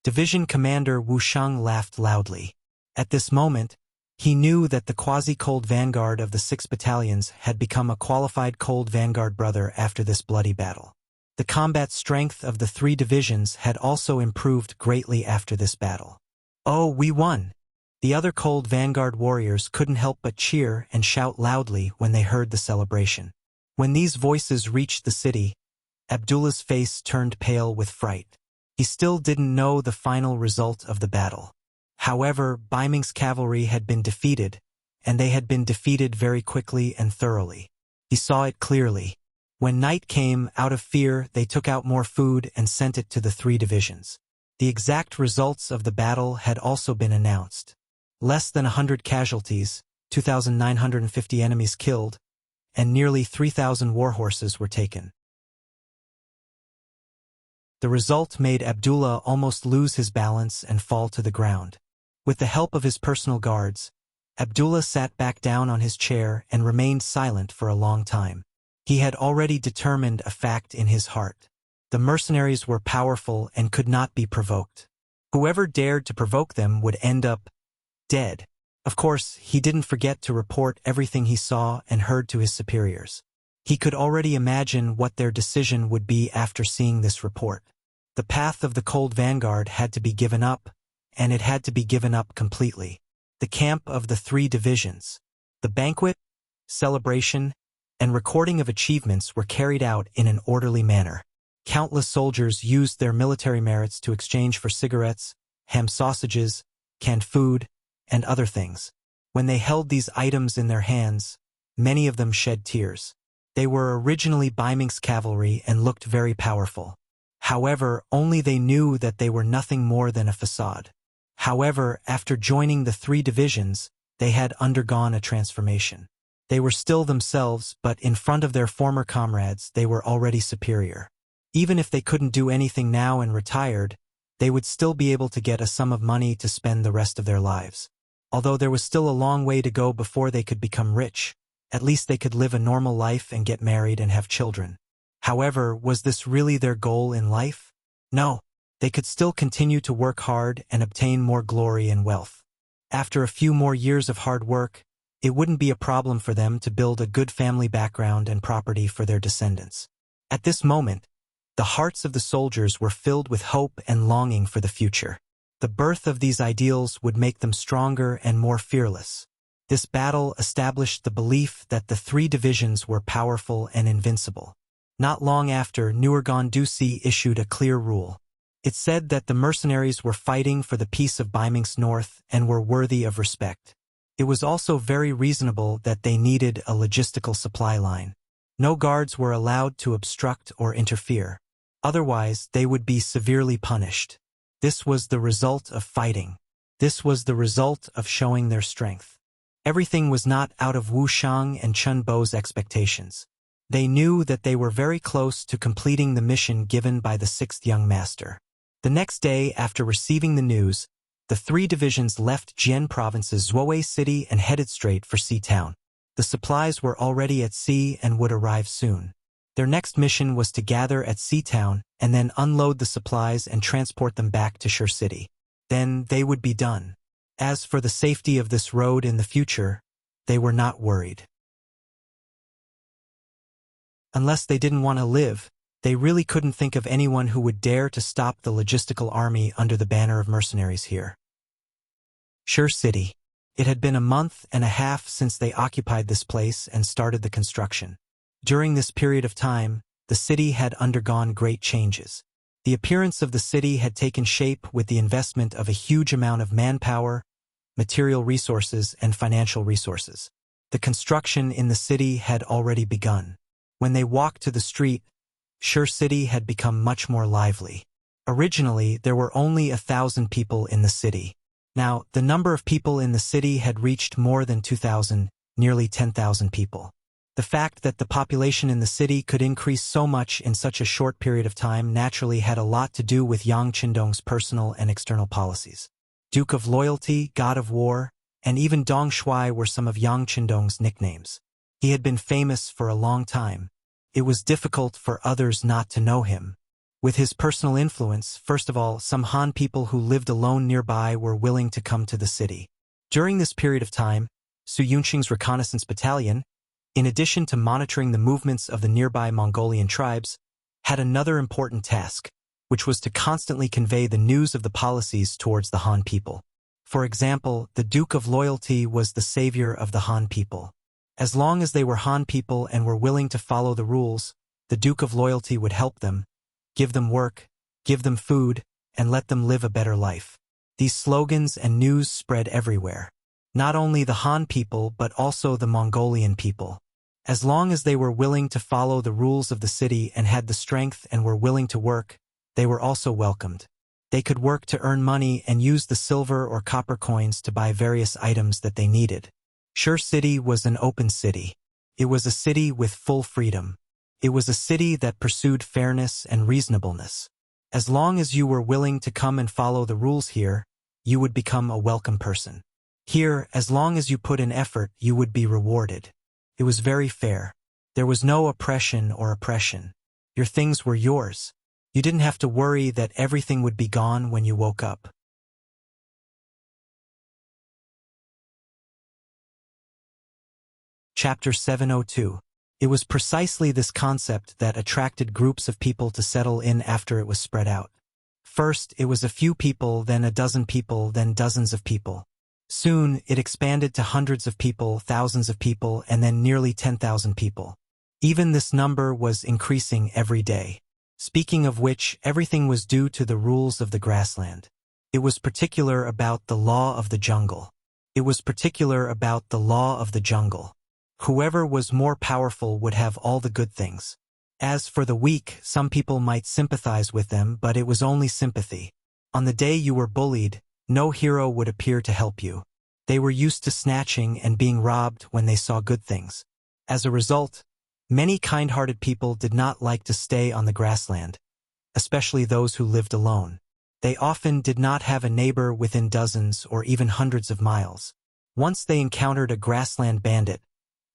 Division Commander Wuxiang laughed loudly. At this moment, he knew that the quasi-cold vanguard of the 6 battalions had become a qualified cold vanguard brother after this bloody battle. The combat strength of the 3 divisions had also improved greatly after this battle. Oh, we won! The other cold vanguard warriors couldn't help but cheer and shout loudly when they heard the celebration. When these voices reached the city, Abdullah's face turned pale with fright. He still didn't know the final result of the battle. However, Baiming's cavalry had been defeated, and they had been defeated very quickly and thoroughly. He saw it clearly. When night came, out of fear, they took out more food and sent it to the 3 divisions. The exact results of the battle had also been announced. Less than 100 casualties, 2,950 enemies killed, and nearly 3,000 war horses were taken. The result made Abdullah almost lose his balance and fall to the ground. With the help of his personal guards, Abdullah sat back down on his chair and remained silent for a long time. He had already determined a fact in his heart. The mercenaries were powerful and could not be provoked. Whoever dared to provoke them would end up dead. Of course, he didn't forget to report everything he saw and heard to his superiors. He could already imagine what their decision would be after seeing this report. The path of the cold vanguard had to be given up, and it had to be given up completely. The camp of the 3 divisions, the banquet, celebration, and recording of achievements were carried out in an orderly manner. Countless soldiers used their military merits to exchange for cigarettes, ham sausages, canned food, and other things. When they held these items in their hands, many of them shed tears. They were originally Baiming's cavalry and looked very powerful. However, only they knew that they were nothing more than a facade. However, after joining the 3 divisions, they had undergone a transformation. They were still themselves, but in front of their former comrades, they were already superior. Even if they couldn't do anything now and retired, they would still be able to get a sum of money to spend the rest of their lives. Although there was still a long way to go before they could become rich, at least they could live a normal life and get married and have children. However, was this really their goal in life? No. They could still continue to work hard and obtain more glory and wealth. After a few more years of hard work, it wouldn't be a problem for them to build a good family background and property for their descendants. At this moment, the hearts of the soldiers were filled with hope and longing for the future. The birth of these ideals would make them stronger and more fearless. This battle established the belief that the 3 divisions were powerful and invincible. Not long after, Nuergon Dusi issued a clear rule. It said that the mercenaries were fighting for the peace of Baiming's north and were worthy of respect. It was also very reasonable that they needed a logistical supply line. No guards were allowed to obstruct or interfere. Otherwise, they would be severely punished. This was the result of fighting. This was the result of showing their strength. Everything was not out of Wuxiang and Chun Bo's expectations. They knew that they were very close to completing the mission given by the 6th young master. The next day, after receiving the news, the 3 divisions left Jian Province's Zhuowei city and headed straight for Sea Town. The supplies were already at sea and would arrive soon. Their next mission was to gather at Sea Town and then unload the supplies and transport them back to Shur City. Then they would be done. As for the safety of this road in the future, they were not worried. Unless they didn't want to live, they really couldn't think of anyone who would dare to stop the logistical army under the banner of mercenaries here. Shur City. It had been a month and a half since they occupied this place and started the construction. During this period of time, the city had undergone great changes. The appearance of the city had taken shape with the investment of a huge amount of manpower, material resources, and financial resources. The construction in the city had already begun. When they walked to the street, Shi City had become much more lively. Originally, there were only 1,000 people in the city. Now, the number of people in the city had reached more than 2,000, nearly 10,000 people. The fact that the population in the city could increase so much in such a short period of time naturally had a lot to do with Yang Qindong's personal and external policies. Duke of Loyalty, God of War, and even Dong Shui were some of Yang Qindong's nicknames. He had been famous for a long time. It was difficult for others not to know him. With his personal influence, first of all, some Han people who lived alone nearby were willing to come to the city. During this period of time, Su Yunqing's reconnaissance battalion, in addition to monitoring the movements of the nearby Mongolian tribes, had another important task, which was to constantly convey the news of the policies towards the Han people. For example, the Duke of Loyalty was the savior of the Han people. As long as they were Han people and were willing to follow the rules, the Duke of Loyalty would help them, give them work, give them food, and let them live a better life. These slogans and news spread everywhere. Not only the Han people but also the Mongolian people. As long as they were willing to follow the rules of the city and had the strength and were willing to work, they were also welcomed. They could work to earn money and use the silver or copper coins to buy various items that they needed. Shi City was an open city. It was a city with full freedom. It was a city that pursued fairness and reasonableness. As long as you were willing to come and follow the rules here, you would become a welcome person. Here, as long as you put in effort, you would be rewarded. It was very fair. There was no oppression or oppression. Your things were yours. You didn't have to worry that everything would be gone when you woke up. Chapter 702. It was precisely this concept that attracted groups of people to settle in after it was spread out. First, it was a few people, then a dozen people, then dozens of people. Soon, it expanded to hundreds of people, thousands of people, and then nearly 10,000 people. Even this number was increasing every day. Speaking of which, everything was due to the rules of the grassland. It was particular about the law of the jungle. It was particular about the law of the jungle. Whoever was more powerful would have all the good things. As for the weak, some people might sympathize with them, but it was only sympathy. On the day you were bullied, no hero would appear to help you. They were used to snatching and being robbed when they saw good things. As a result, many kind-hearted people did not like to stay on the grassland, especially those who lived alone. They often did not have a neighbor within dozens or even hundreds of miles. Once they encountered a grassland bandit,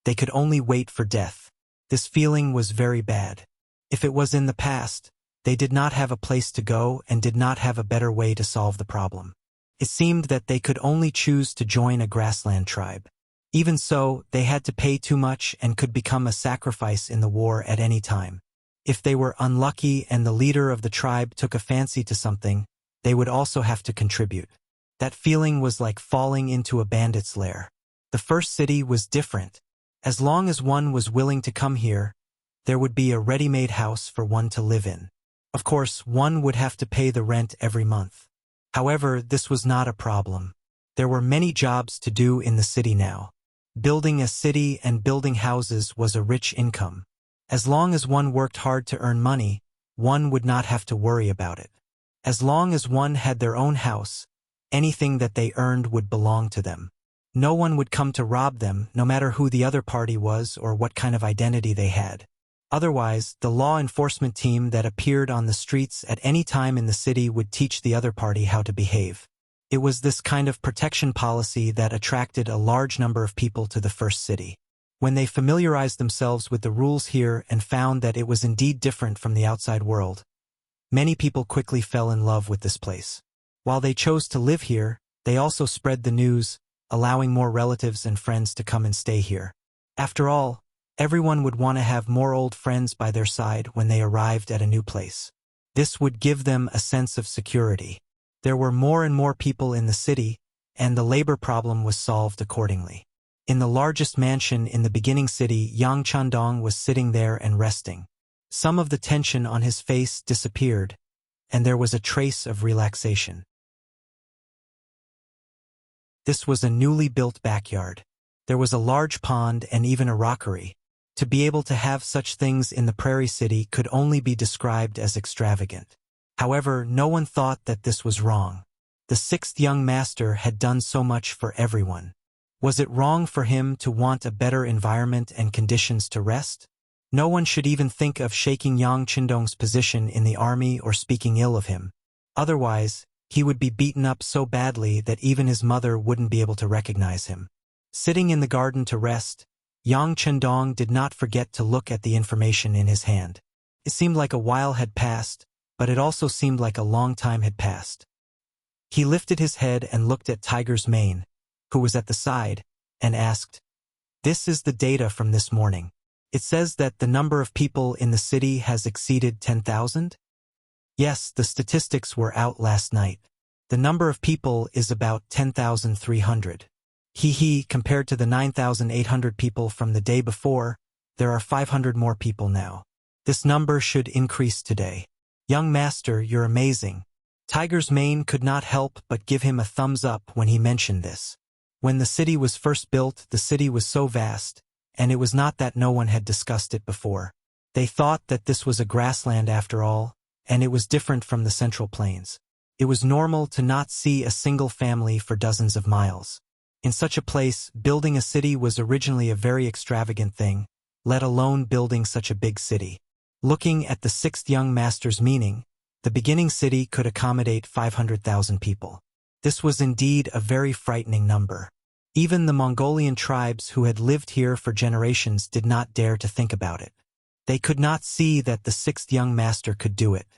they could only wait for death. This feeling was very bad. If it was in the past, they did not have a place to go and did not have a better way to solve the problem. It seemed that they could only choose to join a grassland tribe. Even so, they had to pay too much and could become a sacrifice in the war at any time. If they were unlucky and the leader of the tribe took a fancy to something, they would also have to contribute. That feeling was like falling into a bandit's lair. The first city was different. As long as one was willing to come here, there would be a ready-made house for one to live in. Of course, one would have to pay the rent every month. However, this was not a problem. There were many jobs to do in the city now. Building a city and building houses was a rich income. As long as one worked hard to earn money, one would not have to worry about it. As long as one had their own house, anything that they earned would belong to them. No one would come to rob them, no matter who the other party was or what kind of identity they had. Otherwise, the law enforcement team that appeared on the streets at any time in the city would teach the other party how to behave. It was this kind of protection policy that attracted a large number of people to the first city. When they familiarized themselves with the rules here and found that it was indeed different from the outside world, many people quickly fell in love with this place. While they chose to live here, they also spread the news, allowing more relatives and friends to come and stay here. After all, everyone would want to have more old friends by their side when they arrived at a new place. This would give them a sense of security. There were more and more people in the city, and the labor problem was solved accordingly. In the largest mansion in the beginning city, Yang Chandong was sitting there and resting. Some of the tension on his face disappeared, and there was a trace of relaxation. This was a newly built backyard. There was a large pond and even a rockery. To be able to have such things in the prairie city could only be described as extravagant. However, no one thought that this was wrong. The sixth young master had done so much for everyone. Was it wrong for him to want a better environment and conditions to rest? No one should even think of shaking Yang Qindong's position in the army or speaking ill of him. Otherwise, he would be beaten up so badly that even his mother wouldn't be able to recognize him. Sitting in the garden to rest, Yang Qindong did not forget to look at the information in his hand. It seemed like a while had passed, but it also seemed like a long time had passed. He lifted his head and looked at Tiger's Mane, who was at the side, and asked, "This is the data from this morning. It says that the number of people in the city has exceeded 10,000? Yes, the statistics were out last night. The number of people is about 10,300. Compared to the 9,800 people from the day before, there are 500 more people now. This number should increase today. Young master, you're amazing." Tiger's Mane could not help but give him a thumbs up when he mentioned this. When the city was first built, the city was so vast, and it was not that no one had discussed it before. They thought that this was a grassland after all, and it was different from the Central Plains. It was normal to not see a single family for dozens of miles. In such a place, building a city was originally a very extravagant thing, let alone building such a big city. Looking at the sixth young master's meaning, the beginning city could accommodate 500,000 people. This was indeed a very frightening number. Even the Mongolian tribes who had lived here for generations did not dare to think about it. They could not see that the sixth young master could do it.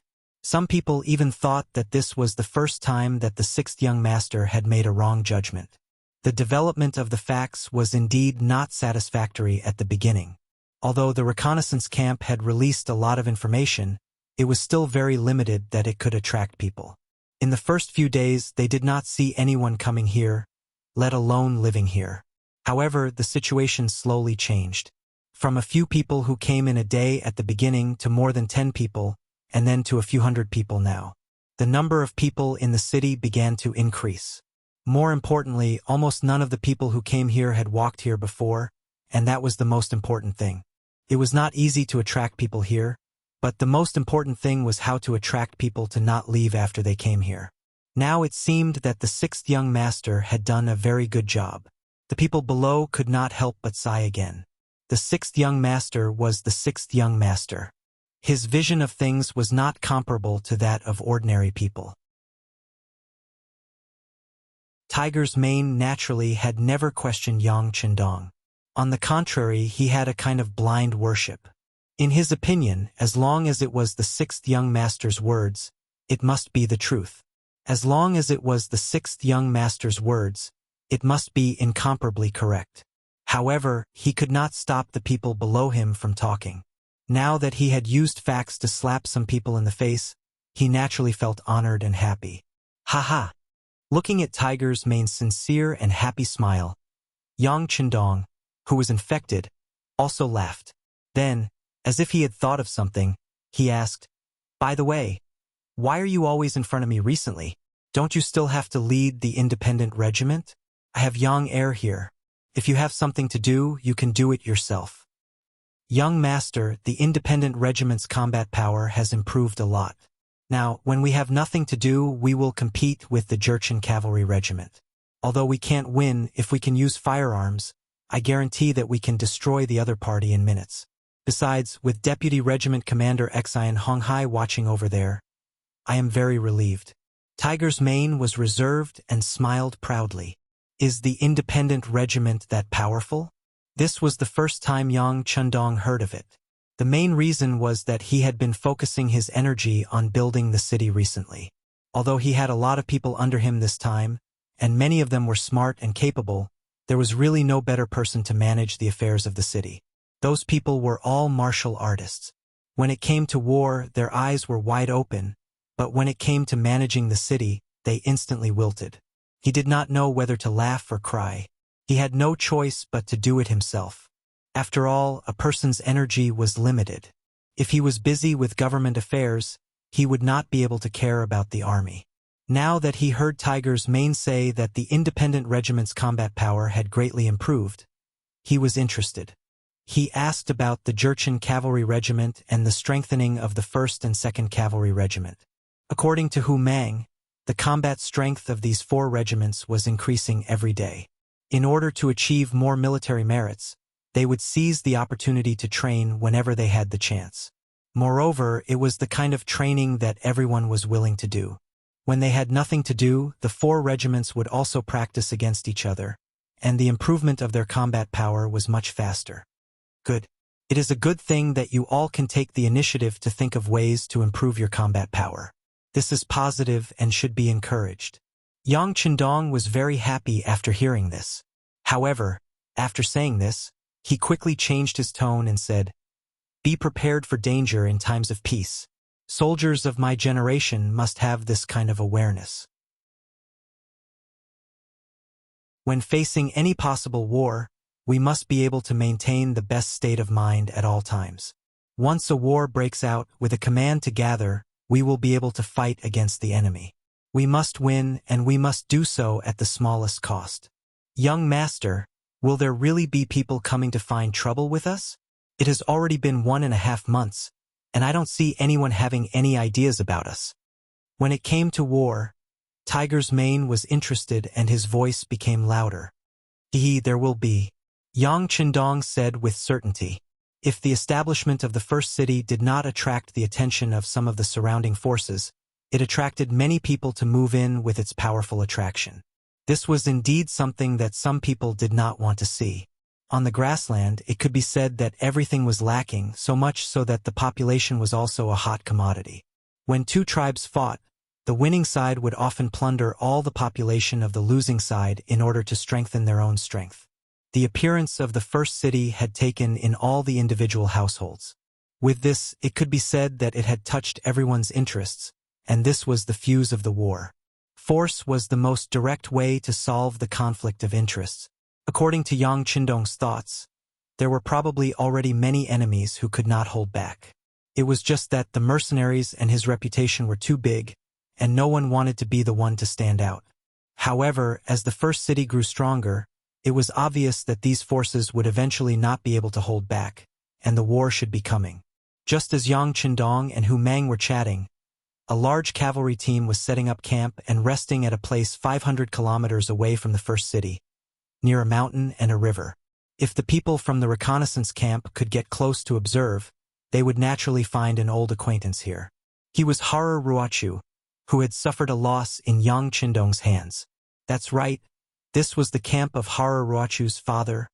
Some people even thought that this was the first time that the sixth young master had made a wrong judgment. The development of the facts was indeed not satisfactory at the beginning. Although the reconnaissance camp had released a lot of information, it was still very limited that it could attract people. In the first few days, they did not see anyone coming here, let alone living here. However, the situation slowly changed. From a few people who came in a day at the beginning to more than 10 people, and then to a few hundred people now. The number of people in the city began to increase. More importantly, almost none of the people who came here had walked here before, and that was the most important thing. It was not easy to attract people here, but the most important thing was how to attract people to not leave after they came here. Now it seemed that the sixth young master had done a very good job. The people below could not help but sigh again. The sixth young master was the sixth young master. His vision of things was not comparable to that of ordinary people. Tiger's Mane naturally had never questioned Yang Qindong. On the contrary, he had a kind of blind worship. In his opinion, as long as it was the sixth young master's words, it must be the truth. As long as it was the sixth young master's words, it must be incomparably correct. However, he could not stop the people below him from talking. Now that he had used facts to slap some people in the face, he naturally felt honored and happy. Ha! Looking at Tiger's Mane's sincere and happy smile, Yang Qindong, who was infected, also laughed. Then, as if he had thought of something, he asked, "By the way, why are you always in front of me recently? Don't you still have to lead the independent regiment? I have young heir here. If you have something to do, you can do it yourself." Young master, the independent regiment's combat power has improved a lot. Now, when we have nothing to do, we will compete with the Jurchen cavalry regiment. Although we can't win, if we can use firearms, I guarantee that we can destroy the other party in minutes. Besides, with Deputy Regiment Commander Xian Honghai watching over there, I am very relieved. Tiger's Mane was reserved and smiled proudly. Is the independent regiment that powerful? This was the first time Yang Qindong heard of it. The main reason was that he had been focusing his energy on building the city recently. Although he had a lot of people under him this time, and many of them were smart and capable, there was really no better person to manage the affairs of the city. Those people were all martial artists. When it came to war, their eyes were wide open, but when it came to managing the city, they instantly wilted. He did not know whether to laugh or cry. He had no choice but to do it himself. After all, a person's energy was limited. If he was busy with government affairs, he would not be able to care about the army. Now that he heard Tiger's Mane say that the independent regiment's combat power had greatly improved, he was interested. He asked about the Jurchen Cavalry Regiment and the strengthening of the 1st and 2nd Cavalry Regiment. According to Hu Mang, the combat strength of these 4 regiments was increasing every day. In order to achieve more military merits, they would seize the opportunity to train whenever they had the chance. Moreover, it was the kind of training that everyone was willing to do. When they had nothing to do, the 4 regiments would also practice against each other, and the improvement of their combat power was much faster. Good. It is a good thing that you all can take the initiative to think of ways to improve your combat power. This is positive and should be encouraged. Yang Qindong was very happy after hearing this. However, after saying this, he quickly changed his tone and said, "Be prepared for danger in times of peace. Soldiers of my generation must have this kind of awareness. When facing any possible war, we must be able to maintain the best state of mind at all times. Once a war breaks out with a command to gather, we will be able to fight against the enemy. We must win, and we must do so at the smallest cost. Young master, will there really be people coming to find trouble with us? It has already been 1.5 months, and I don't see anyone having any ideas about us." When it came to war, Tiger's mane was interested and his voice became louder. There will be," Yang Qindong said with certainty. If the establishment of the first city did not attract the attention of some of the surrounding forces, it attracted many people to move in with its powerful attraction. This was indeed something that some people did not want to see. On the grassland, it could be said that everything was lacking, so much so that the population was also a hot commodity. When 2 tribes fought, the winning side would often plunder all the population of the losing side in order to strengthen their own strength. The appearance of the first city had taken in all the individual households. With this, it could be said that it had touched everyone's interests, and this was the fuse of the war. Force was the most direct way to solve the conflict of interests. According to Yang Qindong's thoughts, there were probably already many enemies who could not hold back. It was just that the mercenaries and his reputation were too big, and no one wanted to be the one to stand out. However, as the first city grew stronger, it was obvious that these forces would eventually not be able to hold back, and the war should be coming. Just as Yang Qindong and Hu Mang were chatting, a large cavalry team was setting up camp and resting at a place 500 kilometers away from the first city, near a mountain and a river. If the people from the reconnaissance camp could get close to observe, they would naturally find an old acquaintance here. He was Hara Ruachu, who had suffered a loss in Yang Qindong's hands. That's right, this was the camp of Hara Ruachu's father,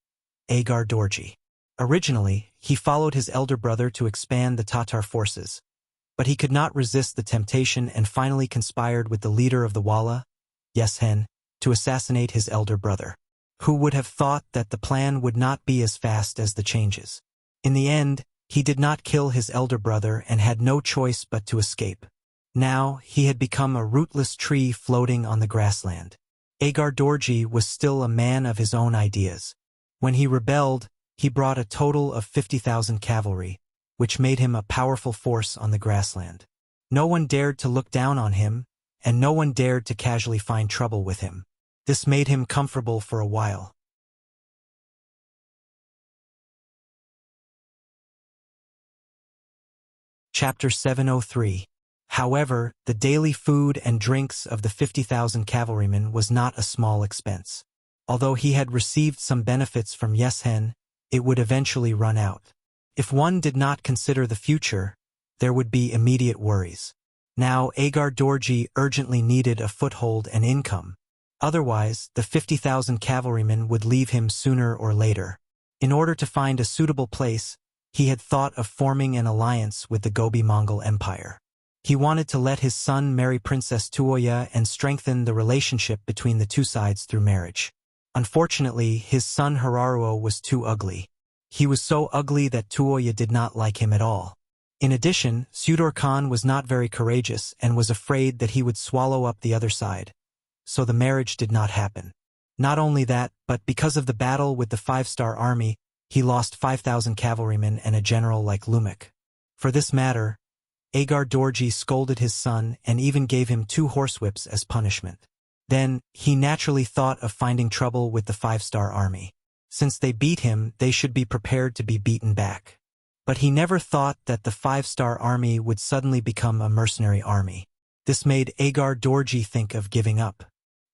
Agar Dorji. Originally, he followed his elder brother to expand the Tatar forces, but he could not resist the temptation and finally conspired with the leader of the Walla, Yeshen, to assassinate his elder brother. Who would have thought that the plan would not be as fast as the changes? In the end, he did not kill his elder brother and had no choice but to escape. Now, he had become a rootless tree floating on the grassland. Agar Dorji was still a man of his own ideas. When he rebelled, he brought a total of 50,000 cavalry, which made him a powerful force on the grassland. No one dared to look down on him, and no one dared to casually find trouble with him. This made him comfortable for a while. Chapter 703. However, the daily food and drinks of the 50,000 cavalrymen was not a small expense. Although he had received some benefits from Yeshen, it would eventually run out. If one did not consider the future, there would be immediate worries. Now Agar Dorji urgently needed a foothold and income. Otherwise, the 50,000 cavalrymen would leave him sooner or later. In order to find a suitable place, he had thought of forming an alliance with the Gobi Mongol Empire. He wanted to let his son marry Princess Tuoya and strengthen the relationship between the two sides through marriage. Unfortunately, his son Hararuo was too ugly. He was so ugly that Tuoya did not like him at all. In addition, Sudor Khan was not very courageous and was afraid that he would swallow up the other side. So the marriage did not happen. Not only that, but because of the battle with the 5-star army, he lost 5,000 cavalrymen and a general like Lumak. For this matter, Agar Dorji scolded his son and even gave him 2 horsewhips as punishment. Then, he naturally thought of finding trouble with the 5-star army. Since they beat him, they should be prepared to be beaten back. But he never thought that the 5-star army would suddenly become a mercenary army. This made Agar Dorji think of giving up.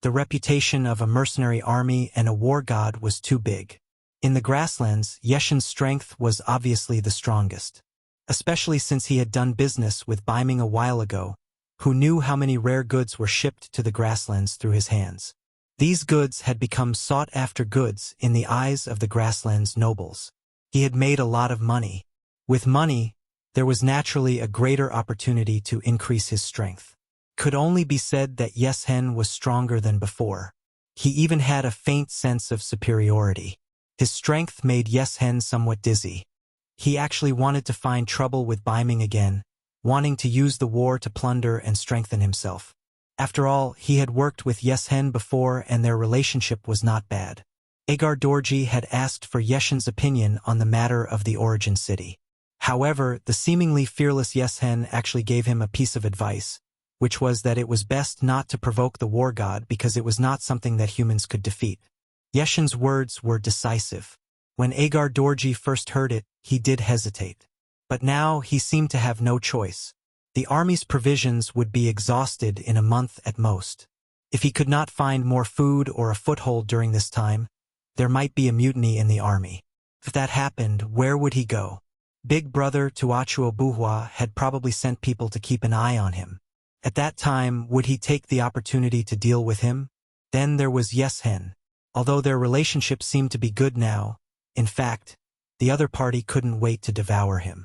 The reputation of a mercenary army and a war god was too big. In the grasslands, Yeshin's strength was obviously the strongest. Especially since he had done business with Baiming a while ago, who knew how many rare goods were shipped to the grasslands through his hands. These goods had become sought-after goods in the eyes of the grasslands nobles. He had made a lot of money. With money, there was naturally a greater opportunity to increase his strength. Could only be said that Yeshen was stronger than before. He even had a faint sense of superiority. His strength made Yeshen somewhat dizzy. He actually wanted to find trouble with Baiming again, wanting to use the war to plunder and strengthen himself. After all, he had worked with Yeshen before and their relationship was not bad. Agar Dorji had asked for Yeshen's opinion on the matter of the origin city. However, the seemingly fearless Yeshen actually gave him a piece of advice, which was that it was best not to provoke the war god because it was not something that humans could defeat. Yeshen's words were decisive. When Agar Dorji first heard it, he did hesitate. But now he seemed to have no choice. The army's provisions would be exhausted in a month at most. If he could not find more food or a foothold during this time, there might be a mutiny in the army. If that happened, where would he go? Big brother Tuachuo Buhua had probably sent people to keep an eye on him. At that time, would he take the opportunity to deal with him? Then there was Yeshen. Although their relationship seemed to be good now, in fact, the other party couldn't wait to devour him.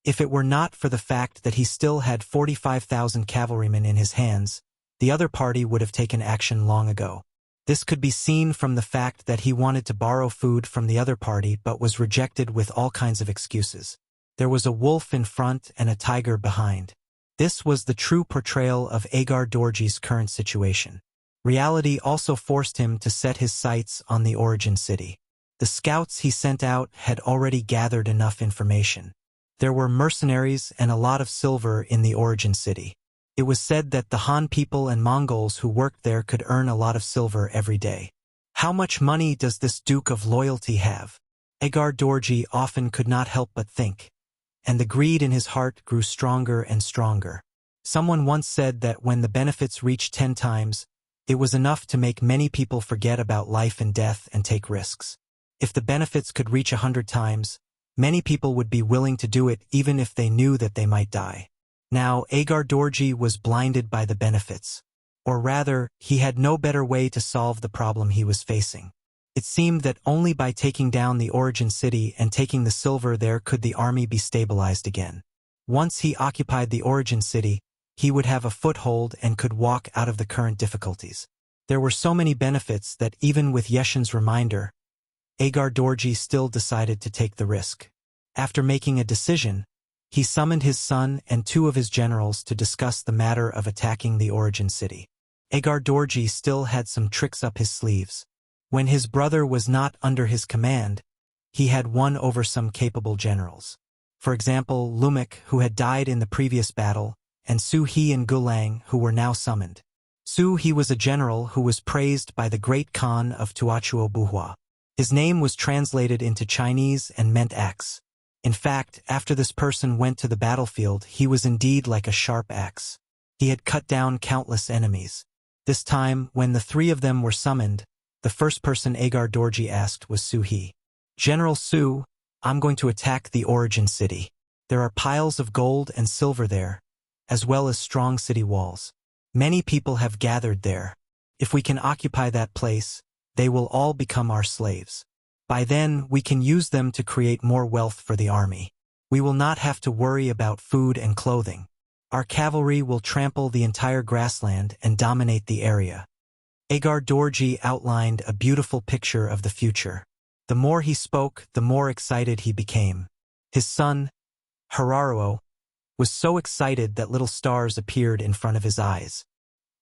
If it were not for the fact that he still had 45,000 cavalrymen in his hands, the other party would have taken action long ago. This could be seen from the fact that he wanted to borrow food from the other party but was rejected with all kinds of excuses. There was a wolf in front and a tiger behind. This was the true portrayal of Agar Dorji's current situation. Reality also forced him to set his sights on the origin city. The scouts he sent out had already gathered enough information. There were mercenaries and a lot of silver in the origin city. It was said that the Han people and Mongols who worked there could earn a lot of silver every day. How much money does this Duke of Loyalty have? Agar Dorji often could not help but think, and the greed in his heart grew stronger and stronger. Someone once said that when the benefits reached 10 times, it was enough to make many people forget about life and death and take risks. If the benefits could reach 100 times, many people would be willing to do it even if they knew that they might die. Now, Agar Dorji was blinded by the benefits. Or rather, he had no better way to solve the problem he was facing. It seemed that only by taking down the origin city and taking the silver there could the army be stabilized again. Once he occupied the origin city, he would have a foothold and could walk out of the current difficulties. There were so many benefits that even with Yeshen's reminder, Agar Dorji still decided to take the risk. After making a decision, he summoned his son and 2 of his generals to discuss the matter of attacking the origin city. Agar Dorji still had some tricks up his sleeves. When his brother was not under his command, he had won over some capable generals. For example, Lumik, who had died in the previous battle, and Su He and Gulang, who were now summoned. Su He was a general who was praised by the great Khan of Tuachuo Buhua. His name was translated into Chinese and meant axe. In fact, after this person went to the battlefield, he was indeed like a sharp axe. He had cut down countless enemies. This time, when the 3 of them were summoned, the first person Agar Dorji asked was Su He. General Su, I'm going to attack the origin city. There are piles of gold and silver there, as well as strong city walls. Many people have gathered there. If we can occupy that place, they will all become our slaves. By then, we can use them to create more wealth for the army. We will not have to worry about food and clothing. Our cavalry will trample the entire grassland and dominate the area. Agar Dorji outlined a beautiful picture of the future. The more he spoke, the more excited he became. His son, Hararuo, was so excited that little stars appeared in front of his eyes.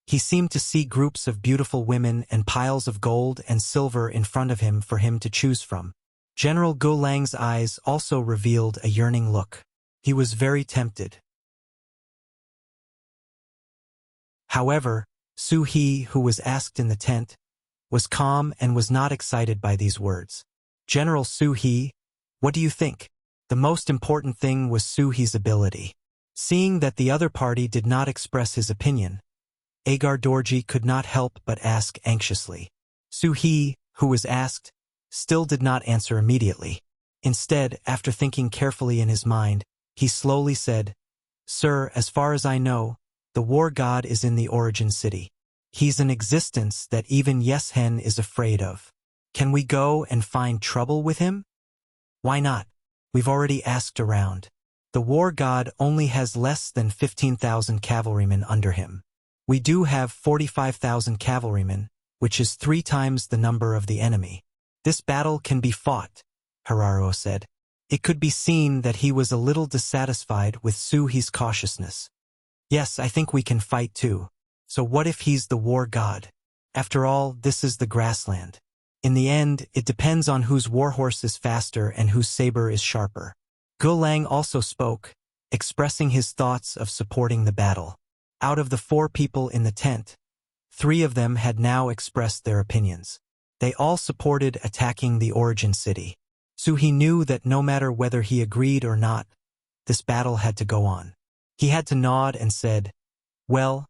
He seemed to see groups of beautiful women and piles of gold and silver in front of him for him to choose from. General Gulang's eyes also revealed a yearning look. He was very tempted. However, Su He, who was asked in the tent, was calm and was not excited by these words. General Su He, what do you think? The most important thing was Su He's ability. Seeing that the other party did not express his opinion, Agar Dorji could not help but ask anxiously. Su He, who was asked, still did not answer immediately. Instead, after thinking carefully in his mind, he slowly said, Sir, as far as I know, the war god is in the origin city. He's an existence that even Yeshen is afraid of. Can we go and find trouble with him? Why not? We've already asked around. The war god only has less than 15,000 cavalrymen under him. We do have 45,000 cavalrymen, which is 3 times the number of the enemy. This battle can be fought, Hiraruo said. It could be seen that he was a little dissatisfied with Su He's cautiousness. Yes, I think we can fight too. So what if he's the war god? After all, this is the grassland. In the end, it depends on whose warhorse is faster and whose saber is sharper. Gulang also spoke, expressing his thoughts of supporting the battle. Out of the 4 people in the tent, 3 of them had now expressed their opinions. They all supported attacking the origin city. Su He knew that no matter whether he agreed or not, this battle had to go on. He had to nod and said, Well,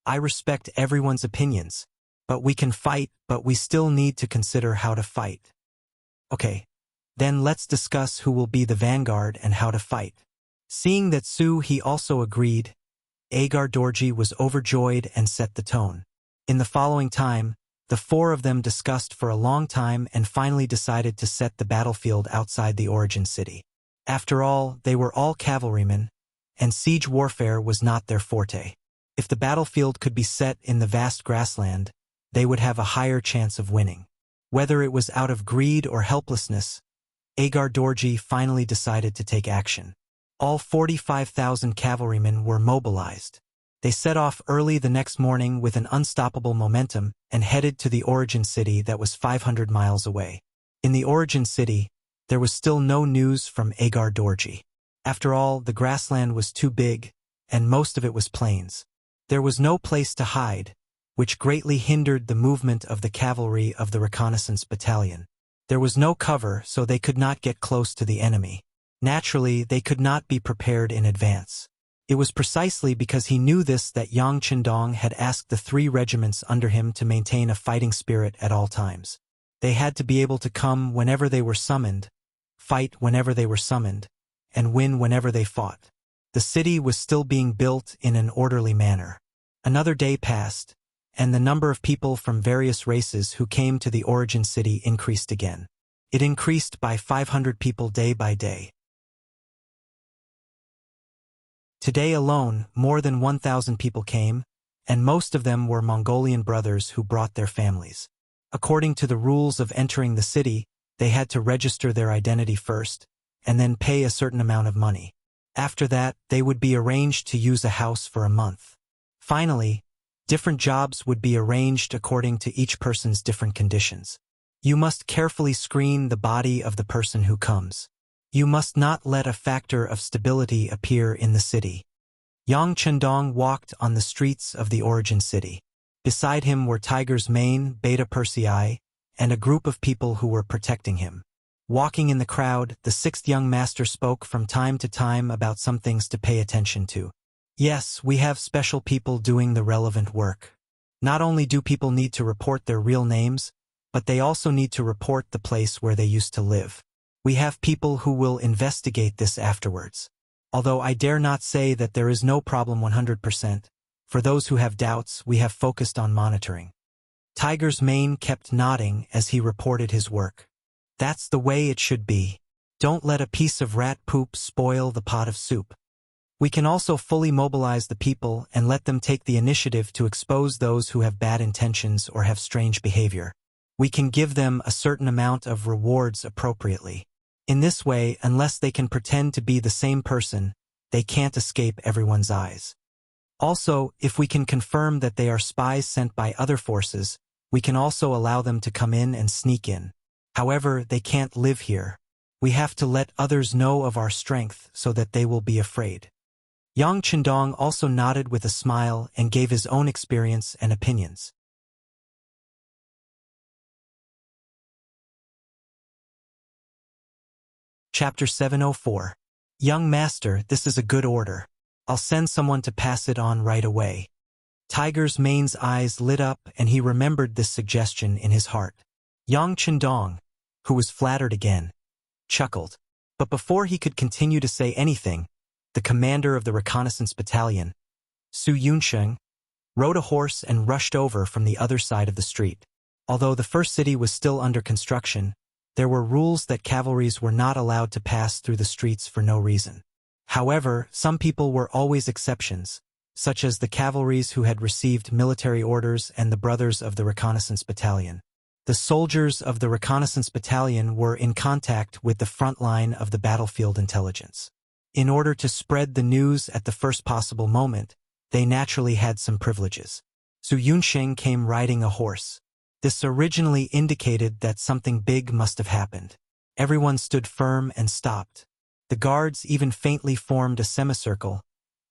I respect everyone's opinions, but we can fight, but we still need to consider how to fight. Okay, then let's discuss who will be the vanguard and how to fight. Seeing that Su He also agreed, Agar Dorji was overjoyed and set the tone. In the following time, the 4 of them discussed for a long time and finally decided to set the battlefield outside the origin city. After all, they were all cavalrymen, and siege warfare was not their forte. If the battlefield could be set in the vast grassland, they would have a higher chance of winning. Whether it was out of greed or helplessness, Agar Dorji finally decided to take action. All 45,000 cavalrymen were mobilized. They set off early the next morning with an unstoppable momentum and headed to the origin city that was 500 miles away. In the origin city, there was still no news from Agar Dorji. After all, the grassland was too big, and most of it was plains. There was no place to hide, which greatly hindered the movement of the cavalry of the reconnaissance battalion. There was no cover, so they could not get close to the enemy. Naturally, they could not be prepared in advance. It was precisely because he knew this that Yang Qindong had asked the 3 regiments under him to maintain a fighting spirit at all times. They had to be able to come whenever they were summoned, fight whenever they were summoned, and win whenever they fought. The city was still being built in an orderly manner. Another day passed, and the number of people from various races who came to the origin city increased again. It increased by 500 people day by day. Today alone, more than 1,000 people came, and most of them were Mongolian brothers who brought their families. According to the rules of entering the city, they had to register their identity first, and then pay a certain amount of money. After that, they would be arranged to use a house for a month. Finally, different jobs would be arranged according to each person's different conditions. You must carefully screen the body of the person who comes. You must not let a factor of stability appear in the city. Yang Qindong walked on the streets of the origin city. Beside him were Tiger's Mane, Beta Persei, and a group of people who were protecting him. Walking in the crowd, the 6th young master spoke from time to time about some things to pay attention to. Yes, we have special people doing the relevant work. Not only do people need to report their real names, but they also need to report the place where they used to live. We have people who will investigate this afterwards. Although I dare not say that there is no problem 100%, for those who have doubts, we have focused on monitoring. Tiger's Mane kept nodding as he reported his work. That's the way it should be. Don't let a piece of rat poop spoil the pot of soup. We can also fully mobilize the people and let them take the initiative to expose those who have bad intentions or have strange behavior. We can give them a certain amount of rewards appropriately. In this way, unless they can pretend to be the same person, they can't escape everyone's eyes. Also, if we can confirm that they are spies sent by other forces, we can also allow them to come in and sneak in. However, they can't live here. We have to let others know of our strength so that they will be afraid. Yang Qindong also nodded with a smile and gave his own experience and opinions. Chapter 704. Young master, this is a good order. I'll send someone to pass it on right away. Tiger's Mane's eyes lit up and he remembered this suggestion in his heart. Yang Chendong, who was flattered again, chuckled. But before he could continue to say anything, the commander of the reconnaissance battalion, Su Yunsheng, rode a horse and rushed over from the other side of the street. Although the first city was still under construction, there were rules that cavalries were not allowed to pass through the streets for no reason. However, some people were always exceptions, such as the cavalries who had received military orders and the brothers of the reconnaissance battalion. The soldiers of the reconnaissance battalion were in contact with the front line of the battlefield intelligence. In order to spread the news at the first possible moment, they naturally had some privileges. Su Yunsheng came riding a horse. This originally indicated that something big must have happened. Everyone stood firm and stopped. The guards even faintly formed a semicircle,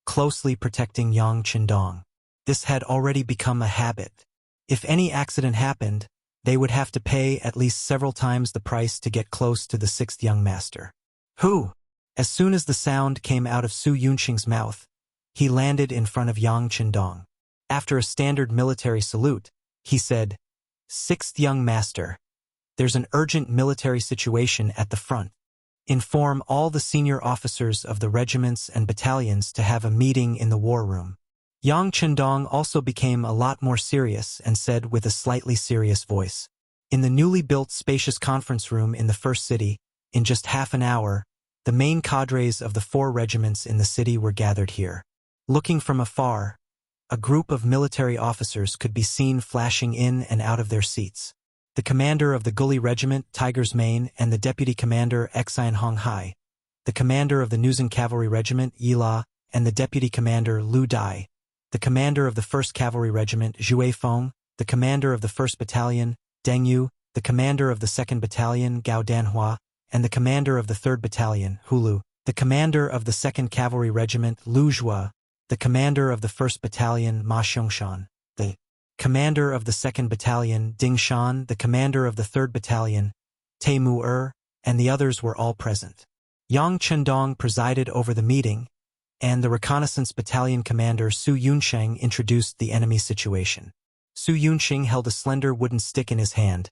closely protecting Yang Chendong. This had already become a habit. If any accident happened, they would have to pay at least several times the price to get close to the sixth young master. Who? As soon as the sound came out of Su Yunsheng's mouth, he landed in front of Yang Chendong. After a standard military salute, he said, "Sixth young master, there's an urgent military situation at the front. Inform all the senior officers of the regiments and battalions to have a meeting in the war room." Yang Chendong also became a lot more serious and said with a slightly serious voice, "In the newly built spacious conference room in the first city, in just half an hour, the main cadres of the 4 regiments in the city were gathered here." Looking from afar, a group of military officers could be seen flashing in and out of their seats. The commander of the Gully Regiment, Tiger's Mane, and the deputy commander, Xian Honghai, the commander of the Nuzhen Cavalry Regiment, Yila, and the deputy commander, Lu Dai, the commander of the 1st Cavalry Regiment, Zhuai Feng, the commander of the 1st Battalion, Deng Yu, the commander of the 2nd Battalion, Gao Danhua, and the commander of the 3rd Battalion, Hulu, the commander of the 2nd Cavalry Regiment, Lu Zhua, the commander of the 1st Battalion, Ma Xingshan, the commander of the 2nd Battalion, Ding Shan, the commander of the 3rd Battalion, Tai Mu and the others were all present. Yang Chendong presided over the meeting, and the reconnaissance battalion commander Su Yunsheng introduced the enemy situation. Su Yunsheng held a slender wooden stick in his hand,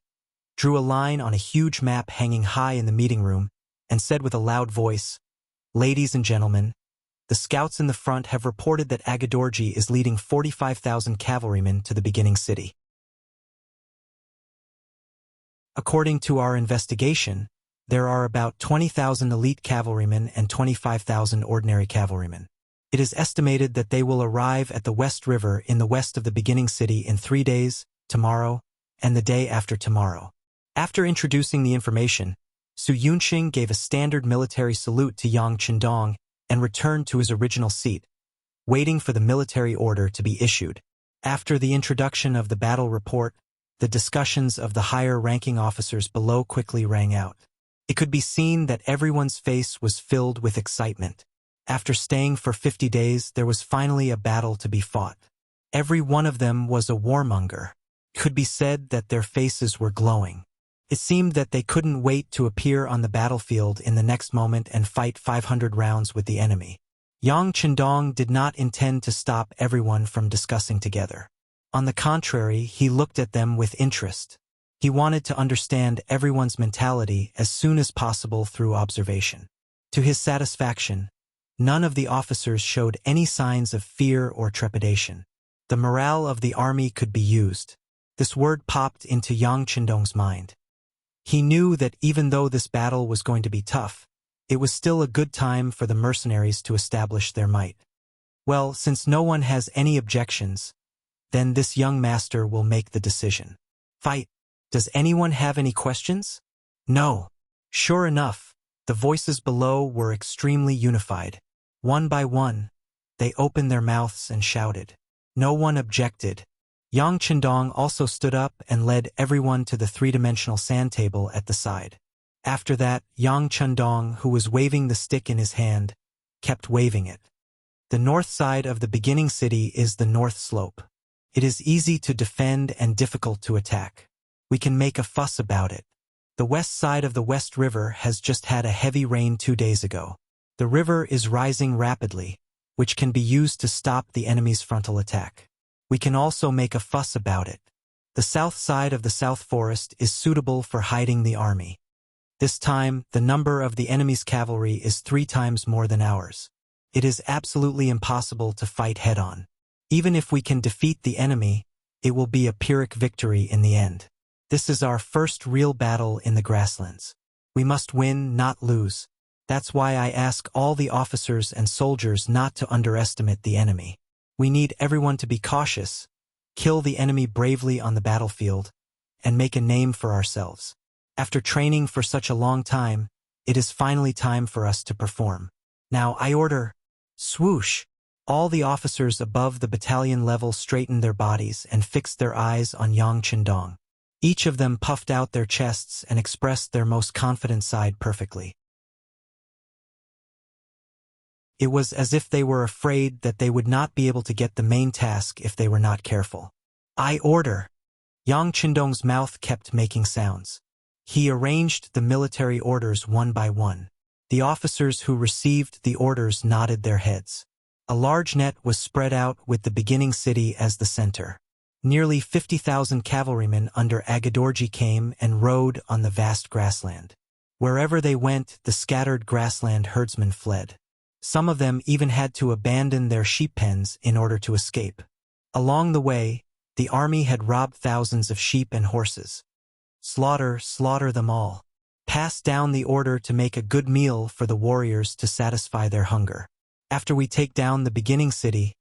drew a line on a huge map hanging high in the meeting room, and said with a loud voice, "Ladies and gentlemen, the scouts in the front have reported that Agadorji is leading 45,000 cavalrymen to the beginning city. According to our investigation, there are about 20,000 elite cavalrymen and 25,000 ordinary cavalrymen. It is estimated that they will arrive at the West River in the west of the beginning city in 3 days, tomorrow, and the day after tomorrow." After introducing the information, Su Yunsheng gave a standard military salute to Yang Chendong and returned to his original seat, waiting for the military order to be issued. After the introduction of the battle report, the discussions of the higher-ranking officers below quickly rang out. It could be seen that everyone's face was filled with excitement. After staying for 50 days, there was finally a battle to be fought. Every one of them was a warmonger. It could be said that their faces were glowing. It seemed that they couldn't wait to appear on the battlefield in the next moment and fight 500 rounds with the enemy. Yang Chendong did not intend to stop everyone from discussing together. On the contrary, he looked at them with interest. He wanted to understand everyone's mentality as soon as possible through observation. To his satisfaction, none of the officers showed any signs of fear or trepidation. The morale of the army could be used. This word popped into Yang Chendong's mind. He knew that even though this battle was going to be tough, it was still a good time for the mercenaries to establish their might. Well, since no one has any objections, then this young master will make the decision. Fight. Does anyone have any questions? No. Sure enough, the voices below were extremely unified. One by one, they opened their mouths and shouted. No one objected. Yang Chendong also stood up and led everyone to the 3-dimensional sand table at the side. After that, Yang Chendong, who was waving the stick in his hand, kept waving it. The north side of the beginning city is the north slope. It is easy to defend and difficult to attack. We can make a fuss about it. The west side of the West River has just had a heavy rain 2 days ago. The river is rising rapidly, which can be used to stop the enemy's frontal attack. We can also make a fuss about it. The south side of the South Forest is suitable for hiding the army. This time, the number of the enemy's cavalry is 3 times more than ours. It is absolutely impossible to fight head-on. Even if we can defeat the enemy, it will be a Pyrrhic victory in the end. This is our first real battle in the grasslands. We must win, not lose. That's why I ask all the officers and soldiers not to underestimate the enemy. We need everyone to be cautious, kill the enemy bravely on the battlefield, and make a name for ourselves. After training for such a long time, it is finally time for us to perform. Now I order, swoosh! All the officers above the battalion level straightened their bodies and fixed their eyes on Yang Qindong. Each of them puffed out their chests and expressed their most confident side perfectly. It was as if they were afraid that they would not be able to get the main task if they were not careful. I order! Yang Qindong's mouth kept making sounds. He arranged the military orders one by one. The officers who received the orders nodded their heads. A large net was spread out with the beginning city as the center. Nearly 50,000 cavalrymen under Agadorji came and rode on the vast grassland. Wherever they went, the scattered grassland herdsmen fled. Some of them even had to abandon their sheep pens in order to escape. Along the way, the army had robbed thousands of sheep and horses. Slaughter, slaughter them all. Pass down the order to make a good meal for the warriors to satisfy their hunger. After we take down the beginning city,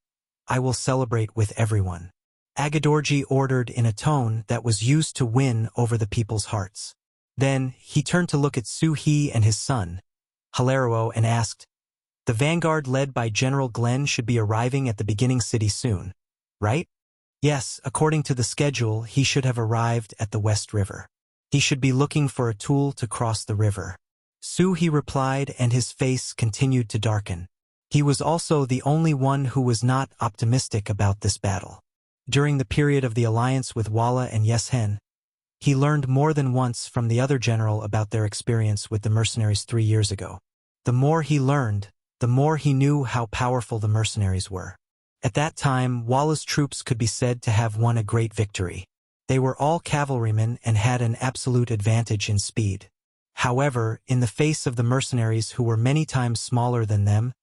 I will celebrate with everyone. Agadorji ordered in a tone that was used to win over the people's hearts. Then, he turned to look at Su He and his son, Hilario, and asked, "The vanguard led by General Glenn should be arriving at the beginning city soon, right?" "Yes, according to the schedule, he should have arrived at the West River. He should be looking for a tool to cross the river." Su He replied, and his face continued to darken. He was also the only one who was not optimistic about this battle. During the period of the alliance with Walla and Yeshen, he learned more than once from the other general about their experience with the mercenaries 3 years ago. The more he learned, the more he knew how powerful the mercenaries were. At that time, Walla's troops could be said to have won a great victory. They were all cavalrymen and had an absolute advantage in speed. However, in the face of the mercenaries who were many times smaller than them,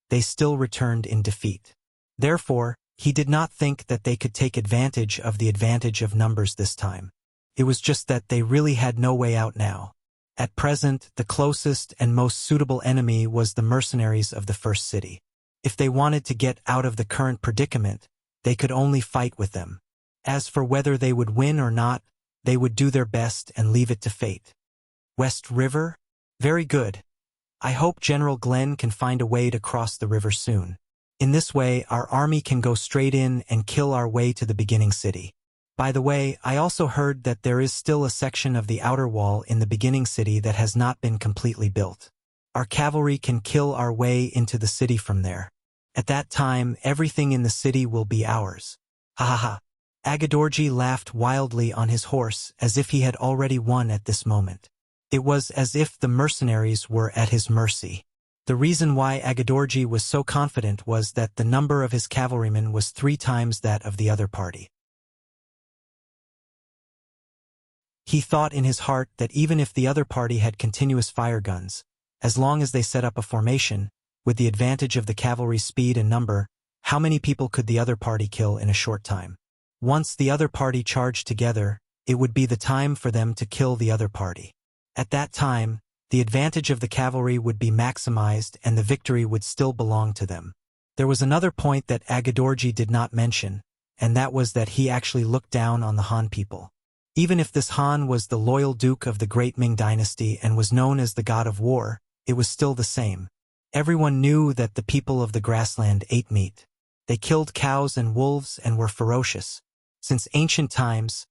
they still returned in defeat. Therefore, he did not think that they could take advantage of the advantage of numbers this time. It was just that they really had no way out now. At present, the closest and most suitable enemy was the mercenaries of the first city. If they wanted to get out of the current predicament, they could only fight with them. As for whether they would win or not, they would do their best and leave it to fate. West River? Very good. I hope General Glenn can find a way to cross the river soon. In this way, our army can go straight in and kill our way to the beginning city. By the way, I also heard that there is still a section of the outer wall in the beginning city that has not been completely built. Our cavalry can kill our way into the city from there. At that time, everything in the city will be ours. Ha ha ha. Agadorji laughed wildly on his horse as if he had already won at this moment. It was as if the mercenaries were at his mercy. The reason why Agadorji was so confident was that the number of his cavalrymen was 3 times that of the other party. He thought in his heart that even if the other party had continuous fire guns, as long as they set up a formation, with the advantage of the cavalry's speed and number, how many people could the other party kill in a short time? Once the other party charged together, it would be the time for them to kill the other party. At that time, the advantage of the cavalry would be maximized and the victory would still belong to them. There was another point that Agadorji did not mention, and that was that he actually looked down on the Han people. Even if this Han was the loyal duke of the great Ming dynasty and was known as the god of war, it was still the same. Everyone knew that the people of the grassland ate meat. They killed cows and wolves and were ferocious. Since ancient times,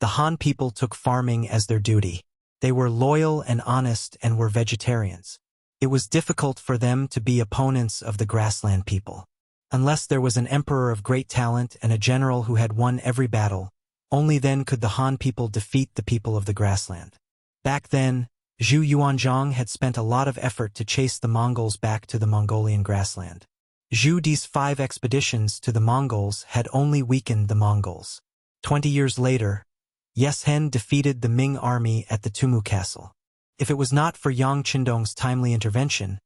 the Han people took farming as their duty. They were loyal and honest and were vegetarians. It was difficult for them to be opponents of the grassland people. Unless there was an emperor of great talent and a general who had won every battle, only then could the Han people defeat the people of the grassland. Back then, Zhu Yuanzhang had spent a lot of effort to chase the Mongols back to the Mongolian grassland. Zhu Di's 5 expeditions to the Mongols had only weakened the Mongols. 20 years later, Yeshen defeated the Ming army at the Tumu Castle. If it was not for Yang Qindong's timely intervention,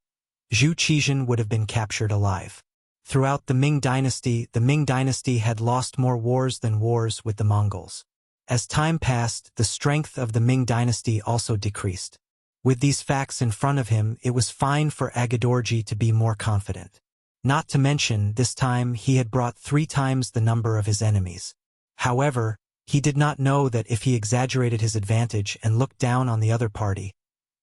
Zhu Qizhen would have been captured alive. Throughout the Ming Dynasty had lost more wars than wars with the Mongols. As time passed, the strength of the Ming Dynasty also decreased. With these facts in front of him, it was fine for Agedorji to be more confident. Not to mention, this time he had brought 3 times the number of his enemies. However, he did not know that if he exaggerated his advantage and looked down on the other party,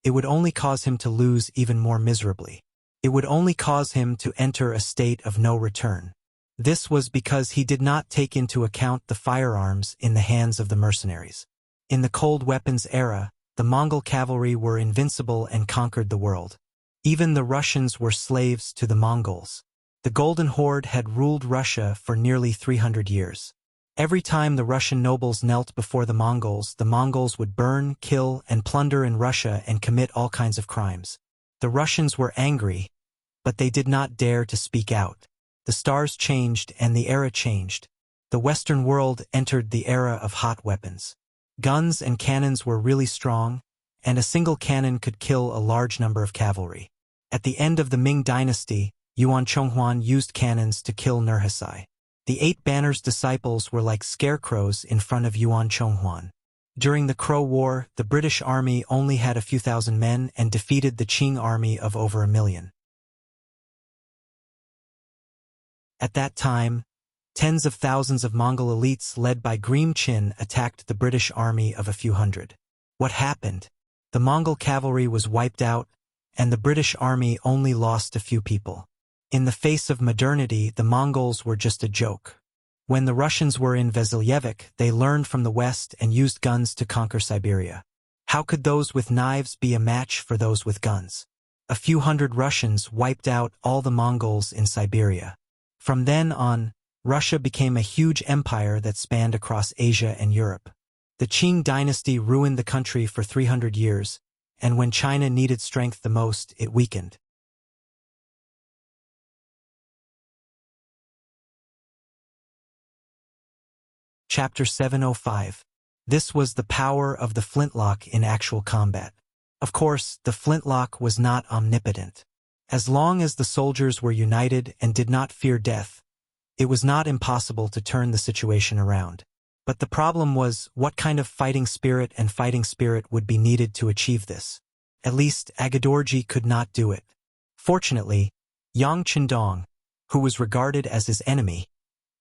it would only cause him to lose even more miserably. It would only cause him to enter a state of no return. This was because he did not take into account the firearms in the hands of the mercenaries. In the cold weapons era, the Mongol cavalry were invincible and conquered the world. Even the Russians were slaves to the Mongols. The Golden Horde had ruled Russia for nearly 300 years. Every time the Russian nobles knelt before the Mongols would burn, kill, and plunder in Russia and commit all kinds of crimes. The Russians were angry, but they did not dare to speak out. The stars changed and the era changed. The Western world entered the era of hot weapons. Guns and cannons were really strong, and a single cannon could kill a large number of cavalry. At the end of the Ming Dynasty, Yuan Chonghuan used cannons to kill Nurhaci. The 8 Banners' disciples were like scarecrows in front of Yuan Chonghuan. During the Crow War, the British army only had a few thousand men and defeated the Qing army of over 1 million. At that time, tens of thousands of Mongol elites led by Greem Chin attacked the British army of a few hundred. What happened? The Mongol cavalry was wiped out, and the British army only lost a few people. In the face of modernity, the Mongols were just a joke. When the Russians were in Vasilyevsk, they learned from the West and used guns to conquer Siberia. How could those with knives be a match for those with guns? A few hundred Russians wiped out all the Mongols in Siberia. From then on, Russia became a huge empire that spanned across Asia and Europe. The Qing dynasty ruined the country for 300 years, and when China needed strength the most, it weakened. Chapter 705. This was the power of the flintlock in actual combat. Of course, the flintlock was not omnipotent. As long as the soldiers were united and did not fear death, it was not impossible to turn the situation around. But the problem was, what kind of fighting spirit would be needed to achieve this? At least, Agedorji could not do it. Fortunately, Yang Qindong, who was regarded as his enemy,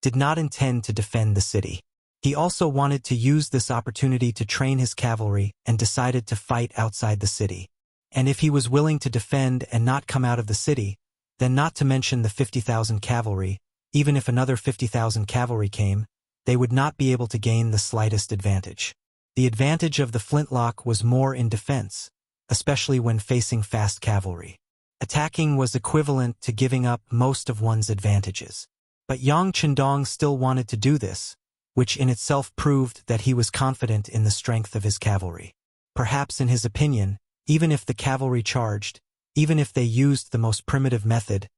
did not intend to defend the city. He also wanted to use this opportunity to train his cavalry and decided to fight outside the city. And if he was willing to defend and not come out of the city, then not to mention the 50,000 cavalry, even if another 50,000 cavalry came, they would not be able to gain the slightest advantage. The advantage of the flintlock was more in defense, especially when facing fast cavalry. Attacking was equivalent to giving up most of one's advantages. But Yang Qindong still wanted to do this, which in itself proved that he was confident in the strength of his cavalry. Perhaps in his opinion, even if the cavalry charged, even if they used the most primitive method,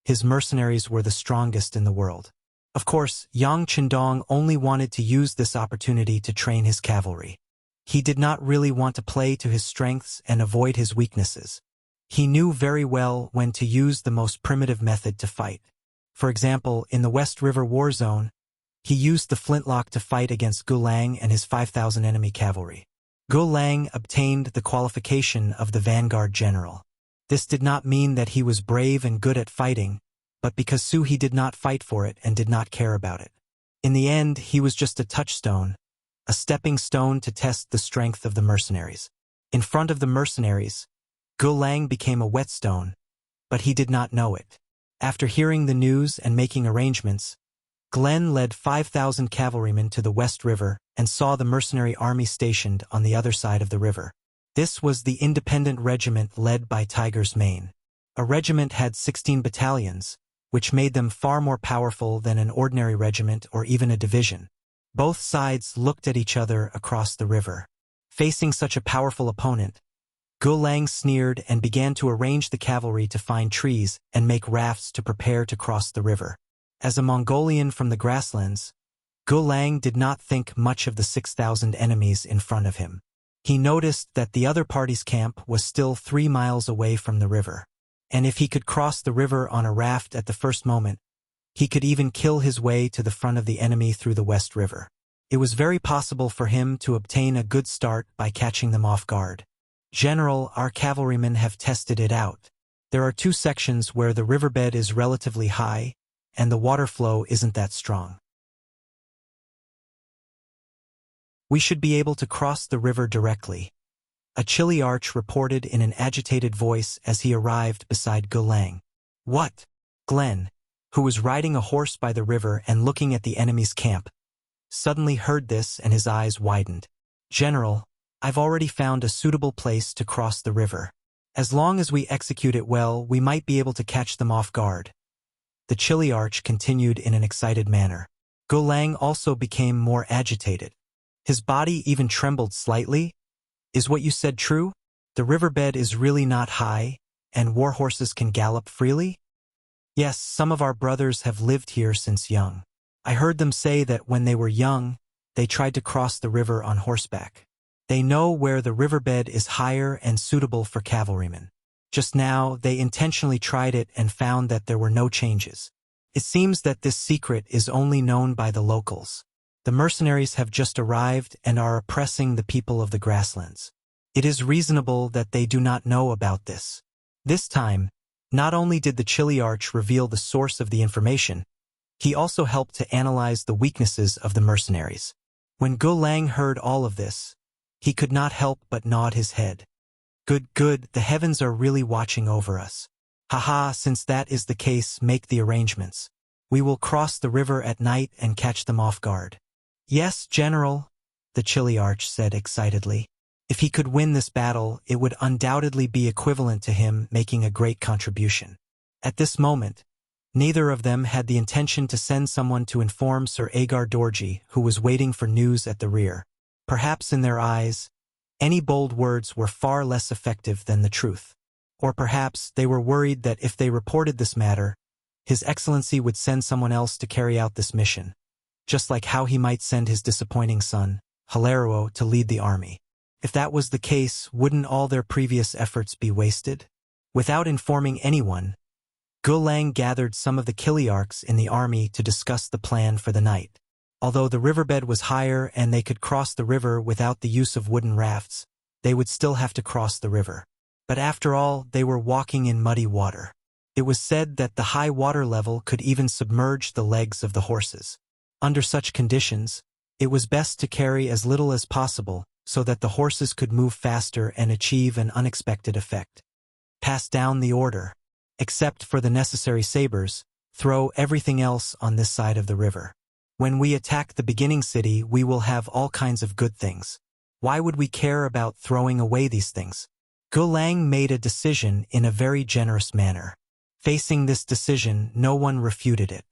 his mercenaries were the strongest in the world. Of course, Yang Qindong only wanted to use this opportunity to train his cavalry. He did not really want to play to his strengths and avoid his weaknesses. He knew very well when to use the most primitive method to fight. For example, in the West River War Zone, he used the flintlock to fight against Gulang and his 5,000 enemy cavalry. Gulang obtained the qualification of the vanguard general. This did not mean that he was brave and good at fighting, but because he did not fight for it and did not care about it. In the end, he was just a touchstone, a stepping stone to test the strength of the mercenaries. In front of the mercenaries, Gulang became a whetstone, but he did not know it. After hearing the news and making arrangements, Glenn led 5,000 cavalrymen to the West River and saw the mercenary army stationed on the other side of the river. This was the independent regiment led by Tiger's Mane. A regiment had 16 battalions, which made them far more powerful than an ordinary regiment or even a division. Both sides looked at each other across the river. Facing such a powerful opponent, Gulang sneered and began to arrange the cavalry to find trees and make rafts to prepare to cross the river. As a Mongolian from the grasslands, Gulang did not think much of the 6,000 enemies in front of him. He noticed that the other party's camp was still 3 miles away from the river, and if he could cross the river on a raft at the first moment, he could even kill his way to the front of the enemy through the West River. It was very possible for him to obtain a good start by catching them off guard. General, our cavalrymen have tested it out. There are 2 sections where the riverbed is relatively high, and the water flow isn't that strong. We should be able to cross the river directly, a chilly arch reported in an agitated voice as he arrived beside Gulang. What? Glenn, who was riding a horse by the river and looking at the enemy's camp, suddenly heard this and his eyes widened. General, I've already found a suitable place to cross the river. As long as we execute it well, we might be able to catch them off guard. The chilly arch continued in an excited manner. Gulang also became more agitated. His body even trembled slightly. Is what you said true? The riverbed is really not high, and war horses can gallop freely? Yes, some of our brothers have lived here since young. I heard them say that when they were young, they tried to cross the river on horseback. They know where the riverbed is higher and suitable for cavalrymen. Just now, they intentionally tried it and found that there were no changes. It seems that this secret is only known by the locals. The mercenaries have just arrived and are oppressing the people of the grasslands. It is reasonable that they do not know about this. This time, not only did the chilly arch reveal the source of the information, he also helped to analyze the weaknesses of the mercenaries. When Gulang heard all of this, he could not help but nod his head. Good, the heavens are really watching over us. Haha, since that is the case, make the arrangements. We will cross the river at night and catch them off guard. Yes, General, the chilly arch said excitedly. If he could win this battle, it would undoubtedly be equivalent to him making a great contribution. At this moment, neither of them had the intention to send someone to inform Sir Agar Dorji, who was waiting for news at the rear. Perhaps in their eyes, any bold words were far less effective than the truth. Or perhaps they were worried that if they reported this matter, His Excellency would send someone else to carry out this mission, just like how he might send his disappointing son, Hilario, to lead the army. If that was the case, wouldn't all their previous efforts be wasted? Without informing anyone, Gulang gathered some of the Kiliarchs in the army to discuss the plan for the night. Although the riverbed was higher and they could cross the river without the use of wooden rafts, they would still have to cross the river. But after all, they were walking in muddy water. It was said that the high water level could even submerge the legs of the horses. Under such conditions, it was best to carry as little as possible so that the horses could move faster and achieve an unexpected effect. Pass down the order. Except for the necessary sabers, throw everything else on this side of the river. When we attack the beginning city, we will have all kinds of good things. Why would we care about throwing away these things? Gulang made a decision in a very generous manner. Facing this decision, no one refuted it.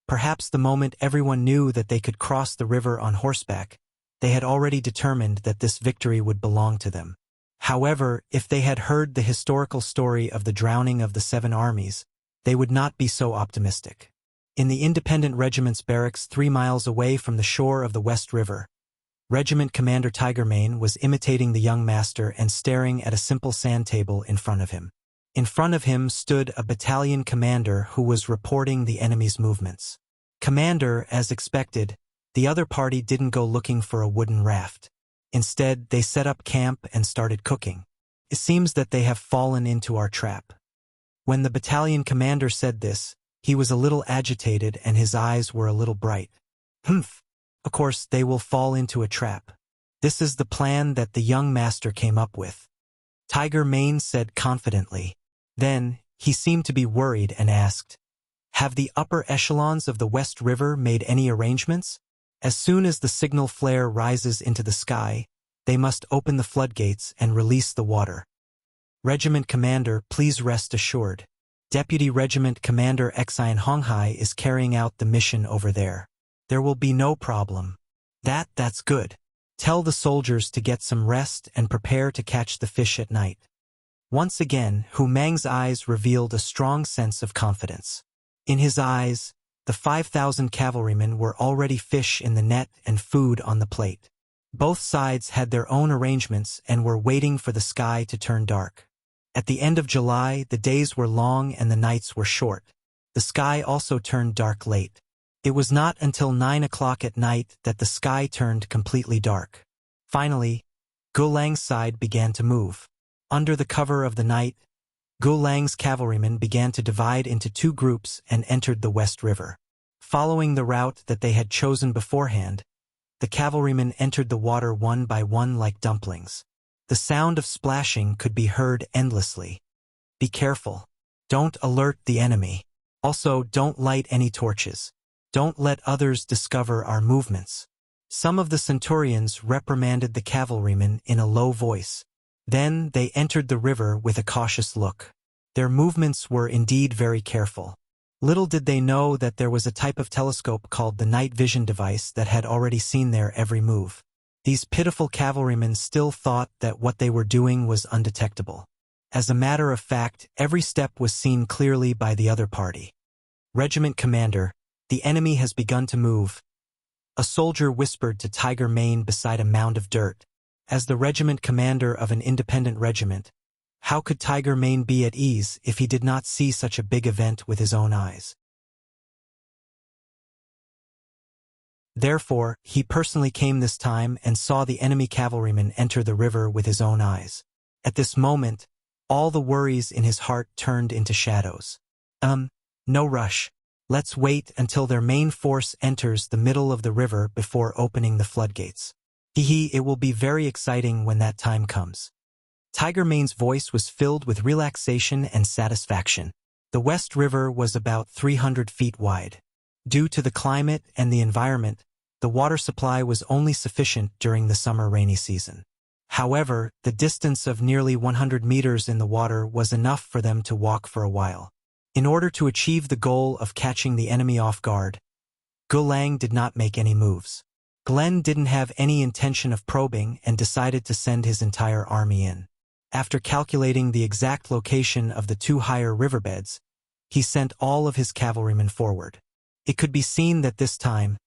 Perhaps the moment everyone knew that they could cross the river on horseback, they had already determined that this victory would belong to them. However, if they had heard the historical story of the drowning of the 7 armies, they would not be so optimistic. In the independent regiment's barracks 3 miles away from the shore of the West River, Regiment Commander Tigermane was imitating the young master and staring at a simple sand table in front of him. In front of him stood a battalion commander who was reporting the enemy's movements. Commander, as expected, the other party didn't go looking for a wooden raft. Instead, they set up camp and started cooking. It seems that they have fallen into our trap. When the battalion commander said this, he was a little agitated and his eyes were a little bright. Humph! Of course, they will fall into a trap. This is the plan that the young master came up with, Tigermane said confidently. Then, he seemed to be worried and asked, "Have the upper echelons of the West River made any arrangements? As soon as the signal flare rises into the sky, they must open the floodgates and release the water. Regiment Commander, please rest assured. Deputy Regiment Commander Xian Honghai is carrying out the mission over there. There will be no problem." That's good. Tell the soldiers to get some rest and prepare to catch the fish at night." Once again, Hu Meng's eyes revealed a strong sense of confidence. In his eyes, the 5,000 cavalrymen were already fish in the net and food on the plate. Both sides had their own arrangements and were waiting for the sky to turn dark. At the end of July, the days were long and the nights were short. The sky also turned dark late. It was not until 9 o'clock at night that the sky turned completely dark. Finally, Gulang's side began to move. Under the cover of the night, Gulang's cavalrymen began to divide into two groups and entered the West River. Following the route that they had chosen beforehand, the cavalrymen entered the water one by one like dumplings. The sound of splashing could be heard endlessly. Be careful. Don't alert the enemy. Also, don't light any torches. Don't let others discover our movements. Some of the centurions reprimanded the cavalrymen in a low voice. Then they entered the river with a cautious look. Their movements were indeed very careful. Little did they know that there was a type of telescope called the night vision device that had already seen their every move. These pitiful cavalrymen still thought that what they were doing was undetectable. As a matter of fact, every step was seen clearly by the other party. "Regiment commander, the enemy has begun to move," a soldier whispered to Tiger Mane beside a mound of dirt. As the regiment commander of an independent regiment, how could Tiger Mane be at ease if he did not see such a big event with his own eyes? Therefore, he personally came this time and saw the enemy cavalrymen enter the river with his own eyes. At this moment, all the worries in his heart turned into shadows. No rush. Let's wait until their main force enters the middle of the river before opening the floodgates. It will be very exciting when that time comes. Tiger Mane's voice was filled with relaxation and satisfaction. The West River was about 300 feet wide. Due to the climate and the environment, the water supply was only sufficient during the summer rainy season. However, the distance of nearly 100 meters in the water was enough for them to walk for a while. In order to achieve the goal of catching the enemy off guard, Gulang did not make any moves. Glenn didn't have any intention of probing and decided to send his entire army in. After calculating the exact location of the two higher riverbeds, he sent all of his cavalrymen forward. It could be seen that this time,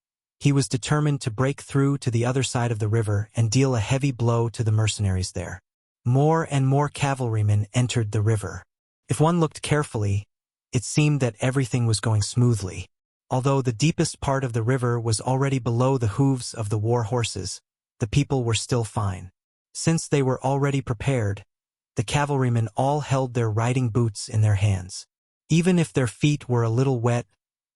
he was determined to break through to the other side of the river and deal a heavy blow to the mercenaries there. More and more cavalrymen entered the river. If one looked carefully, it seemed that everything was going smoothly. Although the deepest part of the river was already below the hooves of the war horses, the people were still fine. Since they were already prepared, the cavalrymen all held their riding boots in their hands. Even if their feet were a little wet,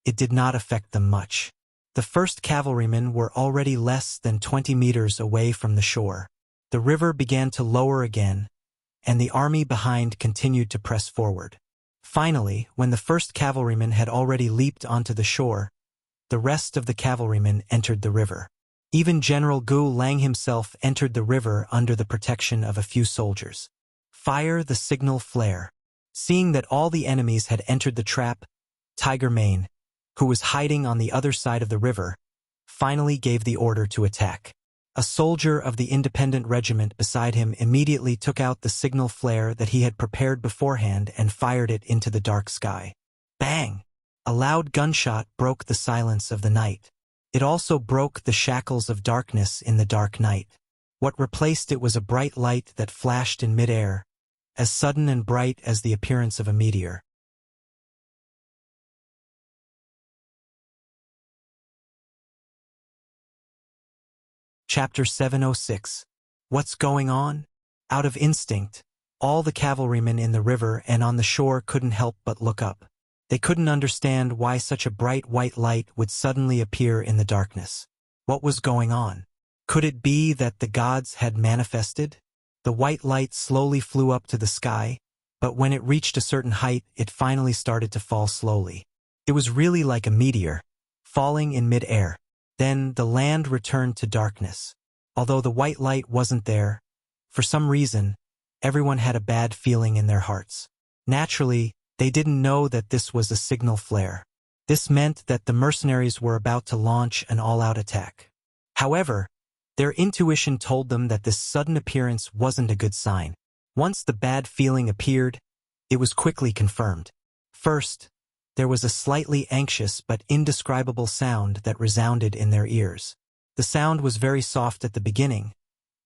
it did not affect them much. The first cavalrymen were already less than 20 meters away from the shore. The river began to lower again, and the army behind continued to press forward. Finally, when the first cavalryman had already leaped onto the shore, the rest of the cavalrymen entered the river. Even General Gu Lang himself entered the river under the protection of a few soldiers. Fire the signal flare. Seeing that all the enemies had entered the trap, Tiger Mane, who was hiding on the other side of the river, finally gave the order to attack. A soldier of the independent regiment beside him immediately took out the signal flare that he had prepared beforehand and fired it into the dark sky. Bang! A loud gunshot broke the silence of the night. It also broke the shackles of darkness in the dark night. What replaced it was a bright light that flashed in midair, as sudden and bright as the appearance of a meteor. Chapter 706. What's going on? Out of instinct, all the cavalrymen in the river and on the shore couldn't help but look up. They couldn't understand why such a bright white light would suddenly appear in the darkness. What was going on? Could it be that the gods had manifested? The white light slowly flew up to the sky, but when it reached a certain height, it finally started to fall slowly. It was really like a meteor, falling in mid-air. Then the land returned to darkness. Although the white light wasn't there, for some reason, everyone had a bad feeling in their hearts. Naturally, they didn't know that this was a signal flare. This meant that the mercenaries were about to launch an all-out attack. However, their intuition told them that this sudden appearance wasn't a good sign. Once the bad feeling appeared, it was quickly confirmed. First, there was a slightly anxious but indescribable sound that resounded in their ears. The sound was very soft at the beginning,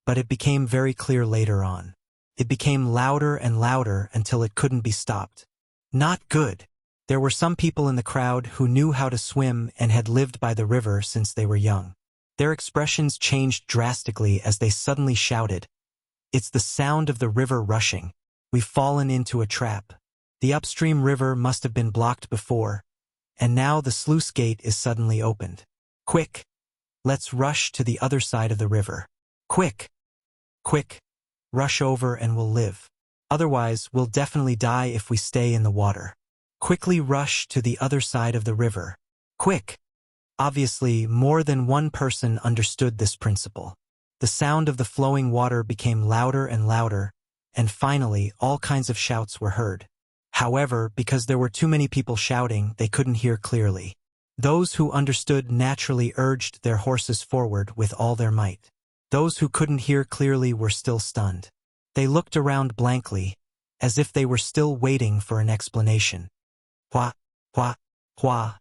but it became very clear later on. It became louder and louder until it couldn't be stopped. Not good. There were some people in the crowd who knew how to swim and had lived by the river since they were young. Their expressions changed drastically as they suddenly shouted, "It's the sound of the river rushing. We've fallen into a trap. The upstream river must have been blocked before, and now the sluice gate is suddenly opened. Quick! Let's rush to the other side of the river. Quick! Quick! Rush over and we'll live. Otherwise, we'll definitely die if we stay in the water. Quickly rush to the other side of the river. Quick!" Obviously, more than one person understood this principle. The sound of the flowing water became louder and louder, and finally, all kinds of shouts were heard. However, because there were too many people shouting, they couldn't hear clearly. Those who understood naturally urged their horses forward with all their might. Those who couldn't hear clearly were still stunned. They looked around blankly, as if they were still waiting for an explanation. Hua, hua, hua.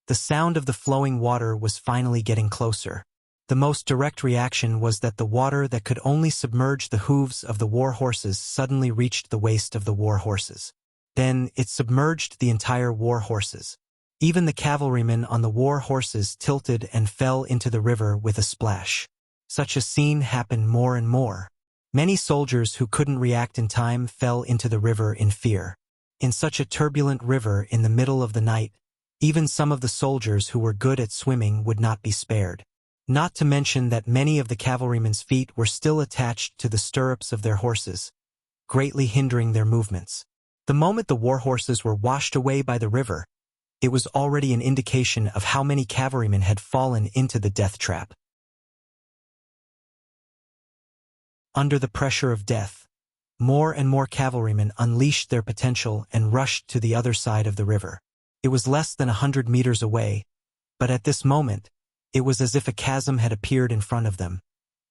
The sound of the flowing water was finally getting closer. The most direct reaction was that the water that could only submerge the hooves of the war horses suddenly reached the waist of the war horses. Then it submerged the entire war horses. Even the cavalrymen on the war horses tilted and fell into the river with a splash. Such a scene happened more and more. Many soldiers who couldn't react in time fell into the river in fear. In such a turbulent river in the middle of the night, even some of the soldiers who were good at swimming would not be spared. Not to mention that many of the cavalrymen's feet were still attached to the stirrups of their horses, greatly hindering their movements. The moment the war horses were washed away by the river, it was already an indication of how many cavalrymen had fallen into the death trap. Under the pressure of death, more and more cavalrymen unleashed their potential and rushed to the other side of the river. It was less than 100 meters away, but at this moment, it was as if a chasm had appeared in front of them,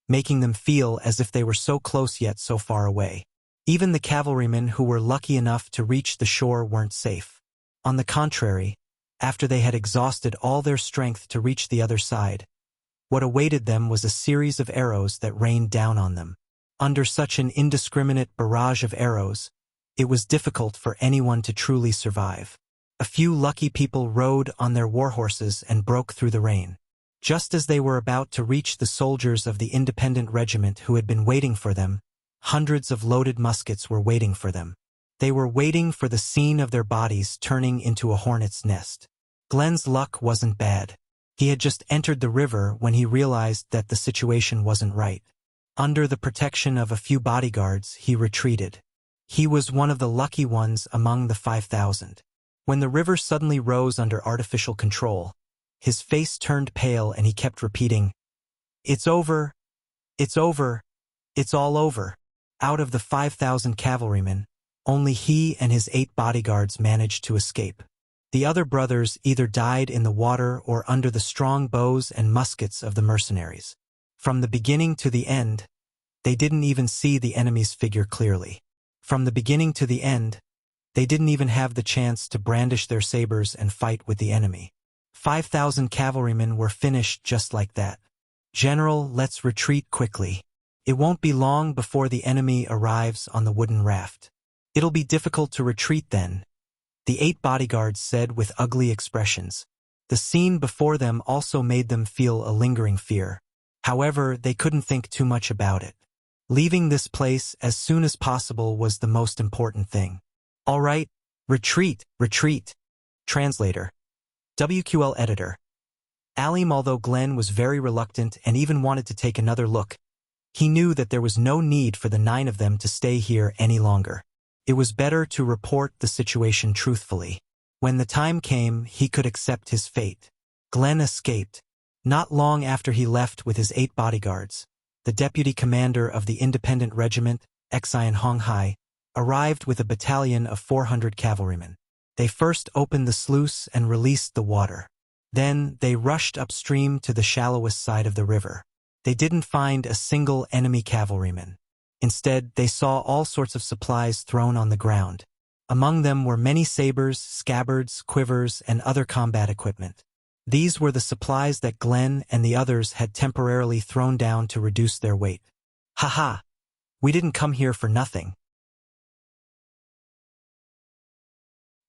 making them feel as if they were so close yet so far away. Even the cavalrymen who were lucky enough to reach the shore weren't safe. On the contrary, after they had exhausted all their strength to reach the other side, what awaited them was a series of arrows that rained down on them. Under such an indiscriminate barrage of arrows, it was difficult for anyone to truly survive. A few lucky people rode on their war horses and broke through the rain. Just as they were about to reach the soldiers of the independent regiment who had been waiting for them, hundreds of loaded muskets were waiting for them. They were waiting for the scene of their bodies turning into a hornet's nest. Glenn's luck wasn't bad. He had just entered the river when he realized that the situation wasn't right. Under the protection of a few bodyguards, he retreated. He was one of the lucky ones among the 5,000. When the river suddenly rose under artificial control, his face turned pale and he kept repeating, "It's over, it's over, it's all over." Out of the 5,000 cavalrymen, only he and his 8 bodyguards managed to escape. The other brothers either died in the water or under the strong bows and muskets of the mercenaries. From the beginning to the end, they didn't even see the enemy's figure clearly. From the beginning to the end, they didn't even have the chance to brandish their sabers and fight with the enemy. 5,000 cavalrymen were finished just like that. "General, let's retreat quickly. It won't be long before the enemy arrives on the wooden raft. It'll be difficult to retreat then," the 8 bodyguards said with ugly expressions. The scene before them also made them feel a lingering fear. However, they couldn't think too much about it. Leaving this place as soon as possible was the most important thing. "All right, retreat, retreat." Translator. WQL Editor. Alim. Although Glenn was very reluctant and even wanted to take another look, he knew that there was no need for the 9 of them to stay here any longer. It was better to report the situation truthfully. When the time came, he could accept his fate. Glenn escaped. Not long after he left with his 8 bodyguards, the deputy commander of the independent regiment, Xian Honghai, arrived with a battalion of 400 cavalrymen. They first opened the sluice and released the water. Then they rushed upstream to the shallowest side of the river. They didn't find a single enemy cavalryman. Instead, they saw all sorts of supplies thrown on the ground. Among them were many sabers, scabbards, quivers, and other combat equipment. These were the supplies that Glenn and the others had temporarily thrown down to reduce their weight. "Ha! We didn't come here for nothing.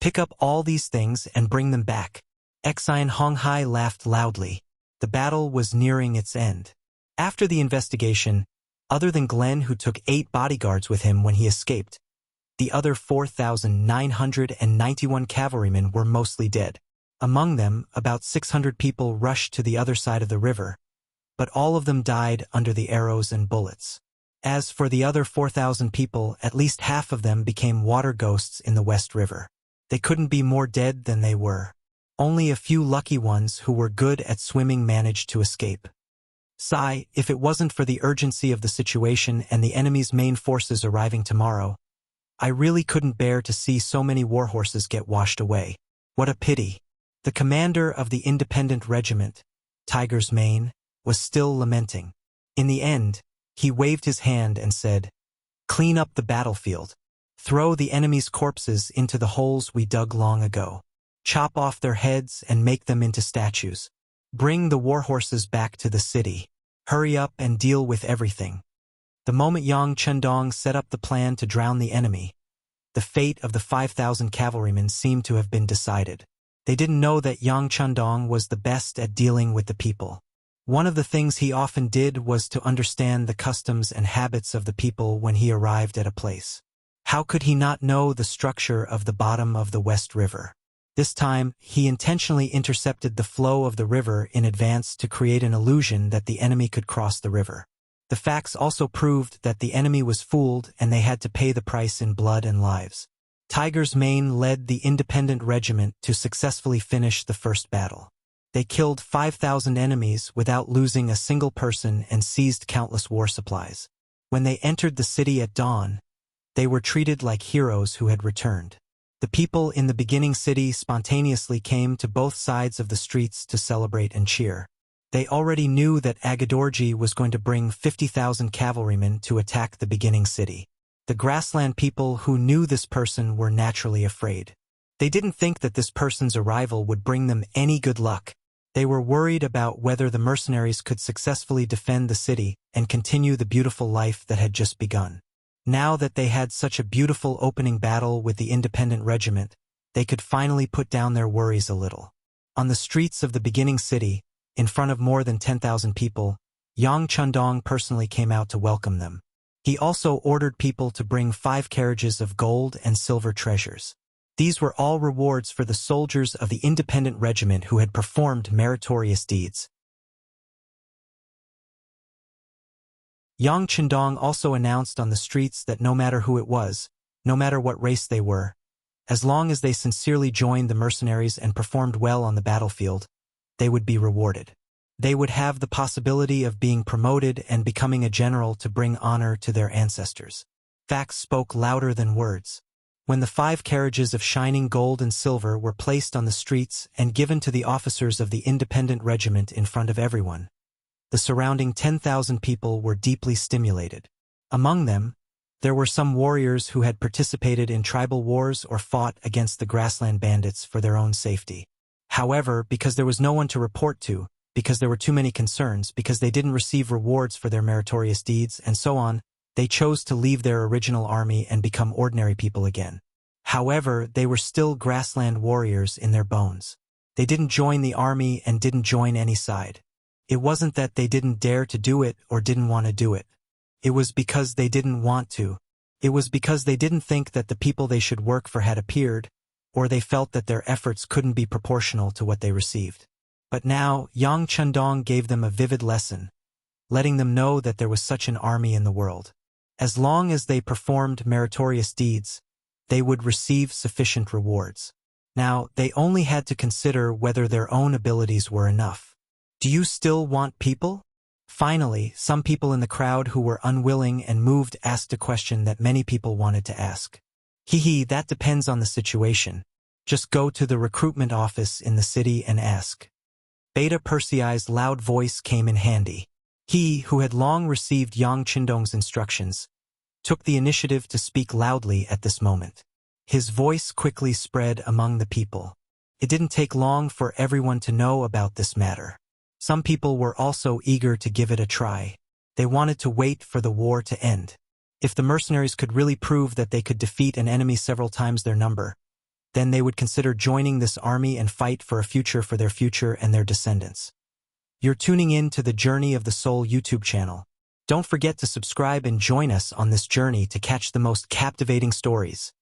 Pick up all these things and bring them back." Exine Honghai laughed loudly. The battle was nearing its end. After the investigation, other than Glenn, who took 8 bodyguards with him when he escaped, the other 4,991 cavalrymen were mostly dead. Among them, about 600 people rushed to the other side of the river, but all of them died under the arrows and bullets. As for the other 4,000 people, at least half of them became water ghosts in the West River. They couldn't be more dead than they were. Only a few lucky ones who were good at swimming managed to escape. Sigh, if it wasn't for the urgency of the situation and the enemy's main forces arriving tomorrow, I really couldn't bear to see so many warhorses get washed away. What a pity. The commander of the independent regiment, Tiger's Mane, was still lamenting. In the end, he waved his hand and said, "Clean up the battlefield. Throw the enemy's corpses into the holes we dug long ago. Chop off their heads and make them into statues. Bring the warhorses back to the city. Hurry up and deal with everything." The moment Yang Chendong set up the plan to drown the enemy, the fate of the 5,000 cavalrymen seemed to have been decided. They didn't know that Yang Chendong was the best at dealing with the people. One of the things he often did was to understand the customs and habits of the people when he arrived at a place. How could he not know the structure of the bottom of the West River? This time, he intentionally intercepted the flow of the river in advance to create an illusion that the enemy could cross the river. The facts also proved that the enemy was fooled and they had to pay the price in blood and lives. Tiger's Mane led the independent regiment to successfully finish the first battle. They killed 5,000 enemies without losing a single person and seized countless war supplies. When they entered the city at dawn, they were treated like heroes who had returned. The people in the beginning city spontaneously came to both sides of the streets to celebrate and cheer. They already knew that Agadorji was going to bring 50,000 cavalrymen to attack the beginning city. The grassland people who knew this person were naturally afraid. They didn't think that this person's arrival would bring them any good luck. They were worried about whether the mercenaries could successfully defend the city and continue the beautiful life that had just begun. Now that they had such a beautiful opening battle with the independent regiment, they could finally put down their worries a little. On the streets of the beginning city, in front of more than 10,000 people, Yang Chendong personally came out to welcome them. He also ordered people to bring 5 carriages of gold and silver treasures. These were all rewards for the soldiers of the independent regiment who had performed meritorious deeds. Yang Chendong also announced on the streets that no matter who it was, no matter what race they were, as long as they sincerely joined the mercenaries and performed well on the battlefield, they would be rewarded. They would have the possibility of being promoted and becoming a general to bring honor to their ancestors. Facts spoke louder than words. When the 5 carriages of shining gold and silver were placed on the streets and given to the officers of the independent regiment in front of everyone, the surrounding 10,000 people were deeply stimulated. Among them, there were some warriors who had participated in tribal wars or fought against the grassland bandits for their own safety. However, because there was no one to report to, because there were too many concerns, because they didn't receive rewards for their meritorious deeds, and so on, they chose to leave their original army and become ordinary people again. However, they were still grassland warriors in their bones. They didn't join the army and didn't join any side. It wasn't that they didn't dare to do it or didn't want to do it. It was because they didn't want to. It was because they didn't think that the people they should work for had appeared, or they felt that their efforts couldn't be proportional to what they received. But now, Yang Chendong gave them a vivid lesson, letting them know that there was such an army in the world. As long as they performed meritorious deeds, they would receive sufficient rewards. Now, they only had to consider whether their own abilities were enough. Do you still want people? Finally, some people in the crowd who were unwilling and moved asked a question that many people wanted to ask. That depends on the situation. Just go to the recruitment office in the city and ask. Beta Persei's loud voice came in handy. He, who had long received Yang Qindong's instructions, took the initiative to speak loudly at this moment. His voice quickly spread among the people. It didn't take long for everyone to know about this matter. Some people were also eager to give it a try. They wanted to wait for the war to end. If the mercenaries could really prove that they could defeat an enemy several times their number, then they would consider joining this army and fight for a future for their future and their descendants. You're tuning in to the Journey of the Soul YouTube channel. Don't forget to subscribe and join us on this journey to catch the most captivating stories.